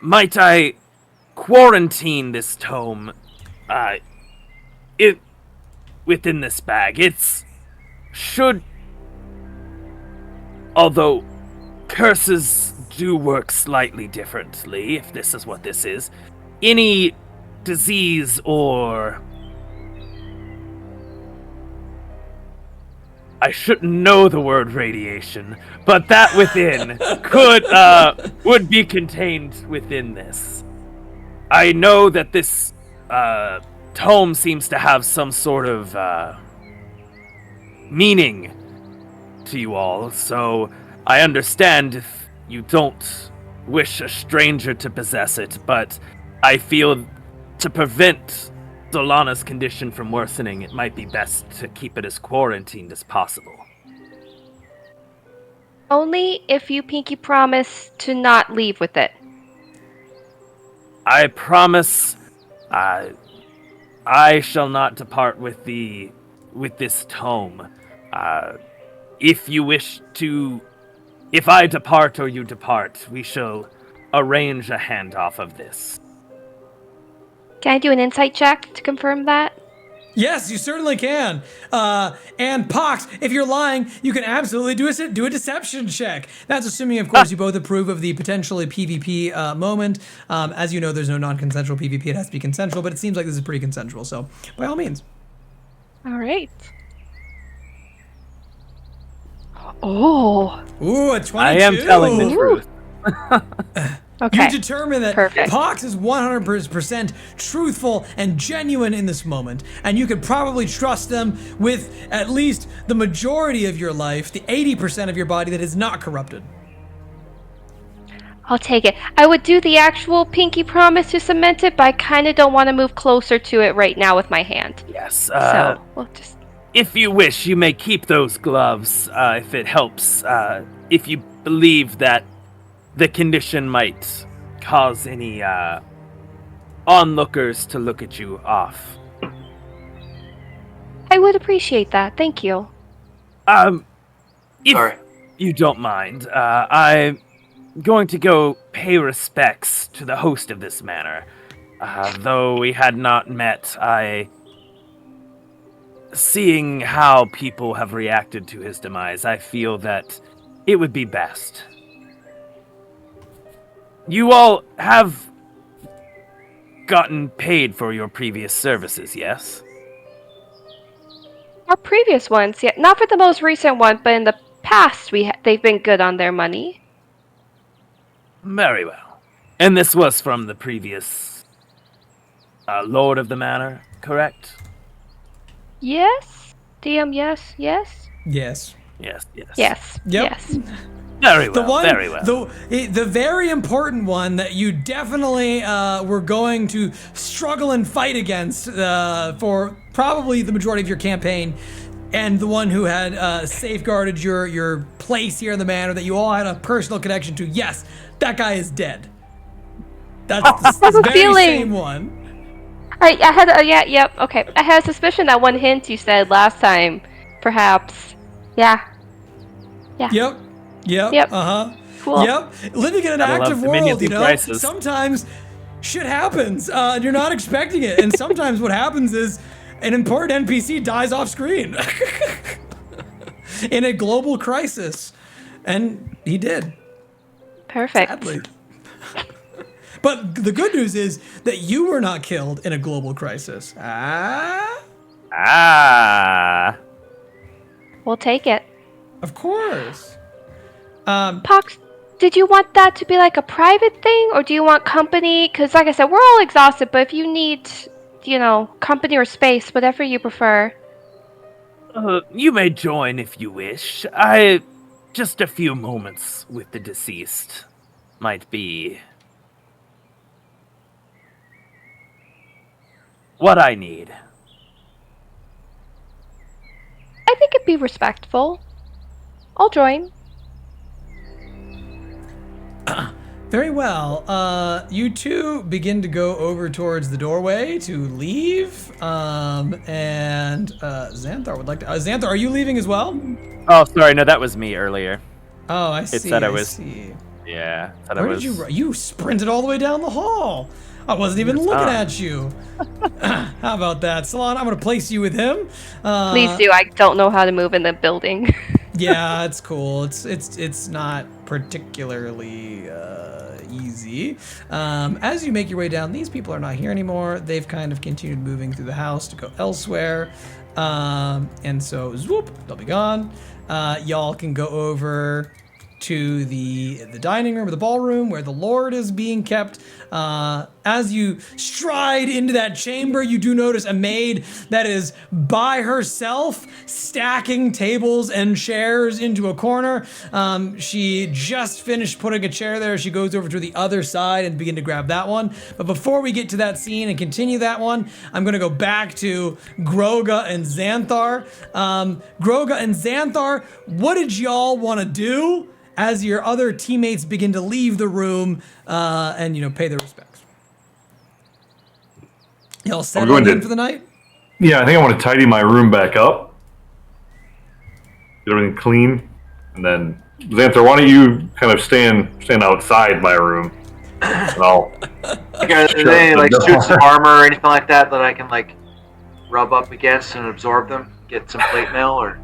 might I quarantine this tome within this bag? Although curses do work slightly differently, if this is what this is, any disease or... I shouldn't know the word radiation, but that within would be contained within this. I know that this tome seems to have some sort of meaning to you all, so I understand if you don't wish a stranger to possess it, but I feel to prevent Solana's condition from worsening, it might be best to keep it as quarantined as possible. Only if you pinky promise to not leave with it. I promise I shall not depart with this tome. If you wish to... If I depart or you depart, we shall arrange a handoff of this. Can I do an insight check to confirm that? Yes, you certainly can. And Pox, if you're lying, you can absolutely do a deception check. That's assuming, of course, you both approve of the potentially PvP moment. As you know, there's no non-consensual PvP. It has to be consensual, but it seems like this is pretty consensual. So, by all means. All right. Oh. Ooh, a 22. I am telling the truth. Okay. You determine that Perfect. Pox is 100% truthful and genuine in this moment, and you could probably trust them with at least the majority of your life, the 80% of your body that is not corrupted. I'll take it. I would do the actual pinky promise to cement it, but I kind of don't want to move closer to it right now with my hand. Yes. So we'll just... If you wish, you may keep those gloves if it helps. If you believe that the condition might cause any onlookers to look at you off. I would appreciate that. Thank you. If you don't mind, I'm going to go pay respects to the host of this manor. Though we had not met, seeing how people have reacted to his demise, I feel that it would be best. You all have gotten paid for your previous services, yes? Our previous ones, yeah, not for the most recent one, but in the past, they've been good on their money. Very well. And this was from the previous Lord of the Manor, correct? Yes? DM, yes? Yes? Yes. Yes. Yes. Yep. Yes. Very well, very well. The very important one that you definitely were going to struggle and fight against for probably the majority of your campaign, and the one who had safeguarded your place here in the manor that you all had a personal connection to. Yes, that guy is dead. That's the very same one. I had okay. I had a suspicion that one hint you said last time, perhaps. Yeah. Yep. Cool. Yep. Living in an active world, you know, crisis. sometimes shit happens, and you're not expecting it. And sometimes what happens is an important NPC dies off screen in a global crisis, and he did. Perfect. Sadly. But the good news is that you were not killed in a global crisis. We'll take it. Of course. Pox, did you want that to be like a private thing, or do you want company? Because, like I said, we're all exhausted, but if you need, company or space, whatever you prefer. You may join if you wish. Just a few moments with the deceased might be what I need. I think it'd be respectful. I'll join. Very well. You two begin to go over towards the doorway to leave. And Xanthar would like to. Xanthar, are you leaving as well? Oh, sorry. No, that was me earlier. Oh, I see. It said I I was. see. Yeah. Where did you sprinted all the way down the hall? I wasn't even looking at you. How about that, Solana? I'm gonna place you with him. Please do. I don't know how to move in the building. Yeah, it's cool. It's not particularly easy. As you make your way down, these people are not here anymore. They've kind of continued moving through the house to go elsewhere. And so, swoop, they'll be gone. Y'all can go over to the dining room or the ballroom where the Lord is being kept. As you stride into that chamber, you do notice a maid that is by herself stacking tables and chairs into a corner. She just finished putting a chair there. She goes over to the other side and begin to grab that one. But before we get to that scene and continue that one, I'm gonna go back to Ghroga and Xanthar. Ghroga and Xanthar, what did y'all wanna do as your other teammates begin to leave the room and pay their respects? Y'all settling in for the night? Yeah, I think I want to tidy my room back up, get everything clean, and then Xanthar, why don't you kind of stand outside my room, and I'll. Are there any suits of armor or anything like that I can rub up against and absorb them? Get some plate mail or?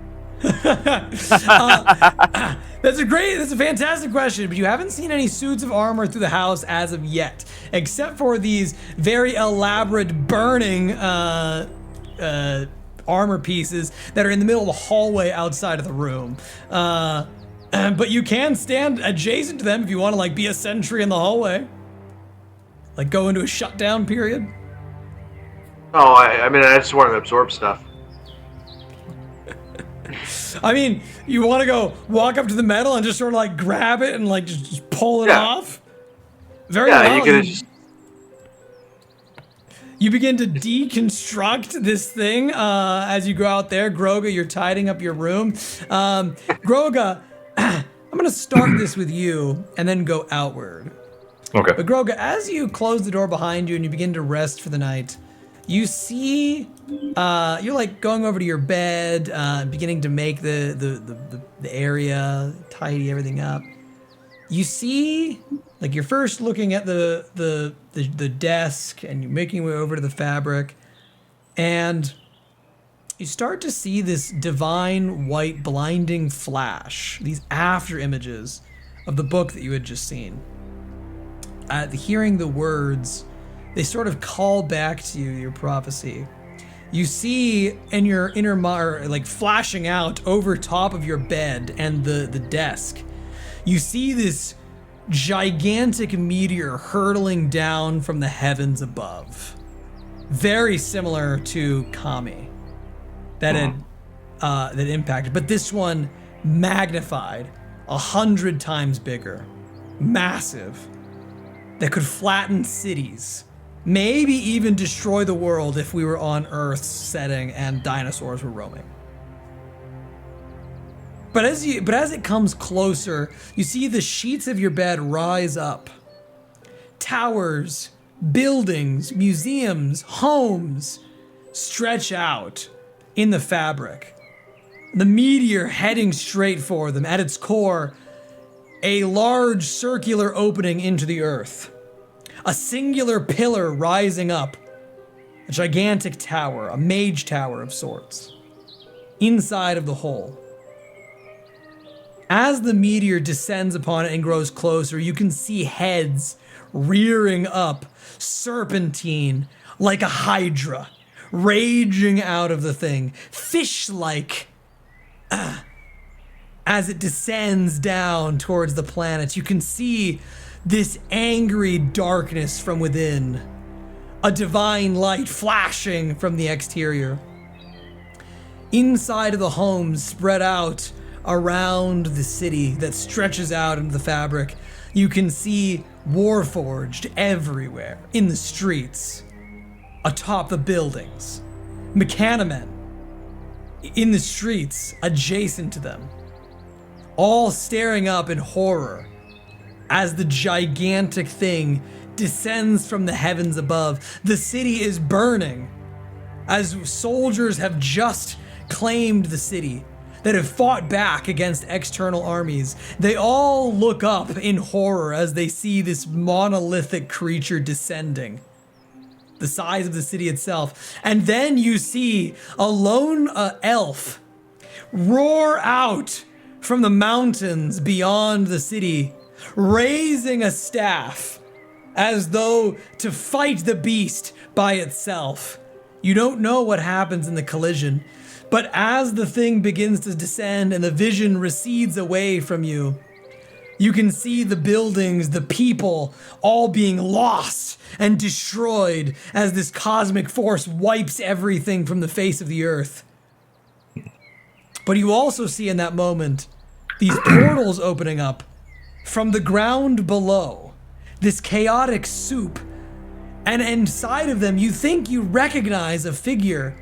That's a fantastic question, but you haven't seen any suits of armor through the house as of yet, except for these very elaborate burning armor pieces that are in the middle of the hallway outside of the room. But you can stand adjacent to them if you want to be a sentry in the hallway, go into a shutdown period. Oh, I just want to absorb stuff. I mean, you want to go walk up to the metal and just sort of grab it and just pull it off? Very well. You begin to deconstruct this thing as you go out there. Ghroga, you're tidying up your room. Ghroga, I'm going to start this with you and then go outward. Okay. But Ghroga, as you close the door behind you and you begin to rest for the night, you see, you're going over to your bed, beginning to make the area, tidy everything up. You see, you're first looking at the desk and you're making your way over to the fabric, and you start to see this divine white blinding flash, these after images of the book that you had just seen. Hearing the words, they sort of call back to you, your prophecy. You see in your inner mind, flashing out over top of your bed and the desk, you see this gigantic meteor hurtling down from the heavens above. Very similar to Kami that had impacted, but this one magnified 100 times bigger, massive, that could flatten cities. Maybe even destroy the world if we were on Earth's setting and dinosaurs were roaming. But as it comes closer, you see the sheets of your bed rise up. Towers, buildings, museums, homes stretch out in the fabric. The meteor heading straight for them. At its core, a large circular opening into the earth. A singular pillar rising up, a gigantic tower, a mage tower of sorts, inside of the hole. As the meteor descends upon it and grows closer, you can see heads rearing up, serpentine, like a hydra, raging out of the thing, fish-like, as it descends down towards the planet. You can see this angry darkness from within, a divine light flashing from the exterior. Inside of the homes spread out around the city that stretches out into the fabric, you can see Warforged everywhere, in the streets, atop the buildings, mechanimen in the streets adjacent to them, all staring up in horror as the gigantic thing descends from the heavens above. The city is burning as soldiers have just claimed the city, that have fought back against external armies. They all look up in horror as they see this monolithic creature descending, the size of the city itself. And then you see a lone elf roar out from the mountains beyond the city, raising a staff as though to fight the beast by itself. You don't know what happens in the collision, but as the thing begins to descend and the vision recedes away from you, you can see the buildings, the people, all being lost and destroyed as this cosmic force wipes everything from the face of the earth. But you also see in that moment these portals opening up from the ground below, this chaotic soup, and inside of them you think you recognize a figure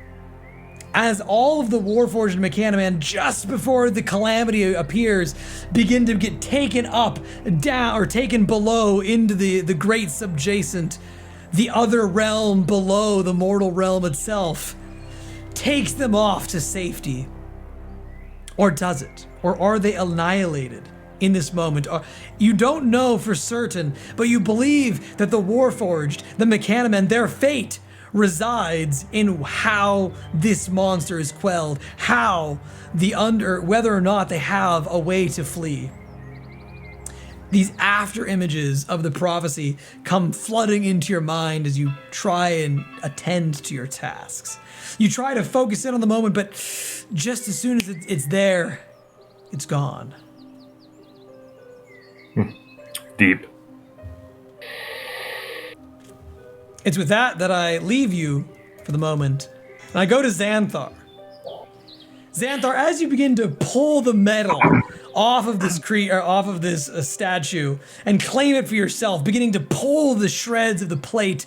as all of the Warforged and Mechaniman, just before the calamity appears, begin to get taken up, down, or taken below into the great subjacent, the other realm below the mortal realm itself, takes them off to safety. Or does it? Or are they annihilated in this moment? You don't know for certain, but you believe that the Warforged, the Mechaniman, their fate resides in how this monster is quelled, whether or not they have a way to flee. These after images of the prophecy come flooding into your mind as you try and attend to your tasks. You try to focus in on the moment, but just as soon as it's there, it's gone. Deep. It's with that I leave you for the moment, and I go to Xanthar. Xanthar, as you begin to pull the metal off of this statue and claim it for yourself, beginning to pull the shreds of the plate,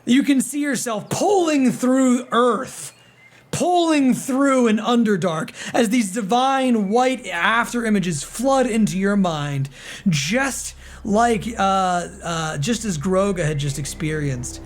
you can see yourself pulling through earth, pulling through an underdark as these divine white after images flood into your mind, just as Ghroga had just experienced.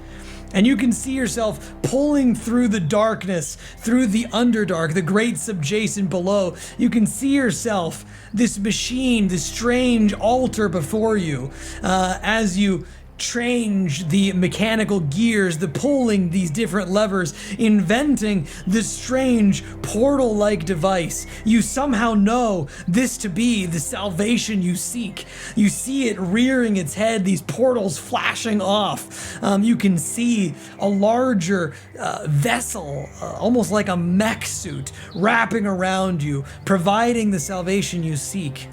And you can see yourself pulling through the darkness, through the underdark, the great subjacent below. You can see yourself, this machine, this strange altar before you, as you change the mechanical gears, the pulling these different levers, inventing this strange portal-like device. You somehow know this to be the salvation you seek. You see it rearing its head, these portals flashing off. You can see a larger vessel, almost like a mech suit, wrapping around you, providing the salvation you seek.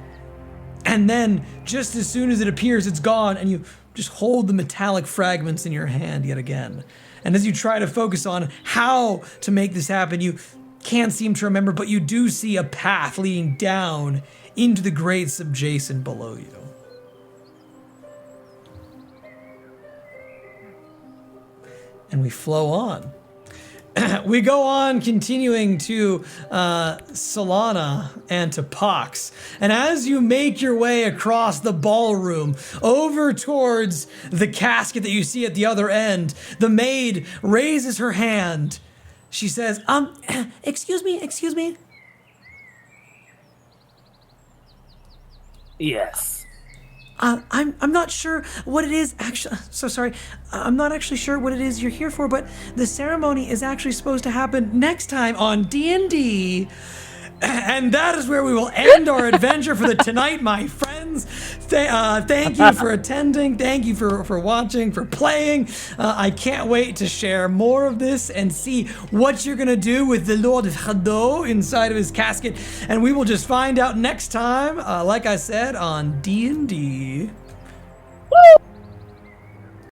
And then, just as soon as it appears, it's gone, and you just hold the metallic fragments in your hand yet again. And as you try to focus on how to make this happen, you can't seem to remember, but you do see a path leading down into the great subjacent below you. And we flow on. We go on continuing to Solana and to Pox. And as you make your way across the ballroom over towards the casket that you see at the other end, the maid raises her hand. She says, excuse me. Yes. I'm not sure what it is actually. So sorry. I'm not actually sure what it is you're here for, but the ceremony is actually supposed to happen next time on D&D. And that is where we will end our adventure for the tonight, my friends. Thank you for attending. Thank you for watching, for playing. I can't wait to share more of this and see what you're going to do with the Lord of Ghroga inside of his casket. And we will just find out next time, like I said, on D&D.